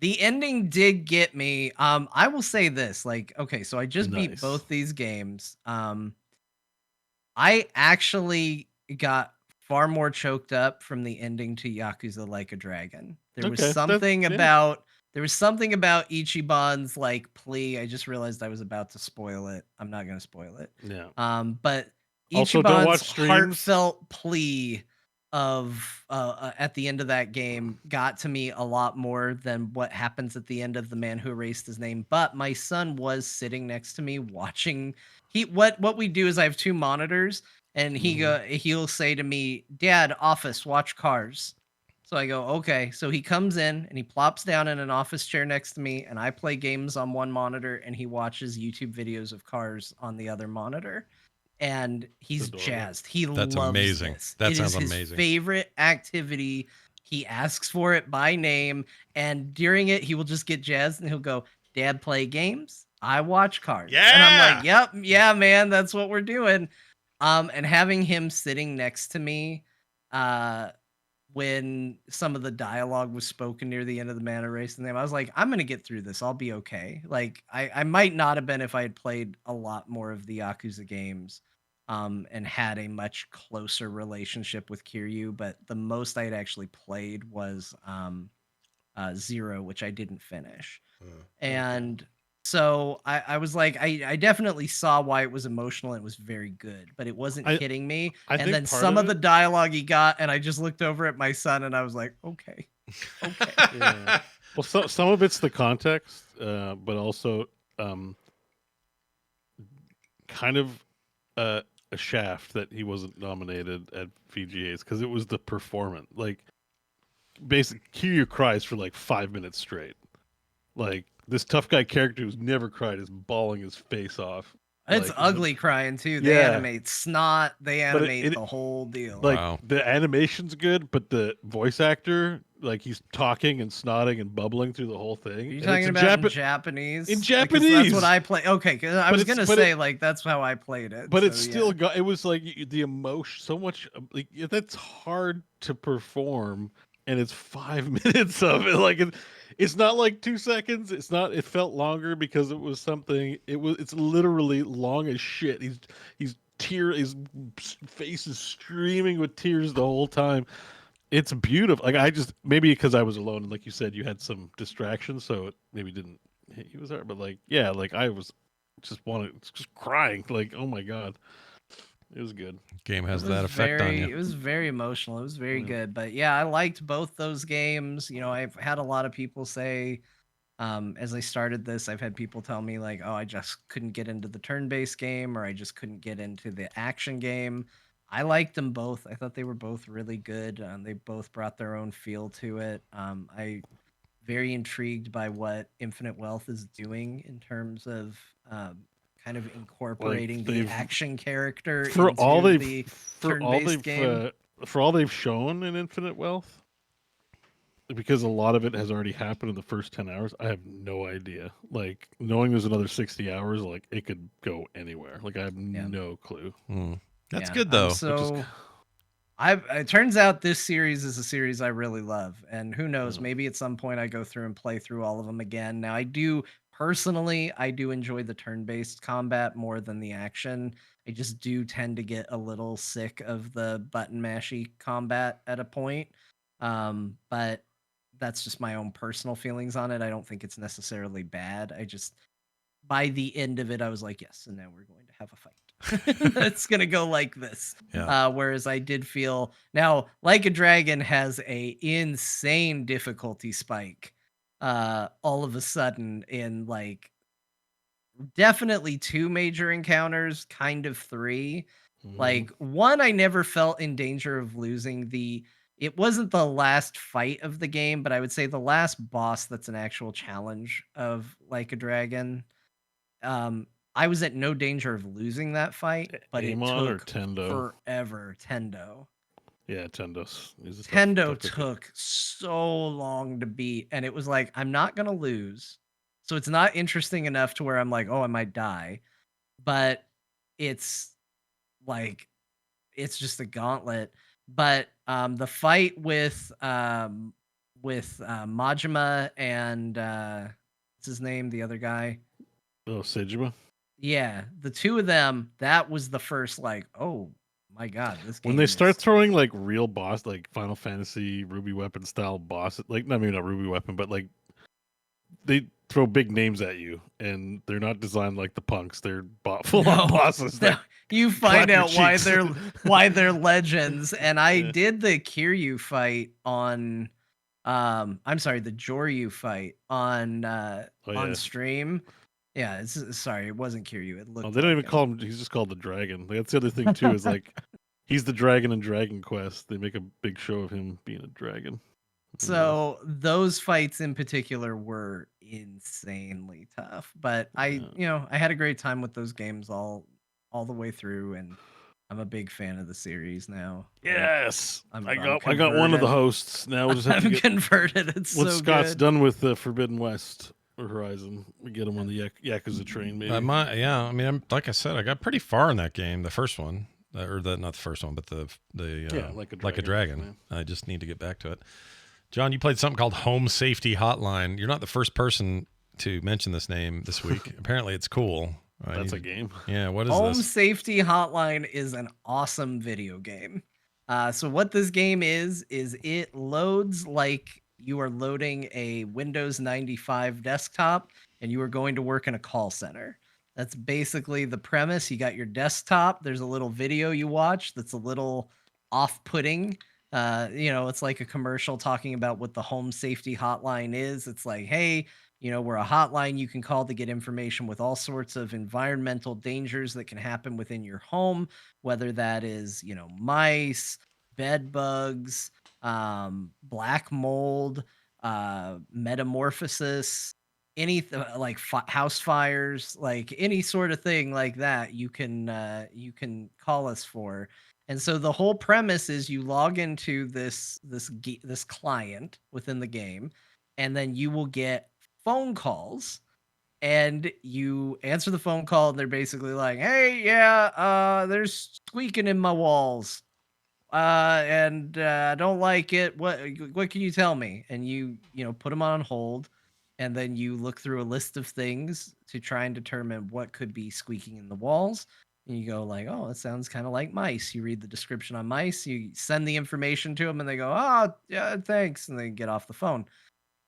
S3: The ending did get me. I will say this, like, okay, so I just beat
S1: Nice.
S3: both these games. I actually got far more choked up from the ending to Yakuza Like a Dragon. There was
S1: Okay,
S3: something
S1: yeah.
S3: about Ichiban's like plea. I just realized I was about to spoil it. I'm not gonna spoil it.
S1: Yeah.
S3: But
S1: Also, don't watch
S3: Ichiban's
S1: streams.
S3: heartfelt plea of at the end of that game got to me a lot more than what happens at the end of The Man Who Erased His Name. But my son was sitting next to me watching. What we do is I have two monitors, and he'll say to me, "Dad, office, watch Cars." So I go, "Okay." So he comes in and he plops down in an office chair next to me, and I play games on one monitor, and he watches YouTube videos of Cars on the other monitor. And he's
S1: adorable.
S3: jazzed. He
S2: That's
S3: loves
S2: amazing.
S3: this.
S2: That
S3: It
S2: sounds
S3: is his
S2: amazing.
S3: favorite activity. He asks for it by name, and during it, he will just get jazzed and he'll go, "Dad, play games. I watch Cars." And I'm like, "Yep, yeah, man, that's what we're doing." And having him sitting next to me, when some of the dialogue was spoken near the end of the mana race and them, I was like, I'm gonna get through this. I'll be okay. Like I might not have been if I had played a lot more of the Yakuza games, and had a much closer relationship with Kiryu, but the most I had actually played was 0, which I didn't finish. And so I was like, I definitely saw why it was emotional. And it was very good, but it wasn't hitting me.
S1: I
S3: And
S1: think
S3: then
S1: part
S3: some
S1: of
S3: of the dialogue he got, and I just looked over at my son and I was like, okay.
S1: Yeah. Well, some of it's the context, but also kind of a shaft that he wasn't nominated at VGAs because it was the performance. Like, basically, Kiryu cries for like 5 minutes straight. Like, this tough guy character who's never cried is bawling his face off.
S3: It's
S1: Like,
S3: ugly crying too. They
S1: Yeah.
S3: animate snot. They
S1: But
S3: animate the whole deal.
S1: like
S2: Wow.
S1: the animation's good, but the voice actor, like he's talking and snotting and bubbling through the whole thing.
S3: Are you
S1: And
S3: talking
S1: it's
S3: about in Japanese?
S1: In
S3: Because
S1: Japanese.
S3: that's what I play. Okay, because I was gonna
S1: but
S3: say like that's how I played it.
S1: But
S3: so,
S1: it's still
S3: yeah.
S1: got. It was like the emotion. So much. Like that's hard to perform, and it's 5 minutes of it. Like it's not like 2 seconds. It's not. It felt longer because it was something. It's literally long as shit. His face is streaming with tears the whole time. It's beautiful. Like I just maybe because I was alone, and like you said, you had some distractions, so it maybe didn't hit you as hard. But like, yeah, like I was just crying. Like, oh my god, it was good.
S2: Game has
S3: It was
S2: that effect on
S3: It
S2: you.
S3: was very emotional. It was very
S1: Yeah.
S3: good. But yeah, I liked both those games. I've had a lot of people say, as I started this, I've had people tell me like, "Oh, I just couldn't get into the turn-based game, or I just couldn't get into the action game." I liked them both. I thought they were both really good. They both brought their own feel to it. I very intrigued by what Infinite Wealth is doing in terms of kind of incorporating the
S1: they've-
S3: action character
S1: for
S3: into
S1: all they've
S3: the
S1: for all
S3: turn-based game.
S1: for all they've shown in Infinite Wealth, because a lot of it has already happened in the first 10 hours. I have no idea. Like, knowing there's another 60 hours, like, it could go anywhere. Like, I have no clue.
S2: That's
S3: Yeah,
S2: good though.
S3: So it turns out this series is a series I really love, and who knows, maybe at some point I go through and play through all of them again. Now, I do enjoy the turn-based combat more than the action. I just do tend to get a little sick of the button mashy combat at a point. But that's just my own personal feelings on it. I don't think it's necessarily bad. I just, by the end of it, I was like, yes, and now we're going to have a fight. It's gonna go like this.
S2: Yeah.
S3: Whereas I did feel now, Like a Dragon has a insane difficulty spike. All of a sudden, in like definitely 2 major encounters, kind of 3. Like, one, I never felt in danger of losing. It wasn't the last fight of the game, but I would say the last boss that's an actual challenge of Like a Dragon. I was at no danger of losing that fight, but it
S1: Amon or
S3: took
S1: Tendo?
S3: forever. Tendo.
S1: Yeah, Tendo's. He's a
S3: Tendo
S1: tough cookie.
S3: took so long to beat, and it was like, I'm not gonna lose. So it's not interesting enough to where I'm like, oh, I might die. But it's like, it's just a gauntlet. But the fight with Majima and what's his name, the other guy?
S1: Oh, Sejima?
S3: Yeah, the 2 of them, that was the first, like, oh my god, this game
S1: When they start
S3: is...
S1: throwing like real boss, like Final Fantasy Ruby Weapon style bosses, like, not maybe not Ruby Weapon, but like they throw big names at you, and they're not designed like the punks. They're full on bosses.
S3: No,
S1: that
S3: you
S1: clap
S3: find
S1: your
S3: out why
S1: cheeks.
S3: they're legends. And I
S1: Yeah.
S3: did the Kiryu fight on I'm sorry, the Joryu fight on
S1: yeah.
S3: stream. Yeah, sorry, it wasn't Kiryu. It looked
S1: Oh, they don't
S3: like
S1: even call him. He's just called the Dragon. Like, that's the other thing too. Is like he's the dragon in Dragon Quest. They make a big show of him being a dragon.
S3: So those fights in particular were insanely tough, but I had a great time with those games all the way through, and I'm a big fan of the series now.
S1: Yes,
S3: I'm
S1: I got one of the
S3: converted.
S1: hosts. Now we'll just have to
S3: I'm
S1: get
S3: converted. It's
S1: once
S3: so
S1: Scott's
S3: good.
S1: done with the Forbidden West or Horizon, we get him on the Yakuza train. Maybe.
S2: I mean, like I said, I got pretty far in that game, the first one, or not the first one, but the Like a Dragon. I just need to get back to it. John, you played something called Home Safety Hotline. You're not the first person to mention this name this week. Apparently, it's cool.
S1: That's a game.
S2: Yeah, what is
S3: Home
S2: this?
S3: Safety Hotline is an awesome video game. So what this game is it loads like you are loading a Windows 95 desktop and you are going to work in a call center. That's basically the premise. You got your desktop. There's a little video you watch that's a little off-putting. It's like a commercial talking about what the Home Safety Hotline is. It's like, hey, we're a hotline you can call to get information with all sorts of environmental dangers that can happen within your home, whether that is, mice, bed bugs, black mold, metamorphosis, anything like house fires, like any sort of thing like that, you can call us for. And so the whole premise is you log into this client within the game, and then you will get phone calls, and you answer the phone call, and they're basically like, "Hey, yeah, there's squeaking in my walls, and I don't like it. What can you tell me?" And you put them on hold, and then you look through a list of things to try and determine what could be squeaking in the walls. And you go like, "Oh, it sounds kind of like mice." You read the description on mice, you send the information to them, and they go, "Oh, yeah, thanks," and they get off the phone.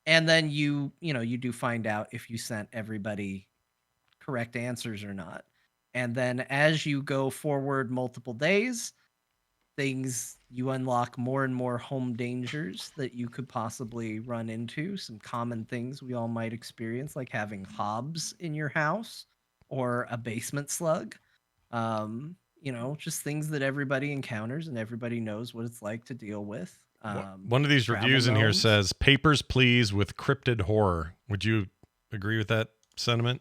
S3: And then you do find out if you sent everybody correct answers or not. And then as you go forward multiple days, you unlock more and more home dangers that you could possibly run into. Some common things we all might experience, like having hobs in your house or a basement slug. Just things that everybody encounters and everybody knows what it's like to deal with.
S2: One of these reviews in here says, "Papers, please," with cryptid horror. Would you agree with that sentiment?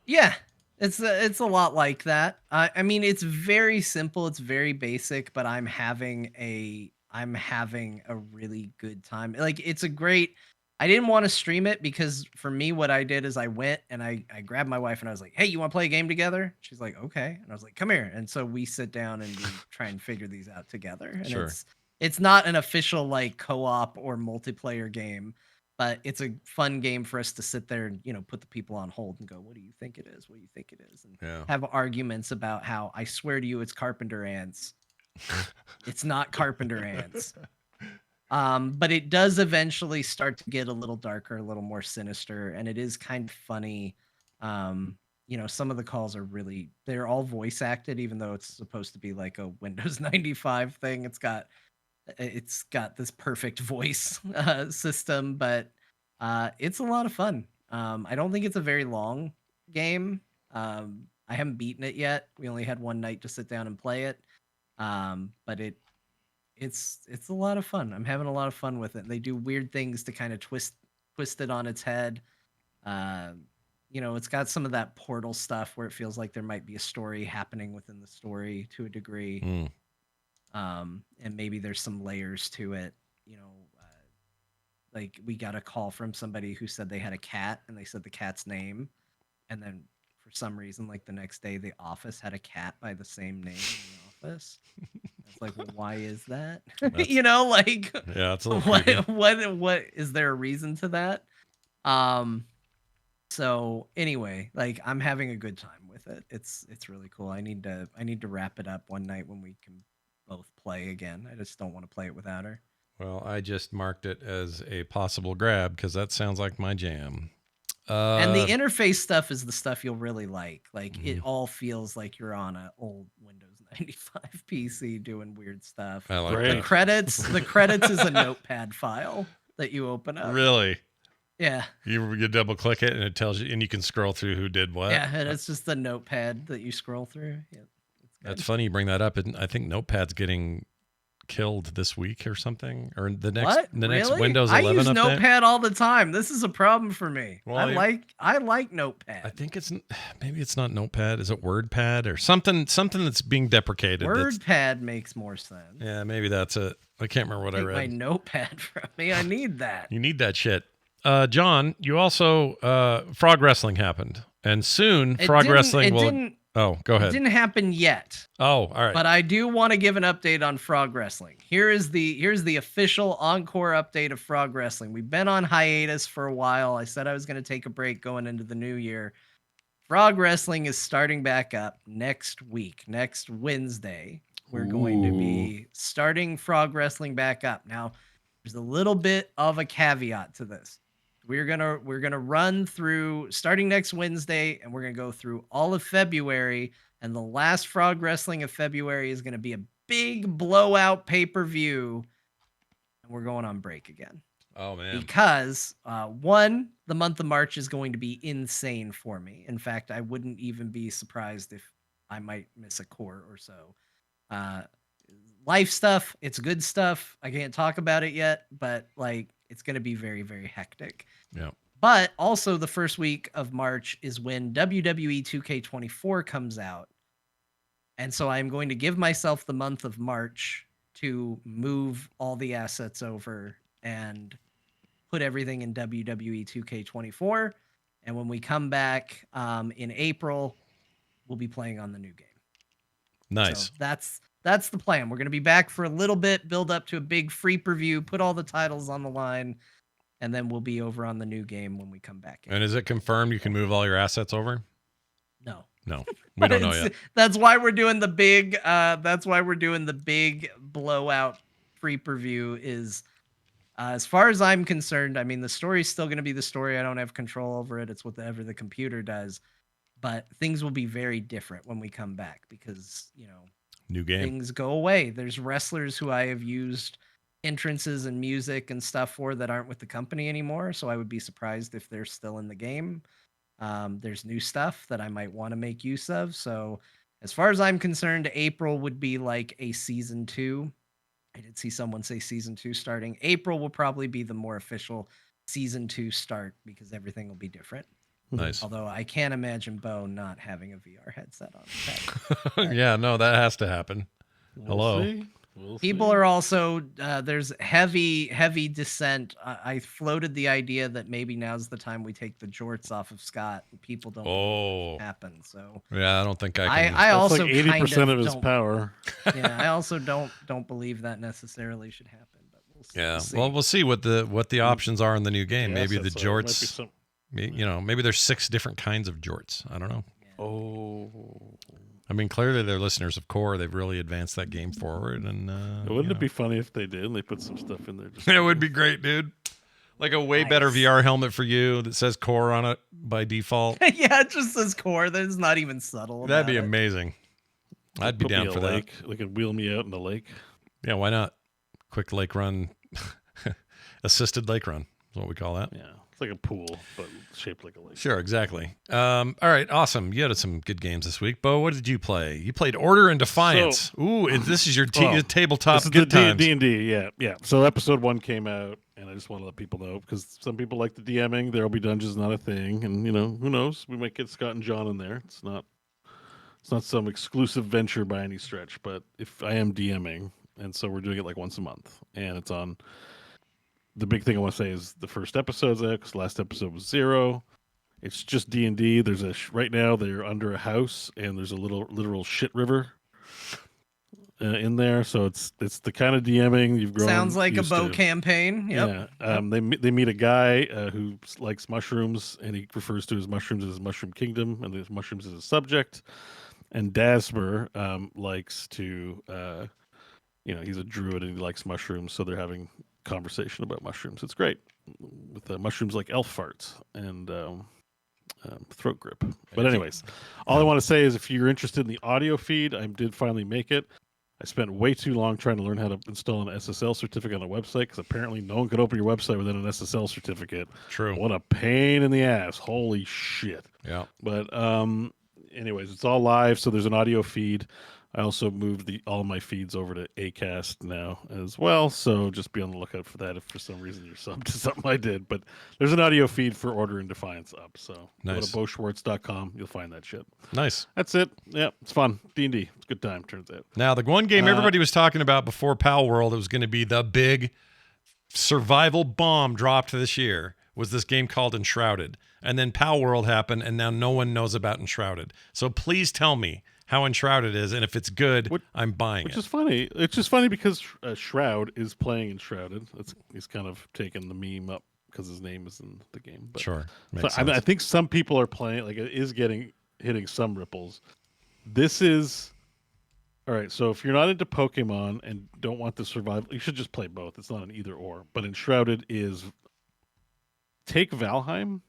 S3: Yeah. It's a lot like that. I mean, it's very simple. It's very basic, but I'm having a really good time. Like it's a great. I didn't want to stream it because for me, what I did is I went and I grabbed my wife and I was like, "Hey, you want to play a game together?" She's like, "Okay," and I was like, "Come here." And so we sit down and we try and figure these out together. And
S2: Sure.
S3: it's not an official like co-op or multiplayer game, but it's a fun game for us to sit there and put the people on hold and go, what do you think it is, what do you think it is, and
S2: Yeah.
S3: have arguments about how I swear to you it's carpenter ants. It's not carpenter ants. But it does eventually start to get a little darker, a little more sinister, and it is kind of funny. Some of the calls are they're all voice acted, even though it's supposed to be like a Windows 95 thing. It's got this perfect voice system, but it's a lot of fun. I don't think it's a very long game. I haven't beaten it yet. We only had one night to sit down and play it. But it's a lot of fun. I'm having a lot of fun with it. And they do weird things to kind of twist it on its head. It's got some of that Portal stuff where it feels like there might be a story happening within the story to a degree.
S2: Mm.
S3: And maybe there's some layers to it. Like we got a call from somebody who said they had a cat and they said the cat's name, and then for some reason, like the next day, the office had a cat by the same name in the office. It's like, well, why is that? Like
S2: Yeah, it's a little creepy.
S3: what is there a reason to that? So anyway, like I'm having a good time with it. It's really cool. I need to wrap it up one night when we can both play again. I just don't want to play it without her.
S2: Well, I just marked it as a possible grab because that sounds like my jam.
S3: And the interface stuff is the stuff you'll really like. Like it
S2: Mm-hmm.
S3: all feels like you're on an old Windows 95 PC doing weird stuff.
S2: I like
S1: Great.
S3: The
S2: that.
S3: credits is a notepad file that you open up.
S2: Really?
S3: Yeah.
S2: You double click it and it tells you, and you can scroll through who did what.
S3: Yeah, and it's just the notepad that you scroll through. Yeah,
S2: That's funny you bring that up. And I think Notepad's getting killed this week or something, or the next
S3: Really?
S2: Windows
S3: I
S2: 11
S3: use
S2: update.
S3: Notepad all the time. This is a problem for me.
S2: Well,
S3: I like Notepad.
S2: I think maybe it's not Notepad. Is it WordPad or something that's being deprecated?
S3: WordPad makes more sense.
S2: Yeah, maybe that's it. I can't remember what I read.
S3: My Notepad from me. I need that.
S2: You need that shit. John, you also Frog Wrestling happened, and soon Frog Wrestling will. Oh, go ahead.
S3: It didn't happen yet.
S2: Oh, all right.
S3: But I do want to give an update on Frog Wrestling. Here's the official encore update of Frog Wrestling. We've been on hiatus for a while. I said I was going to take a break going into the new year. Frog Wrestling is starting back up next week, next Wednesday. We're going to be starting Frog Wrestling back up. Now, there's a little bit of a caveat to this. We're gonna run through starting next Wednesday, and we're gonna go through all of February. And the last Frog Wrestling of February is gonna be a big blowout pay-per-view, and we're going on break again.
S2: Oh man!
S3: Because the month of March is going to be insane for me. In fact, I wouldn't even be surprised if I might miss a core or so. Life stuff, it's good stuff. I can't talk about it yet, but like it's going to be very, very hectic.
S2: Yeah.
S3: But also the first week of March is when WWE 2K24 comes out. And so I'm going to give myself the month of March to move all the assets over and put everything in WWE 2K24. And when we come back in April, we'll be playing on the new game.
S2: Nice.
S3: So that's the plan. We're going to be back for a little bit, build up to a big free preview, put all the titles on the line, and then we'll be over on the new game when we come back in.
S2: And is it confirmed you can move all your assets over?
S3: No,
S2: we don't know yet.
S3: That's why we're doing the big. That's why we're doing the big blowout free preview. Is as far as I'm concerned, I mean the story's still going to be the story. I don't have control over it. It's whatever the computer does. But things will be very different when we come back because
S2: new game
S3: things go away. There's wrestlers who I have used entrances and music and stuff for that aren't with the company anymore. So I would be surprised if they're still in the game. There's new stuff that I might want to make use of. So as far as I'm concerned, April would be like a season 2. I did see someone say season 2 starting. April will probably be the more official season 2 start because everything will be different.
S2: Nice.
S3: Although I can't imagine Bo not having a VR headset on his head.
S2: Yeah, no, that has to happen. Hello.
S1: We'll
S3: People
S1: see.
S3: are also there's heavy dissent. I floated the idea that maybe now's the time we take the jorts off of Scott. People don't want that to happen. So
S2: Yeah, I don't think I can.
S3: I
S1: That's
S3: also
S1: like 80% of his
S3: don't,
S1: power.
S3: yeah, I also don't believe that necessarily should happen. But we'll see.
S2: Well, we'll see what the options are in the the game. Maybe the
S1: assets are. Might be
S2: jorts.
S1: some-
S2: You know, maybe there's 6 different kinds of jorts. I don't know.
S1: Oh.
S2: I mean, clearly they're listeners of Core. They've really advanced that game forward, and
S1: Wouldn't it be funny if they did and they put some stuff in there? Just
S2: It would be great, dude. Like a way better
S3: Nice.
S2: VR helmet for you that says Core on it by default.
S3: Yeah, it just says core. That's not even subtle.
S2: That'd be
S3: about it.
S1: Like,
S2: amazing. I'd be
S1: put me
S2: down
S1: in a
S2: for that.
S1: lake. They could wheel me out in the lake.
S2: Yeah, why not? Quick lake run, assisted lake run is what we call that.
S1: Yeah, it's like a pool, but shaped like a lake.
S2: Sure, exactly. All right, awesome. You had some good games this week. Bo, what did you play? You played Order and Defiance. Ooh, and this is your tabletop
S1: This is
S2: good
S1: the
S2: times.
S1: D&D, yeah. So episode 1 came out, and I just want to let people know, because some people like the DMing. There'll be dungeons, not a thing. And, who knows? We might get Scott and John in there. It's not some exclusive venture by any stretch, but if I am DMing, and so we're doing it like once a month, and it's on. The big thing I want to say is the first episode's out, because last episode was 0. It's just D&D. There's right now they're under a house, and there's a literal shit river in there. So it's the kind of DMing you've grown.
S3: Sounds like a
S1: used
S3: Bo
S1: to.
S3: campaign. Yep.
S1: Yeah. They meet a guy who likes mushrooms, and he refers to his mushrooms as Mushroom Kingdom, and his mushrooms as a subject. And Dasmer likes to, he's a druid and he likes mushrooms, so they're having conversation about mushrooms. It's great with mushrooms like elf farts and throat grip. But anyways, all I want to say is if you're interested in the audio feed, I did finally make it. I spent way too long trying to learn how to install an SSL certificate on a website, because apparently no one could open your website without an SSL certificate.
S2: True.
S1: What a pain in the ass. Holy shit.
S2: Yeah.
S1: But anyways, it's all live, so there's an audio feed. I also moved all my feeds over to Acast now as well, so just be on the lookout for that if for some reason you're subbed to something I did. But there's an audio feed for Order and Defiance up, so
S2: Nice.
S1: go to BoSchwartz.com. You'll find that shit.
S2: Nice.
S1: That's it. Yeah, it's fun. D&D. It's a good time, turns out.
S2: Now, the one game everybody was talking about before Palworld, it was going to be the big survival bomb dropped this year, was this game called Enshrouded. And then Palworld happened, and now no one knows about Enshrouded. So please tell me how Enshrouded is, and if it's good, I'm buying it.
S1: Which is funny. It's just funny because Shroud is playing Enshrouded. He's kind of taken the meme up because his name is in the game. But,
S2: Sure.
S1: So I think some people are playing, like it is hitting some ripples. This is all right. So if you're not into Pokemon and don't want the survival, you should just play both. It's not an either or. But Enshrouded is take Valheim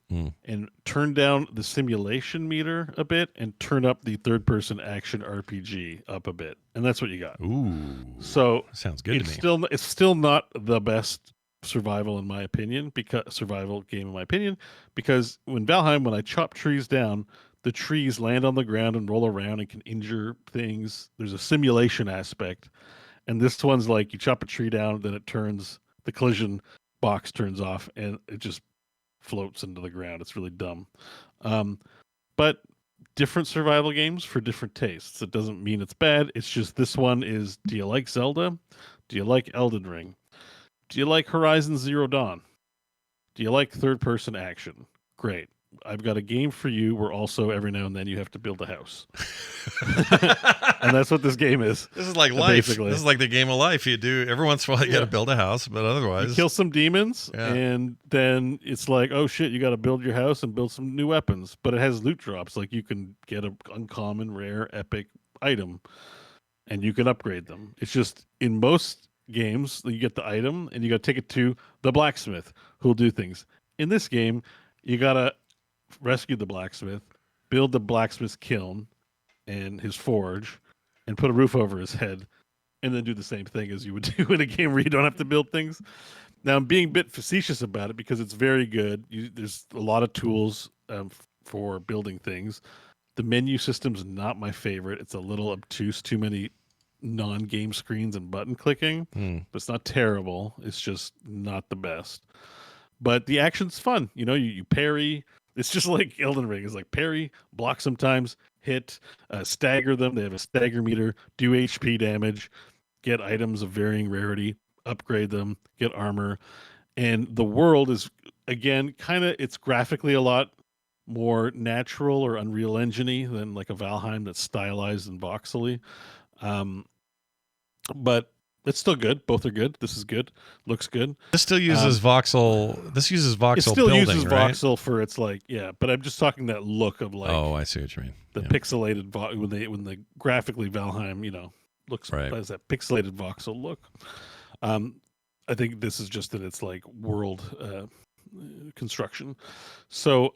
S1: and turn down the simulation meter a bit and turn up the third-person action RPG up a bit, and that's what you got.
S2: Ooh.
S1: So
S2: sounds good to me.
S1: It's still not the best survival game in my opinion, because when I chop trees down, the trees land on the ground and roll around and can injure things. There's a simulation aspect, and this one's like you chop a tree down, then the collision box turns off, and it just floats into the ground. It's really dumb. But different survival games for different tastes. It doesn't mean it's bad. It's just this one is, do you like Zelda? Do you like Elden Ring? Do you like Horizon Zero Dawn? Do you like third-person action? Great. I've got a game for you where also every now and then you have to build a house. And that's what this game is.
S2: This is like life.
S1: Basically.
S2: This is like the game of life. You do every once in a while you got to build a house, but otherwise
S1: you kill some demons, and then it's like, oh shit, you got to build your house and build some new weapons. But it has loot drops, like you can get an uncommon, rare, epic item, and you can upgrade them. It's just in most games you get the item and you got to take it to the blacksmith who'll do things. In this game, you got to rescue the blacksmith, build the blacksmith's kiln and his forge, and put a roof over his head, and then do the same thing as you would do in a game where you don't have to build things. Now, I'm being a bit facetious about it because it's very good. There's a lot of tools for building things. The menu system's not my favorite. It's a little obtuse, too many non-game screens and button clicking, but it's not terrible. It's just not the best. But the action's fun. You parry, It's just like Elden Ring. It's like parry, block sometimes, hit, stagger them. They have a stagger meter, do HP damage, get items of varying rarity, upgrade them, get armor. And the world is, again, kind of, it's graphically a lot more natural or Unreal Engine-y than like a Valheim that's stylized and voxely. But it's still good. Both are good. This is good. Looks good.
S2: This still uses voxel. This uses voxel.
S1: It still
S2: building,
S1: uses
S2: right?
S1: voxel for its like, yeah. But I'm just talking that look of like,
S2: Oh, I see what you mean.
S1: the pixelated when the graphically Valheim, looks
S2: Right.
S1: has that pixelated voxel look. I think this is just in its like world construction. So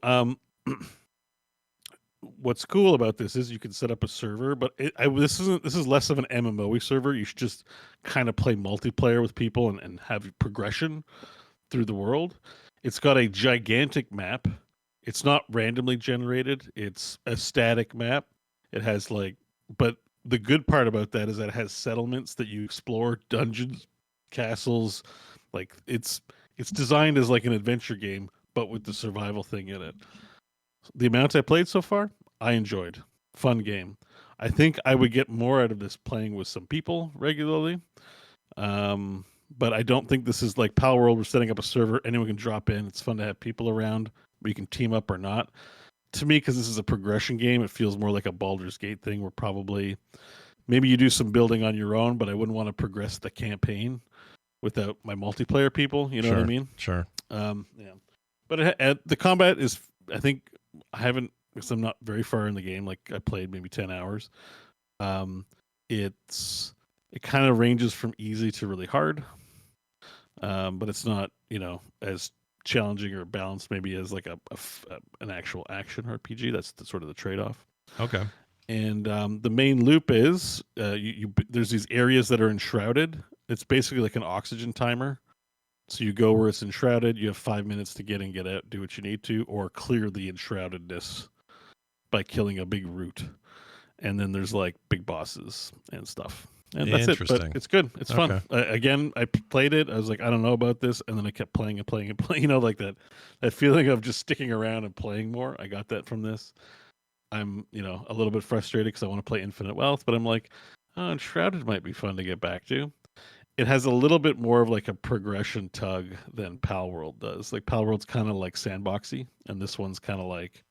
S1: what's cool about this is you can set up a server, but this is less of an MMO server. You should just kind of play multiplayer with people and have progression through the world. It's got a gigantic map. It's not randomly generated. It's a static map. It has but the good part about that is that it has settlements that you explore, dungeons, castles. Like it's designed as like an adventure game, but with the survival thing in it. The amount I played so far, I enjoyed. Fun game. I think I would get more out of this playing with some people regularly. But I don't think this is like Palworld. We're setting up a server. Anyone can drop in. It's fun to have people around. We can team up or not. To me, because this is a progression game, it feels more like a Baldur's Gate thing where probably maybe you do some building on your own, but I wouldn't want to progress the campaign without my multiplayer people. You know what I mean?
S2: Sure.
S1: Yeah. But the combat is, I think, I haven't, because I'm not very far in the game. Like I played maybe 10 hours. It kind of ranges from easy to really hard. But it's not, as challenging or balanced maybe as like an actual action RPG. That's sort of the trade-off.
S2: Okay.
S1: And the main loop is there's these areas that are enshrouded. It's basically like an oxygen timer. So you go where it's enshrouded. You have 5 minutes to get in, get out, do what you need to, or clear the enshroudedness by killing a big root. And then there's like big bosses and stuff. And that's it. But it's good. It's fun. Again, I played it. I was like, I don't know about this, and then I kept playing and playing and playing. Like that feeling of just sticking around and playing more. I got that from this. I'm, a little bit frustrated because I want to play Infinite Wealth, but I'm like, oh, Enshrouded might be fun to get back to. It has a little bit more of like a progression tug than Palworld does. Like Palworld's kind of like sandboxy, and this one's kind of like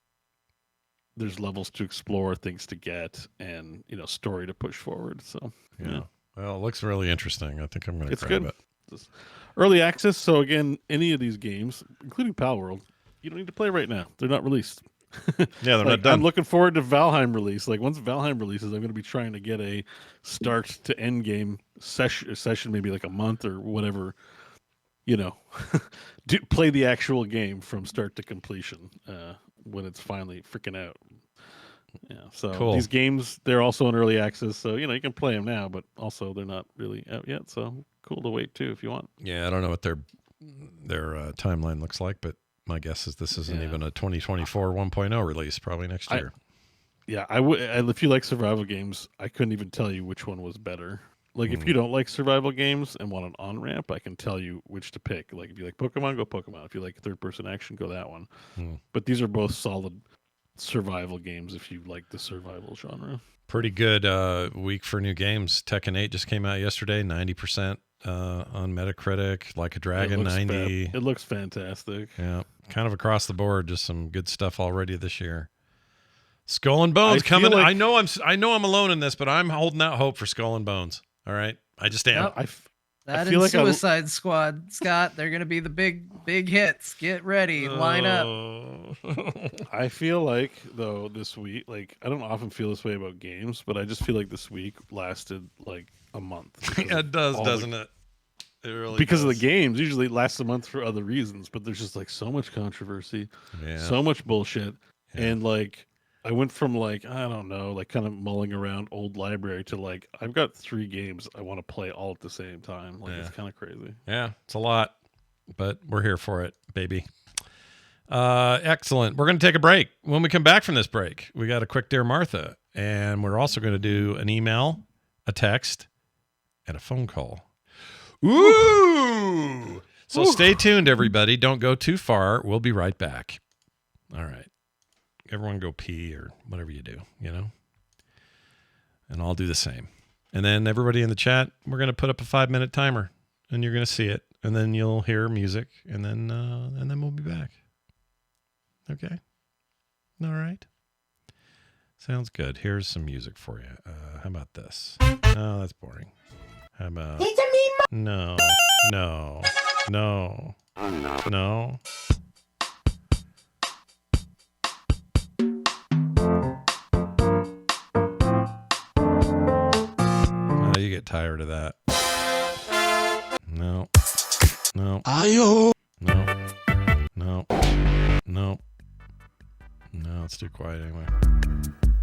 S1: there's levels to explore, things to get, and story to push forward. So yeah.
S2: Well, it looks really interesting. I think I'm going to grab it.
S1: It's early access. So again, any of these games, including Palworld, you don't need to play right now. They're not released.
S2: Yeah, they're not done.
S1: I'm looking forward to Valheim release. Like once Valheim releases, I'm going to be trying to get a start to end game session, maybe like a month or whatever. Play the actual game from start to completion when it's finally freaking out. Yeah, so
S2: cool.
S1: These games, they're also in early access, so you can play them now, but also they're not really out yet. So cool to wait too if you want.
S2: Yeah, I don't know what their timeline looks like, but my guess is this isn't even a 2024 1.0 release. Probably next year.
S1: Yeah, I would. If you like survival games, I couldn't even tell you which one was better. Like if you don't like survival games and want an on ramp, I can tell you which to pick. Like if you like Pokemon, go Pokemon. If you like third person action, go that one. But these are both solid survival games if you like the survival genre.
S2: Pretty good week for new games. Tekken 8 just came out yesterday, 90% on Metacritic. Like a Dragon, 90.
S1: It looks fantastic.
S2: Yeah, kind of across the board, just some good stuff already this year. Skull and Bones coming. I know I'm alone in this, but I'm holding out hope for Skull and Bones. All right, I just am.
S3: Yep. That and like Suicide Squad, Scott. They're gonna be the big hits. Get ready, line up.
S1: I feel like though this week, like I don't often feel this way about games, but I just feel like this week lasted like a month.
S2: It does, doesn't it? It really
S1: because
S2: does.
S1: of the games. Usually it lasts a month for other reasons, but there's just like so much controversy, so much bullshit, and like. I went from like, I don't know, like kind of mulling around old library to like, I've got 3 games I want to play all at the same time. Like it's kind of crazy.
S2: Yeah, it's a lot, but we're here for it, baby. Excellent. We're going to take a break. When we come back from this break, we got a quick Dear Martha, and we're also going to do an email, a text, and a phone call. Ooh! So stay tuned, everybody. Don't go too far. We'll be right back. All right. Everyone go pee or whatever you do, you know? And I'll do the same. And then everybody in the chat, we're going to put up a 5-minute timer and you're going to see it. And then you'll hear music and then we'll be back. Okay. All right. Sounds good. Here's some music for you. How about this? Oh, that's boring. How about... No. No. No. No. Oh, you get tired of that. No. No.
S4: Ayo!
S2: No. No. No. No, it's too quiet anyway.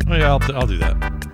S2: Oh yeah, I'll do that.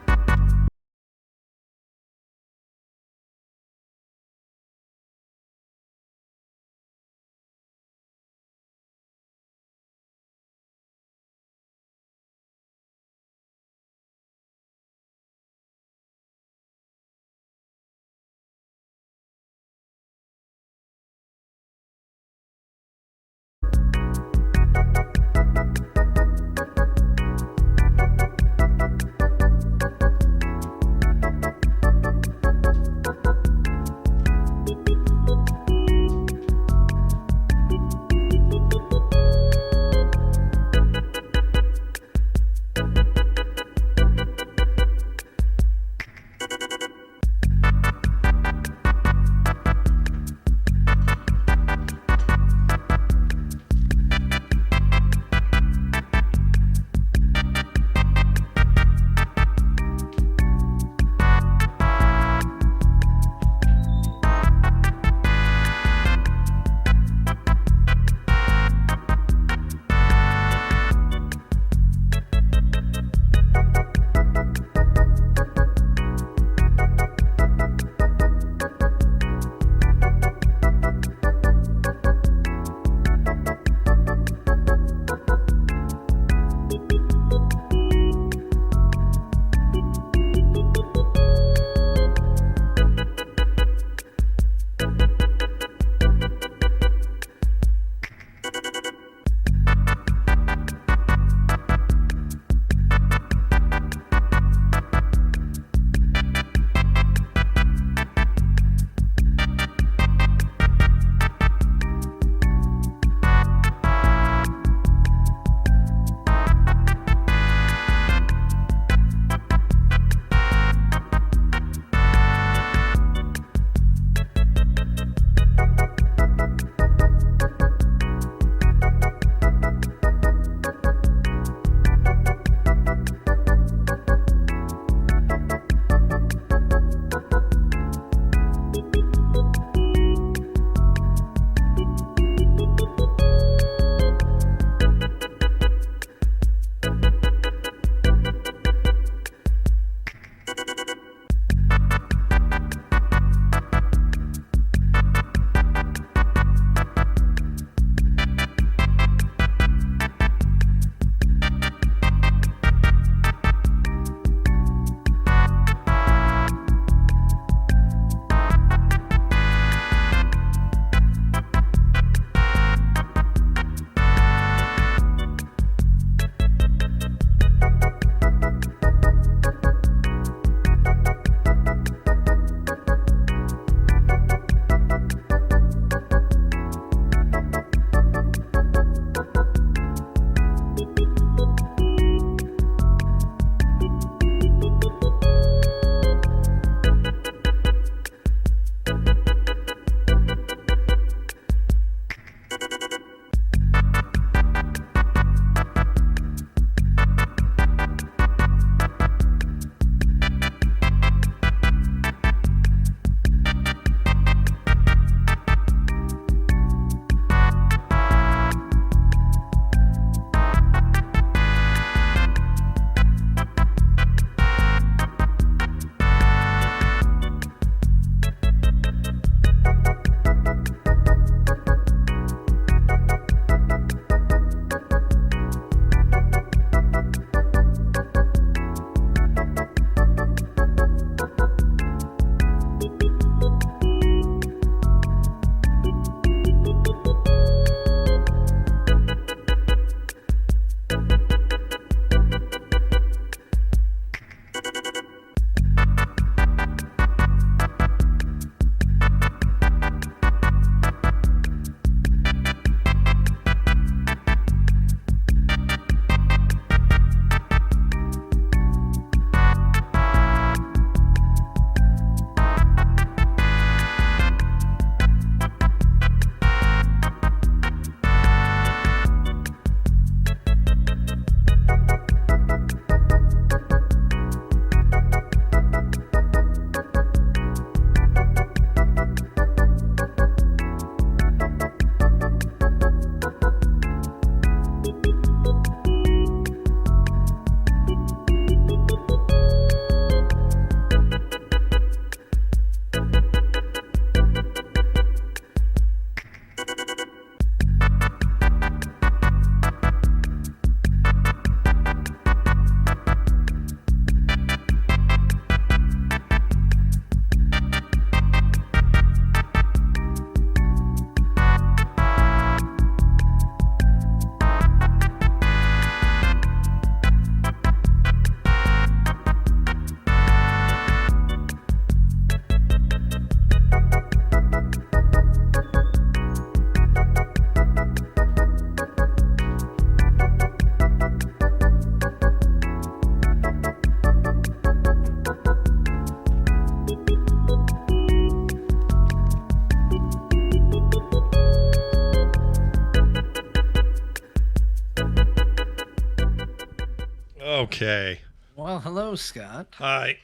S2: Okay.
S3: Well, hello, Scott.
S2: Hi.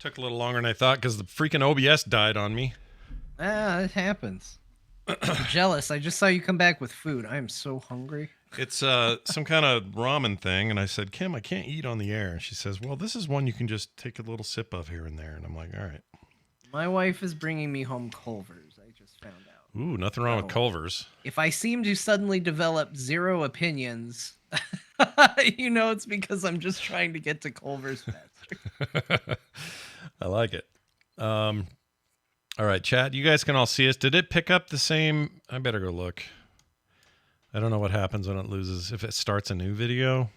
S2: Took a little longer than I thought because the freaking OBS died on me.
S3: It happens. I'm jealous. I just saw you come back with food. I am so hungry.
S2: It's some kind of ramen thing, and I said, Kim, I can't eat on the air. And she says, well, this is one you can just take a little sip of here and there. And I'm like, all right.
S3: My wife is bringing me home Culver's. I just found out.
S2: Ooh, nothing wrong with
S3: Oh.
S2: Culver's.
S3: If I seem to suddenly develop zero opinions, it's because I'm just trying to get to Culver's faster.
S2: I like it. All right, chat. You guys can all see us. Did it pick up the same? I better go look. I don't know what happens when it loses. If it starts a new video.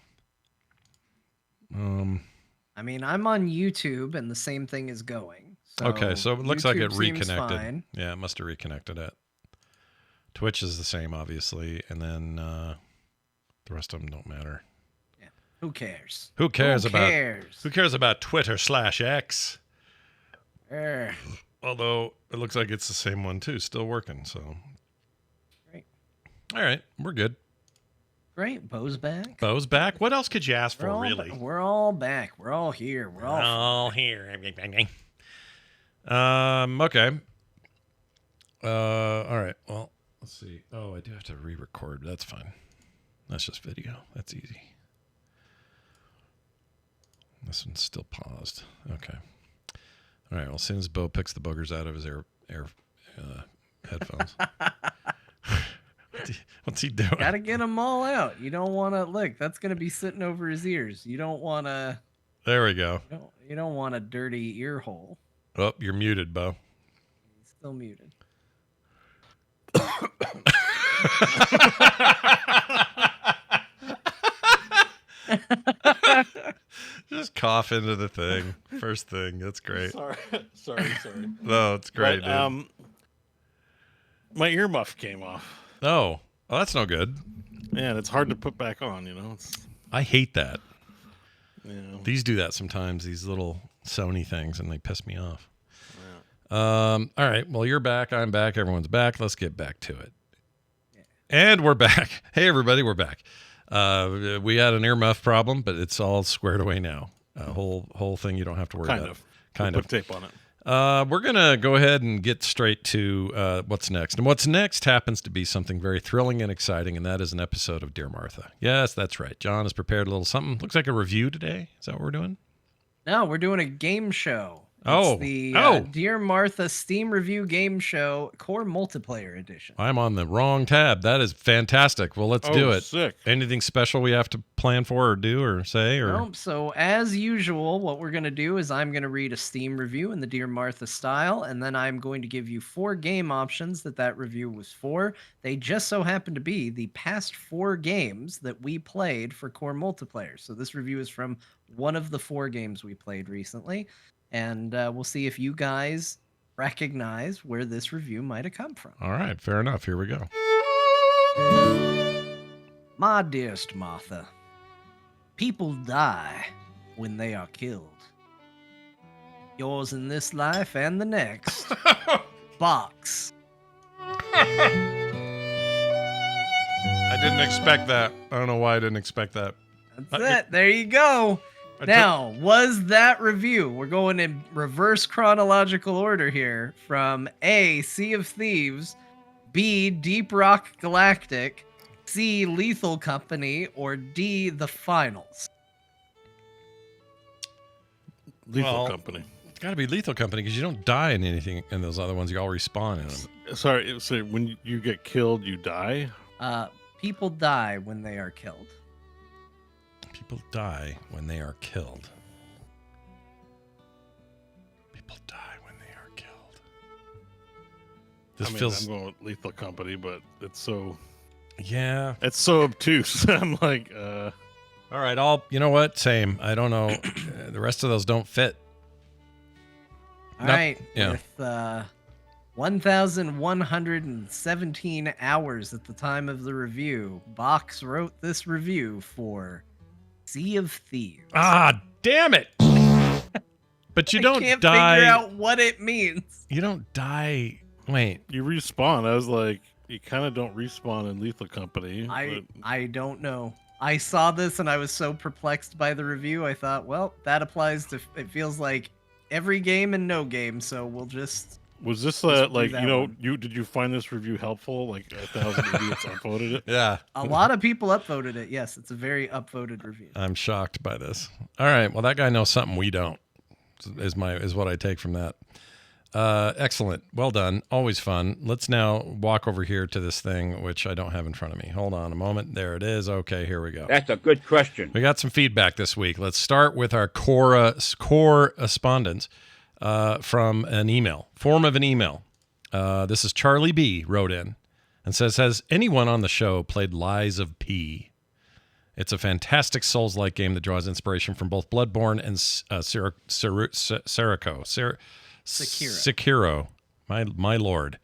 S3: I mean, I'm on YouTube and the same thing is going. So
S2: Okay, so it looks like it
S3: YouTube seems
S2: reconnected.
S3: fine.
S2: Yeah, it must have reconnected it. Twitch is the same, obviously, and then the rest of them don't matter.
S3: Yeah. Who cares?
S2: Who cares
S3: Who
S2: about?
S3: cares?
S2: Who cares about Twitter/X?
S3: Err.
S2: Although it looks like it's the same one too, still working. So,
S3: Great.
S2: all right, we're good.
S3: Great. Bo's back.
S2: Bo's back. What else could you ask for,
S3: We're all
S2: really?
S3: we're all back. We're all here. We're all
S2: here. Okay. All right. Well, let's see. Oh, I do have to re-record. That's fine. That's just video. That's easy. This one's still paused. Okay. All right. Well, as soon as Bo picks the boogers out of his air headphones. What's he doing?
S3: Gotta get them all out. You don't want to look. That's gonna be sitting over his ears. You don't want to.
S2: There we go.
S3: You don't want a dirty ear hole.
S2: Oh, you're muted, Bo.
S3: He's still muted.
S2: Just cough into the thing. First thing. That's great.
S1: Sorry.
S2: No, it's great,
S1: But,
S2: dude.
S1: my earmuff came off.
S2: Oh, well, that's no good.
S1: Man, it's hard to put back on.
S2: I hate that.
S1: Yeah.
S2: These do that sometimes, these little Sony things, and they piss me off. All right. Well, you're back. I'm back. Everyone's back. Let's get back to it. And we're back. Hey, everybody, we're back. We had an earmuff problem, but it's all squared away now. Whole thing you don't have to worry about. Kind
S1: We'll
S2: of.
S1: put tape on it.
S2: We're going to go ahead and get straight to what's next. And what's next happens to be something very thrilling and exciting, and that is an episode of Dear Martha. Yes, that's right. John has prepared a little something. Looks like a review today. Is that what we're doing?
S3: No, we're doing a game show.
S2: Oh.
S3: It's the
S2: Oh.
S3: Dear Martha Steam Review Game Show Core Multiplayer Edition.
S2: I'm on the wrong tab. That is fantastic. Well, let's do it.
S1: Sick.
S2: Anything special we have to plan for or do or say? Or
S3: Nope. So as usual, what we're going to do is I'm going to read a Steam review in the Dear Martha style, and then I'm going to give you 4 game options that review was for. They just so happen to be the past 4 games that we played for Core Multiplayer. So this review is from one of the 4 games we played recently, and we'll see if you guys recognize where this review might have come from.
S2: All right, fair enough. Here we go.
S3: My dearest Martha, people die when they are killed. Yours in this life and the next. Box.
S2: I didn't expect that. I don't know why I didn't expect that.
S3: That's it. There you go. Now, was that review? We're going in reverse chronological order here from A, Sea of Thieves, B, Deep Rock Galactic, C, Lethal Company, or D, The Finals?
S1: Lethal Company.
S2: It's got to be Lethal Company because you don't die in anything in those other ones. You all respawn in them.
S1: Sorry, so when you get killed, you die?
S3: People die when they are killed.
S2: People die when they are killed. People die when they are killed. This feels...
S1: I'm going with Lethal Company, but it's so...
S2: Yeah.
S1: It's so obtuse. I'm like,
S2: All right, you know what? Same. I don't know. The rest of those don't fit.
S3: All right.
S2: Yeah.
S3: With 1,117 hours at the time of the review, Box wrote this review for Sea of Thieves.
S2: Ah, damn it! But you don't
S3: I can't
S2: die.
S3: figure out what it means.
S2: You don't die. Wait.
S1: you respawn. I was like, you kind of don't respawn in Lethal Company.
S3: I don't know. I saw this and I was so perplexed by the review. I thought, well, that applies to. It feels like every game and no game. So we'll just.
S1: Was this
S3: do
S1: like
S3: that one.
S1: did you find this review helpful? Like 1,000 idiots upvoted it.
S2: Yeah.
S3: A lot of people upvoted it. Yes, it's a very upvoted review.
S2: I'm shocked by this. All right. Well, that guy knows something we don't. Is what I take from that. Excellent. Well done. Always fun. Let's now walk over here to this thing, which I don't have in front of me. Hold on a moment. There it is. Okay, here we go.
S5: That's a good question.
S2: We got some feedback this week. Let's start with our correspondence from an email, form of an email. This is Charlie B. wrote in and says, has anyone on the show played Lies of P? It's a fantastic Souls-like game that draws inspiration from both Bloodborne and Sekiro. My lord.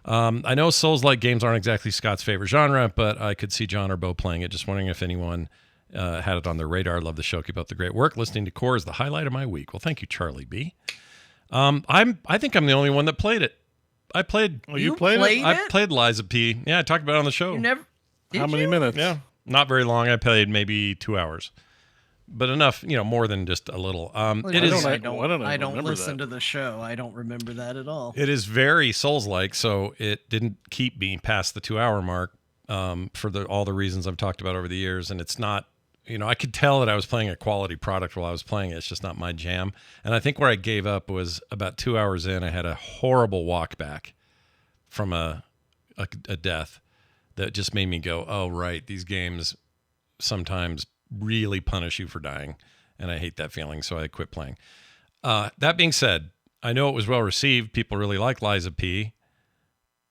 S2: I know Souls-like games aren't exactly Scott's favorite genre, but I could see John or Bo playing it. Just wondering if anyone had it on their radar. Love the show. Keep up the great work. Listening to Core is the highlight of my week. Well, thank you, Charlie B. I think I'm the only one that played it. I played.
S1: Oh, you played it?
S2: I played Lies of P. Yeah, I talked about it on the show.
S3: You never.
S1: How many minutes?
S2: Yeah, not very long. I played maybe 2 hours, but enough, more than just a little. It is.
S3: I don't
S1: remember
S3: listen
S1: that.
S3: to the show. I don't remember that at all.
S2: It is very Souls-like, so it didn't keep me past the 2 hour mark for all the reasons I've talked about over the years. And it's not, I could tell that I was playing a quality product while I was playing it. It's just not my jam. And I think where I gave up was about 2 hours in. I had a horrible walk back from a death that just made me go, oh, right, these games sometimes really punish you for dying. And I hate that feeling, so I quit playing. That being said, I know it was well received. People really like Lies of P.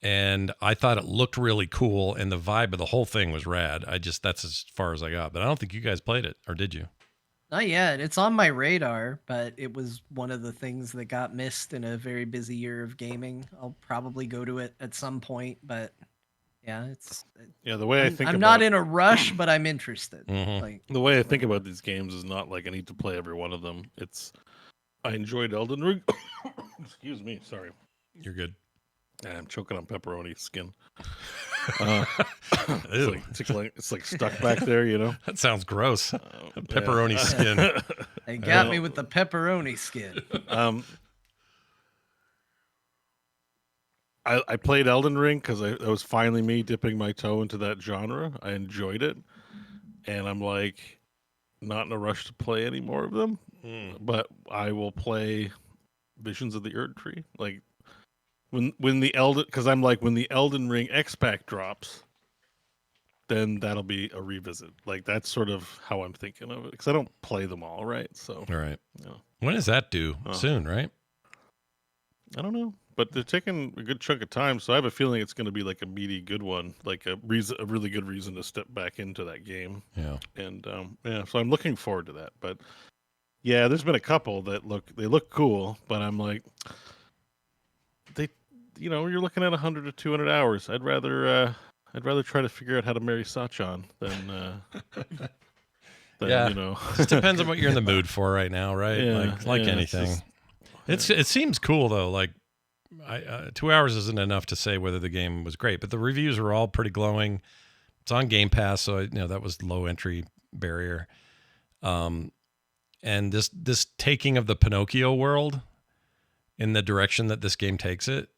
S2: And I thought it looked really cool, and the vibe of the whole thing was rad. That's as far as I got. But I don't think you guys played it, or did you?
S3: Not yet. It's on my radar, but it was one of the things that got missed in a very busy year of gaming. I'll probably go to it at some point, but yeah,
S1: The way
S3: I'm not in a rush, but I'm interested.
S2: Mhm.
S1: The way I think about these games is not like I need to play every one of them. I enjoyed Elden Ring. Excuse me, sorry.
S2: You're good.
S1: I'm choking on pepperoni skin.
S2: Ew.
S1: It's like stuck back there,
S2: That sounds gross. Pepperoni skin.
S3: They got me with the pepperoni skin.
S1: I played Elden Ring because that was finally me dipping my toe into that genre. I enjoyed it, and I'm like not in a rush to play any more of them. But I will play Visions of the Erd Tree. Like when the Elden, because I'm like when the Elden Ring X-Pack drops, then that'll be a revisit. Like that's sort of how I'm thinking of it because I don't play them all, right? So
S2: All right. When is that due? Soon, right?
S1: I don't know. But they're taking a good chunk of time, so I have a feeling it's going to be like a meaty, good one, like a really good reason to step back into that game.
S2: Yeah.
S1: And so I'm looking forward to that. But yeah, there's been a couple that look cool, but I'm like, you're looking at 100 to 200 hours. I'd rather try to figure out how to marry Sachan than
S2: Yeah. It depends on what you're in the mood for right now, right?
S1: Yeah,
S2: like
S1: yeah,
S2: anything. It seems cool though. Like 2 hours isn't enough to say whether the game was great, but the reviews are all pretty glowing. It's on Game Pass, so that was low entry barrier. And this taking of the Pinocchio world in the direction that this game takes it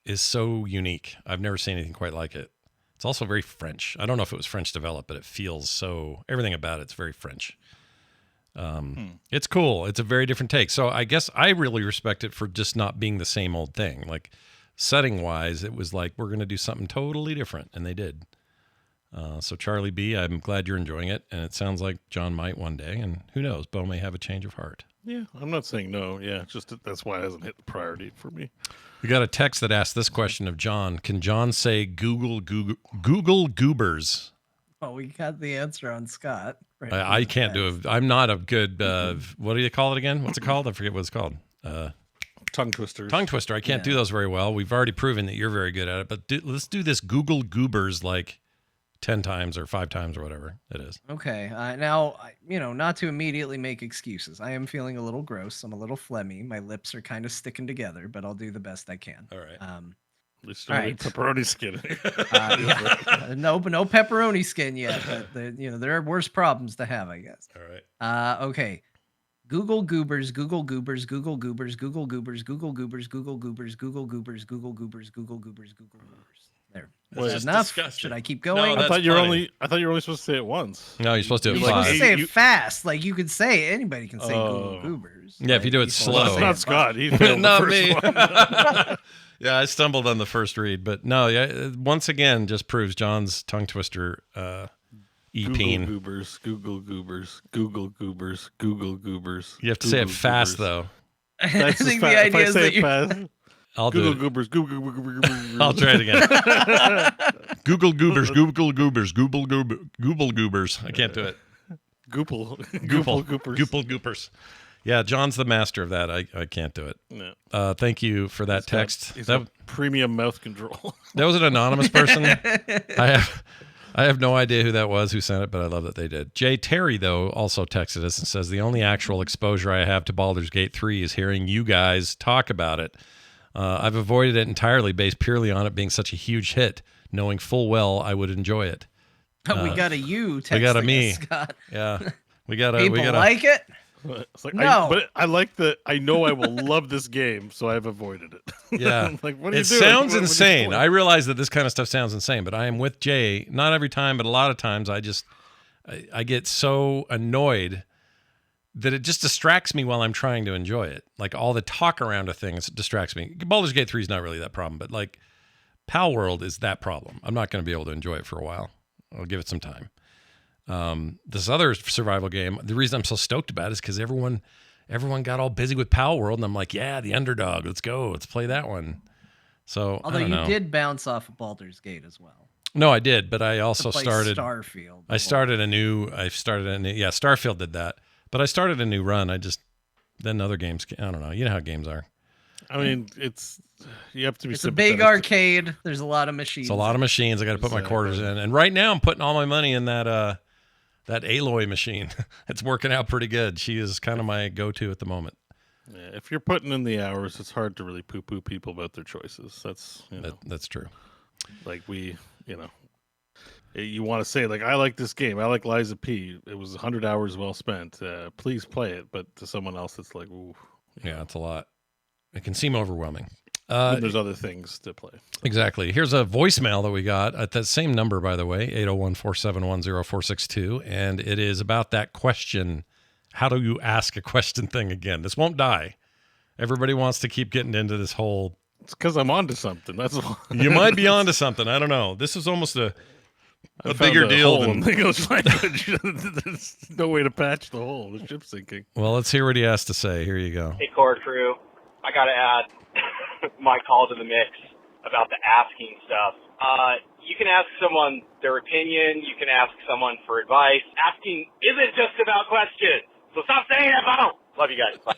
S2: is so unique. I've never seen anything quite like it. It's also very French. I don't know if it was French developed, but it feels everything about it's very French. It's cool. It's a very different take. So I guess I really respect it for just not being the same old thing. Like setting wise, it was like, we're going to do something totally different. And they did. So Charlie B, I'm glad you're enjoying it. And it sounds like John might one day, and who knows, Bo may have a change of heart.
S1: Yeah, I'm not saying no. Yeah, just that's why it hasn't hit the priority for me.
S2: We got a text that asked this question of John. Can John say Google goobers?
S3: Oh, we got the answer on Scott. Right
S2: I can't do it. I'm not a good, what do you call it again? What's it called? I forget what it's called.
S1: Tongue twisters.
S2: Tongue twister. I can't do those very well. We've already proven that you're very good at it, but let's do this Google goobers like 10 times or 5 times or whatever it is.
S3: Okay. Now, not to immediately make excuses. I am feeling a little gross. I'm a little phlegmy. My lips are kind of sticking together, but I'll do the best I can.
S2: All right.
S1: They still need
S3: Right.
S1: pepperoni skin.
S3: Yeah. No pepperoni skin yet, but there are worse problems to have, I guess.
S2: All right.
S3: Okay. Google Goobers, Google Goobers, Google Goobers, Google Goobers, Google Goobers, Google Goobers, Google Goobers, Google Goobers, Google Goobers, Google Goobers. There.
S1: Well,
S3: Is
S1: it's
S3: that enough?
S2: disgusting.
S3: Should I keep
S2: No,
S3: going?
S1: I
S2: that's
S1: thought you were
S2: plenty.
S1: only supposed to say it once.
S2: No, you're supposed to do it
S3: You're supposed to
S2: five.
S3: say it
S1: You-
S3: fast. Like you could say it. Anybody can say Google
S1: Oh.
S3: Goobers.
S2: Yeah, if you do it
S3: Like,
S2: slow.
S1: That's
S3: say
S1: not
S3: it
S1: Scott. He failed
S2: Not
S1: the
S2: me.
S1: first one.
S2: Yeah, I stumbled on the first read, but no, yeah, once again, just proves John's tongue twister
S1: Google
S2: e-peen.
S1: Goobers, Google Goobers, Google Goobers, Google Goobers.
S2: You have to say it
S1: Google
S2: fast,
S1: Goobers.
S2: though.
S3: I
S1: That's
S3: think
S1: just
S3: the
S1: fast. If
S3: idea
S1: I
S3: is
S1: say
S3: that
S1: it
S3: you
S1: fast,
S2: I'll do
S1: Google
S2: it.
S1: Goobers, Google Goobers.
S2: I'll try it again. Google Goobers, Google Goobers, Google Goobers. I can't do it.
S1: Goople.
S2: Google
S1: Goopers.
S2: Google Goopers. Yeah, John's the master of that. I can't do it.
S1: No.
S2: Thank you for that text.
S1: He's
S2: That,
S1: got premium mouth control.
S2: that was an anonymous person. I have no idea who that was who sent it, but I love that they did. Jay Terry, though, also texted us and says, the only actual exposure I have to Baldur's Gate 3 is hearing you guys talk about it. I've avoided it entirely based purely on it being such a huge hit, knowing full well I would enjoy it.
S3: we got a you texting
S2: we got a
S3: us,
S2: me.
S3: Scott.
S2: Yeah. We got
S3: People
S2: a
S3: like it?
S1: It's like,
S3: No.
S1: but I like the. I know I will love this game, so I've avoided it.
S2: Yeah.
S1: I'm like, what are you
S2: It
S1: doing?
S2: sounds
S1: What are you
S2: insane.
S1: doing?
S2: I realize that this kind of stuff sounds insane, but I am with Jay. Not every time, but a lot of times I get so annoyed that it just distracts me while I'm trying to enjoy it. Like all the talk around a thing distracts me. Baldur's Gate 3 is not really that problem, but like Palworld is that problem. I'm not going to be able to enjoy it for a while. I'll give it some time. This other survival game, the reason I'm so stoked about it is because everyone got all busy with Palworld, and I'm like, yeah, the underdog. Let's go. Let's play that one. So
S3: Although
S2: I don't
S3: you
S2: know.
S3: did bounce off of Baldur's Gate as well.
S2: No, I did, but I also
S3: To play
S2: started.
S3: Starfield.
S2: I started a new. Yeah, Starfield did that, but I started a new run. Then other games. I don't know. You know how games are.
S1: I mean, you have to be.
S3: It's a big
S1: sympathetic.
S3: arcade. There's a lot of machines.
S2: It's a lot of machines. I got to put my
S1: Exactly.
S2: quarters in, and right now I'm putting all my money in that Aloy machine. It's working out pretty good. She is kind of my go-to at the moment.
S1: Yeah, if you're putting in the hours, it's hard to really poo-poo people about their choices. That's
S2: That's true.
S1: like you want to say like, I like this game. I like Liza P. It was 100 hours well spent. Please play it. But to someone else, it's like, ooh.
S2: Yeah, it's a lot. It can seem overwhelming.
S1: When there's other things to play.
S2: Exactly. Here's a voicemail that we got at that same number, by the way, 801-471-0462. And it is about that question. How do you ask a question thing again? This won't die. Everybody wants to keep getting into this whole.
S1: It's because I'm onto something. That's why.
S2: You might be onto something. I don't know. This is almost a
S1: I found
S2: bigger
S1: a
S2: deal
S1: hole
S2: than.
S1: in the English language. There's no way to patch the hole. The ship's sinking.
S2: Well, let's hear what he has to say. Here you go.
S5: Hey, core crew. I got to add my call to the mix about the asking stuff. You can ask someone their opinion. You can ask someone for advice. Asking isn't just about questions. So stop saying that, Bono. Love you guys. Bye.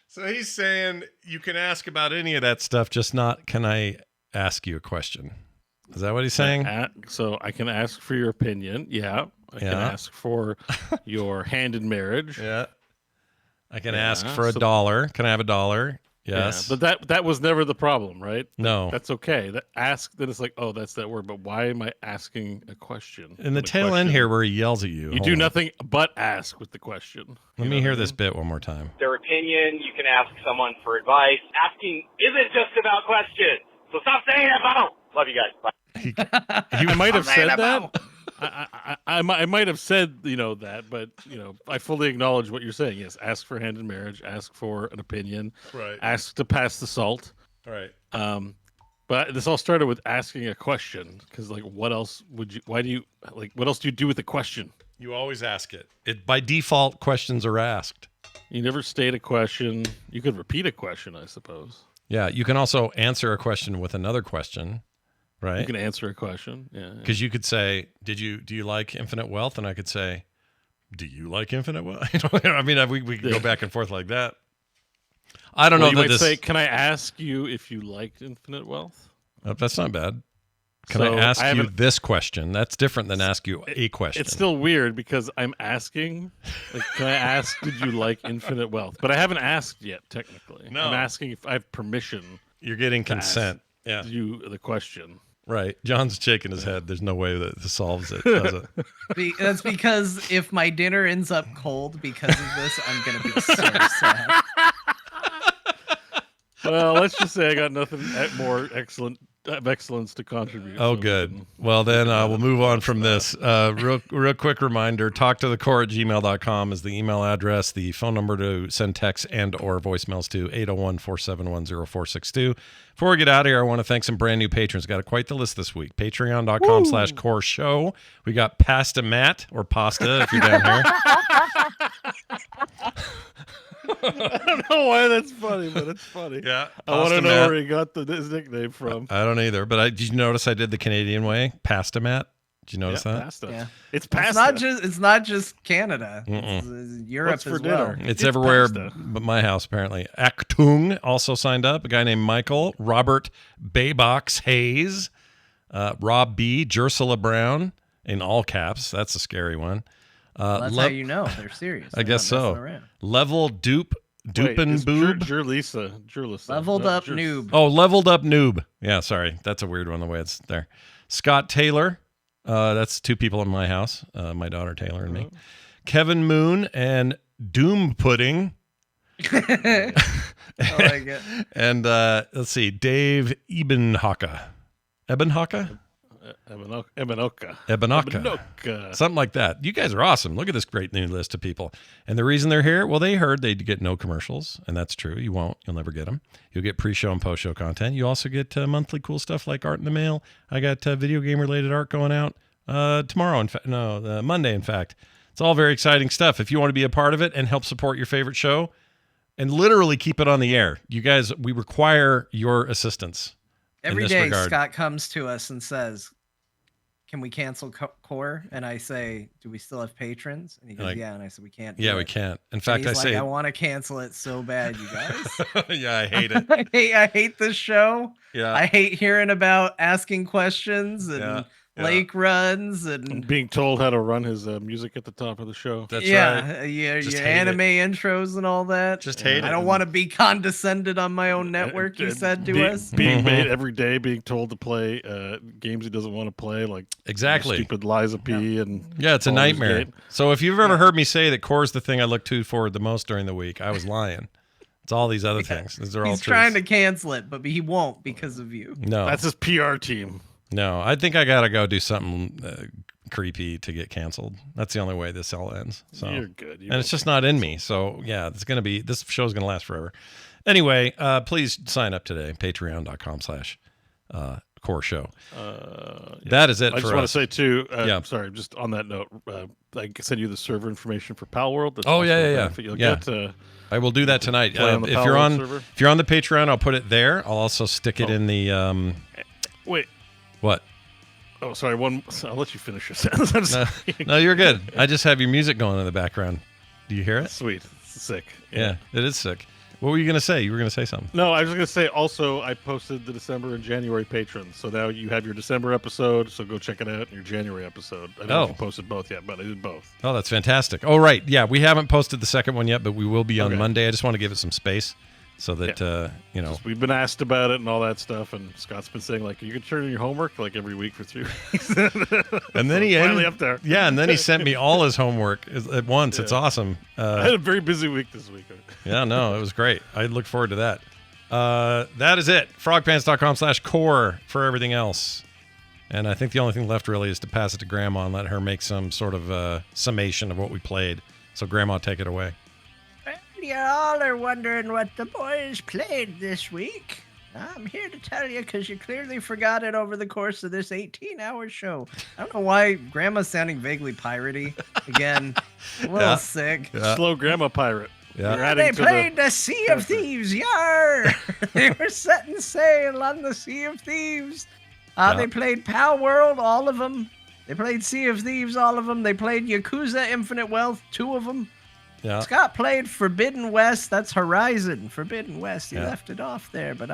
S2: So he's saying you can ask about any of that stuff, just not, can I ask you a question? Is that what he's saying?
S1: So I can ask for your opinion. Yeah. I can
S2: Yeah.
S1: ask for your hand in marriage.
S2: Yeah. I can
S1: Yeah,
S2: ask for
S1: so-
S2: $1. Can I have $1? Yes.
S1: Yeah, but that was never the problem, right?
S2: No.
S1: That's okay. That ask, then it's like, oh, that's that word. But why am I asking a question?
S2: In the
S1: with a
S2: tail end
S1: question?
S2: here where he yells at you.
S1: You
S2: hold
S1: do
S2: on.
S1: nothing but ask with the question.
S2: Let me hear this bit one more time.
S5: Their opinion. You can ask someone for advice. Asking isn't just about questions. So stop saying that, Bono. Love you guys. Bye.
S1: I might have said that. I might have said, that, but, I fully acknowledge what you're saying. Yes, ask for hand in marriage, ask for an opinion,
S2: Right.
S1: ask to pass the salt.
S2: Right.
S1: But this all started with asking a question because, like, what else would you? Why do you like? What else do you do with a question?
S2: You always ask it. By default, questions are asked.
S1: You never state a question. You could repeat a question, I suppose.
S2: Yeah. You can also answer a question with another question,
S1: You
S2: right?
S1: can answer a question. Yeah.
S2: Because you could say, do you like infinite wealth? And I could say, do you like infinite wealth? I mean, we could go back and forth like that. I don't know
S1: You
S2: that
S1: might
S2: this.
S1: say, "Can I ask you if you liked infinite wealth?"
S2: That's not bad. Can I ask you this question? That's different than ask you a question.
S1: It's still weird because I'm asking. Like, can I ask? Did you like Infinite Wealth? But I haven't asked yet. Technically,
S2: No.
S1: I'm asking if I have permission.
S2: You're getting consent. Yeah.
S1: You the question.
S2: Right. John's shaking his head. There's no way that this solves it, does it?
S3: That's because if my dinner ends up cold because of this, I'm gonna be so sad.
S1: Well, let's just say I got nothing more excellence to contribute.
S2: Oh,
S1: so
S2: good. Well, then we'll move on from this. Real quick reminder, talktothecore@gmail.com is the email address. The phone number to send texts and or voicemails to 801-471-0462. Before we get out of here, I want to thank some brand new patrons. Got quite the list this week. Patreon.com/core show. We got Pasta Matt, or Pasta if you're down here.
S1: I don't know why that's funny, but it's funny.
S2: Yeah.
S1: I want to know
S2: Matt.
S1: where he got his nickname from.
S2: I don't either, but did you notice I did the Canadian way? Pasta Matt? Did you notice that?
S1: Pasta.
S3: Yeah.
S1: It's pasta.
S3: It's not just Canada. It's Europe
S1: What's for
S3: as well.
S1: dinner?
S2: It's everywhere
S1: pasta.
S2: but my house, apparently. Actung also signed up. A guy named Michael. Robert Baybox Hayes. Rob B. Jersula Brown, in all caps. That's a scary one.
S3: Well, that's how you know they're serious.
S2: I guess
S3: They're not
S2: so.
S3: messing around.
S2: Level Dupin Boob.
S1: Jurlisa.
S3: Leveled up noob.
S2: Oh, leveled up noob. Yeah, sorry. That's a weird one the way it's there. Scott Taylor. That's two people in my house. My daughter Taylor and me. Kevin Moon and Doom Pudding.
S3: I like it.
S2: And let's see, Dave Ebenhaka. Ebenhaka?
S1: Ebenoka.
S2: Something like that. You guys are awesome. Look at this great new list of people. And the reason they're here, well, they heard they'd get no commercials, and that's true. You won't. You'll never get them. You'll get pre-show and post-show content. You also get monthly cool stuff like art in the mail. I got video game-related art going out tomorrow. Monday, in fact. It's all very exciting stuff. If you want to be a part of it and help support your favorite show and literally keep it on the air, you guys, we require your assistance.
S3: Every day, Scott comes to us and says, "Can we cancel Core?" And I say, "Do we still have patrons?" And he goes, "Yeah." And I said, "We can't."
S2: We can't. In fact,
S3: I say, "I want to cancel it so bad, you guys."
S2: Yeah, I hate it.
S3: I hate this show.
S2: Yeah,
S3: I hate hearing about asking questions and lake runs and
S1: being told how to run his music at the top of the show.
S2: That's right.
S3: Your anime intros and all that.
S2: Just hate it.
S3: I don't want to be condescended on my own network. You said to us,
S1: being made every day, being told to play games he doesn't want to play, like
S2: exactly
S1: stupid Liza P. And
S2: it's a nightmare. So if you've ever heard me say that Core's the thing I look to forward the most during the week, I was lying. It's all these other things. These are all
S3: he's
S2: truths.
S3: trying to cancel it, but he won't because of you.
S2: No,
S1: that's his PR team.
S2: No, I think I gotta go do something creepy to get canceled. That's the only way this all ends. So
S1: you're good.
S2: And it's just not in me. So yeah, this show's gonna last forever. Anyway, please sign up today. Patreon.com/core show. That is it.
S1: I just want to say too.
S2: Sorry,
S1: just on that note, I can send you the server information for Palworld.
S2: Oh yeah.
S1: You'll get.
S2: I will do that tonight.
S1: If
S2: you're on the Patreon, I'll put it there. I'll also stick it in the.
S1: Wait.
S2: What?
S1: Oh, sorry. I'll let you finish your sentence.
S2: No, you're good. I just have your music going in the background. Do you hear it?
S1: Sweet. It's sick.
S2: Yeah, it is sick. What were you going to say? You were going to say something.
S1: No, I was going to say also I posted the December and January patrons. So now you have your December episode, so go check it out, and your January episode. I don't know if you posted both yet, but I did both.
S2: Oh, that's fantastic. Oh, right. Yeah, we haven't posted the second one yet, but we will be on Monday. I just want to give it some space. So that,
S1: we've been asked about it and all that stuff, and Scott's been saying, like, you can turn in your homework, like, every week for 3 weeks.
S2: And then he
S1: finally up there.
S2: Yeah, and then he sent me all his homework at once. Yeah. It's awesome.
S1: I had a very busy week this week.
S2: Yeah, no, it was great. I look forward to that. That is it. frogpants.com/core for everything else. And I think the only thing left really is to pass it to Grandma and let her make some sort of summation of what we played. So, Grandma, take it away.
S6: You all are wondering what the boys played this week. I'm here to tell you because you clearly forgot it over the course of this 18-hour show.
S3: I don't know why Grandma's sounding vaguely piratey. Again, a little sick.
S1: Yeah. Slow Grandma pirate.
S6: Yeah. They played the Sea of Thieves. Yar! They were setting sail on the Sea of Thieves. They played Palworld, all of them. They played Sea of Thieves, all of them. They played Yakuza Infinite Wealth, 2 of them.
S2: Yeah.
S6: Scott played Forbidden West. That's Horizon. Forbidden West. He
S2: Yeah.
S6: left it off there, but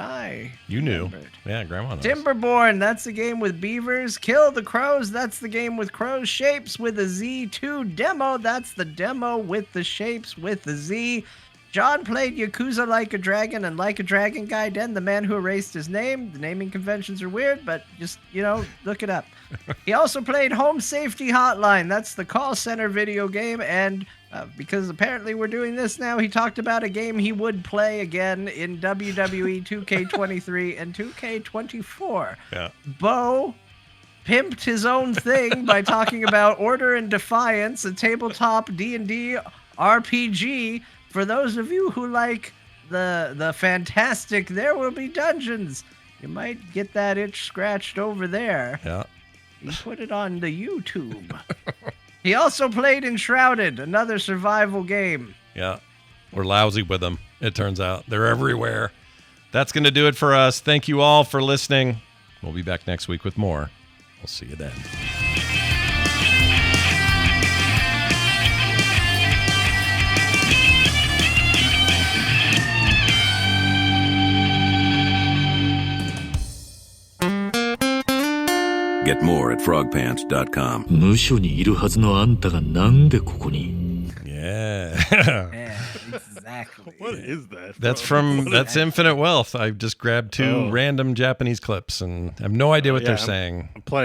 S2: You knew.
S6: remembered.
S2: Yeah, Grandma knows.
S6: Timberborn, that's the game with beavers. Kill the Crows, that's the game with crows. Shapes with a Z2 demo, that's the demo with the shapes with the Z. John played Yakuza Like a Dragon and Like a Dragon Gaiden, the man who erased his name. The naming conventions are weird, but just, look it up. He also played Home Safety Hotline. That's the call center video game. And because apparently we're doing this now, he talked about a game he would play again in WWE 2K23 and 2K24.
S2: Yeah.
S6: BEAU pimped his own thing by talking about Order and Defiance, a tabletop D&D RPG. For those of you who like the fantastic There Will Be Dungeons, you might get that itch scratched over there.
S2: Yeah.
S6: He put it on the YouTube. He also played Enshrouded, another survival game.
S2: Yeah. We're lousy with them, it turns out. They're everywhere. That's going to do it for us. Thank you all for listening. We'll be back next week with more. We'll see you then.
S7: Get more at frogpants.com.
S4: 無所にいるはずのあんたがなんでここに
S2: Yeah.
S3: Yeah, exactly.
S1: What is that?
S2: That's Infinite Wealth. I just grabbed two random Japanese clips and I have no idea what they're saying.
S1: I'm playing.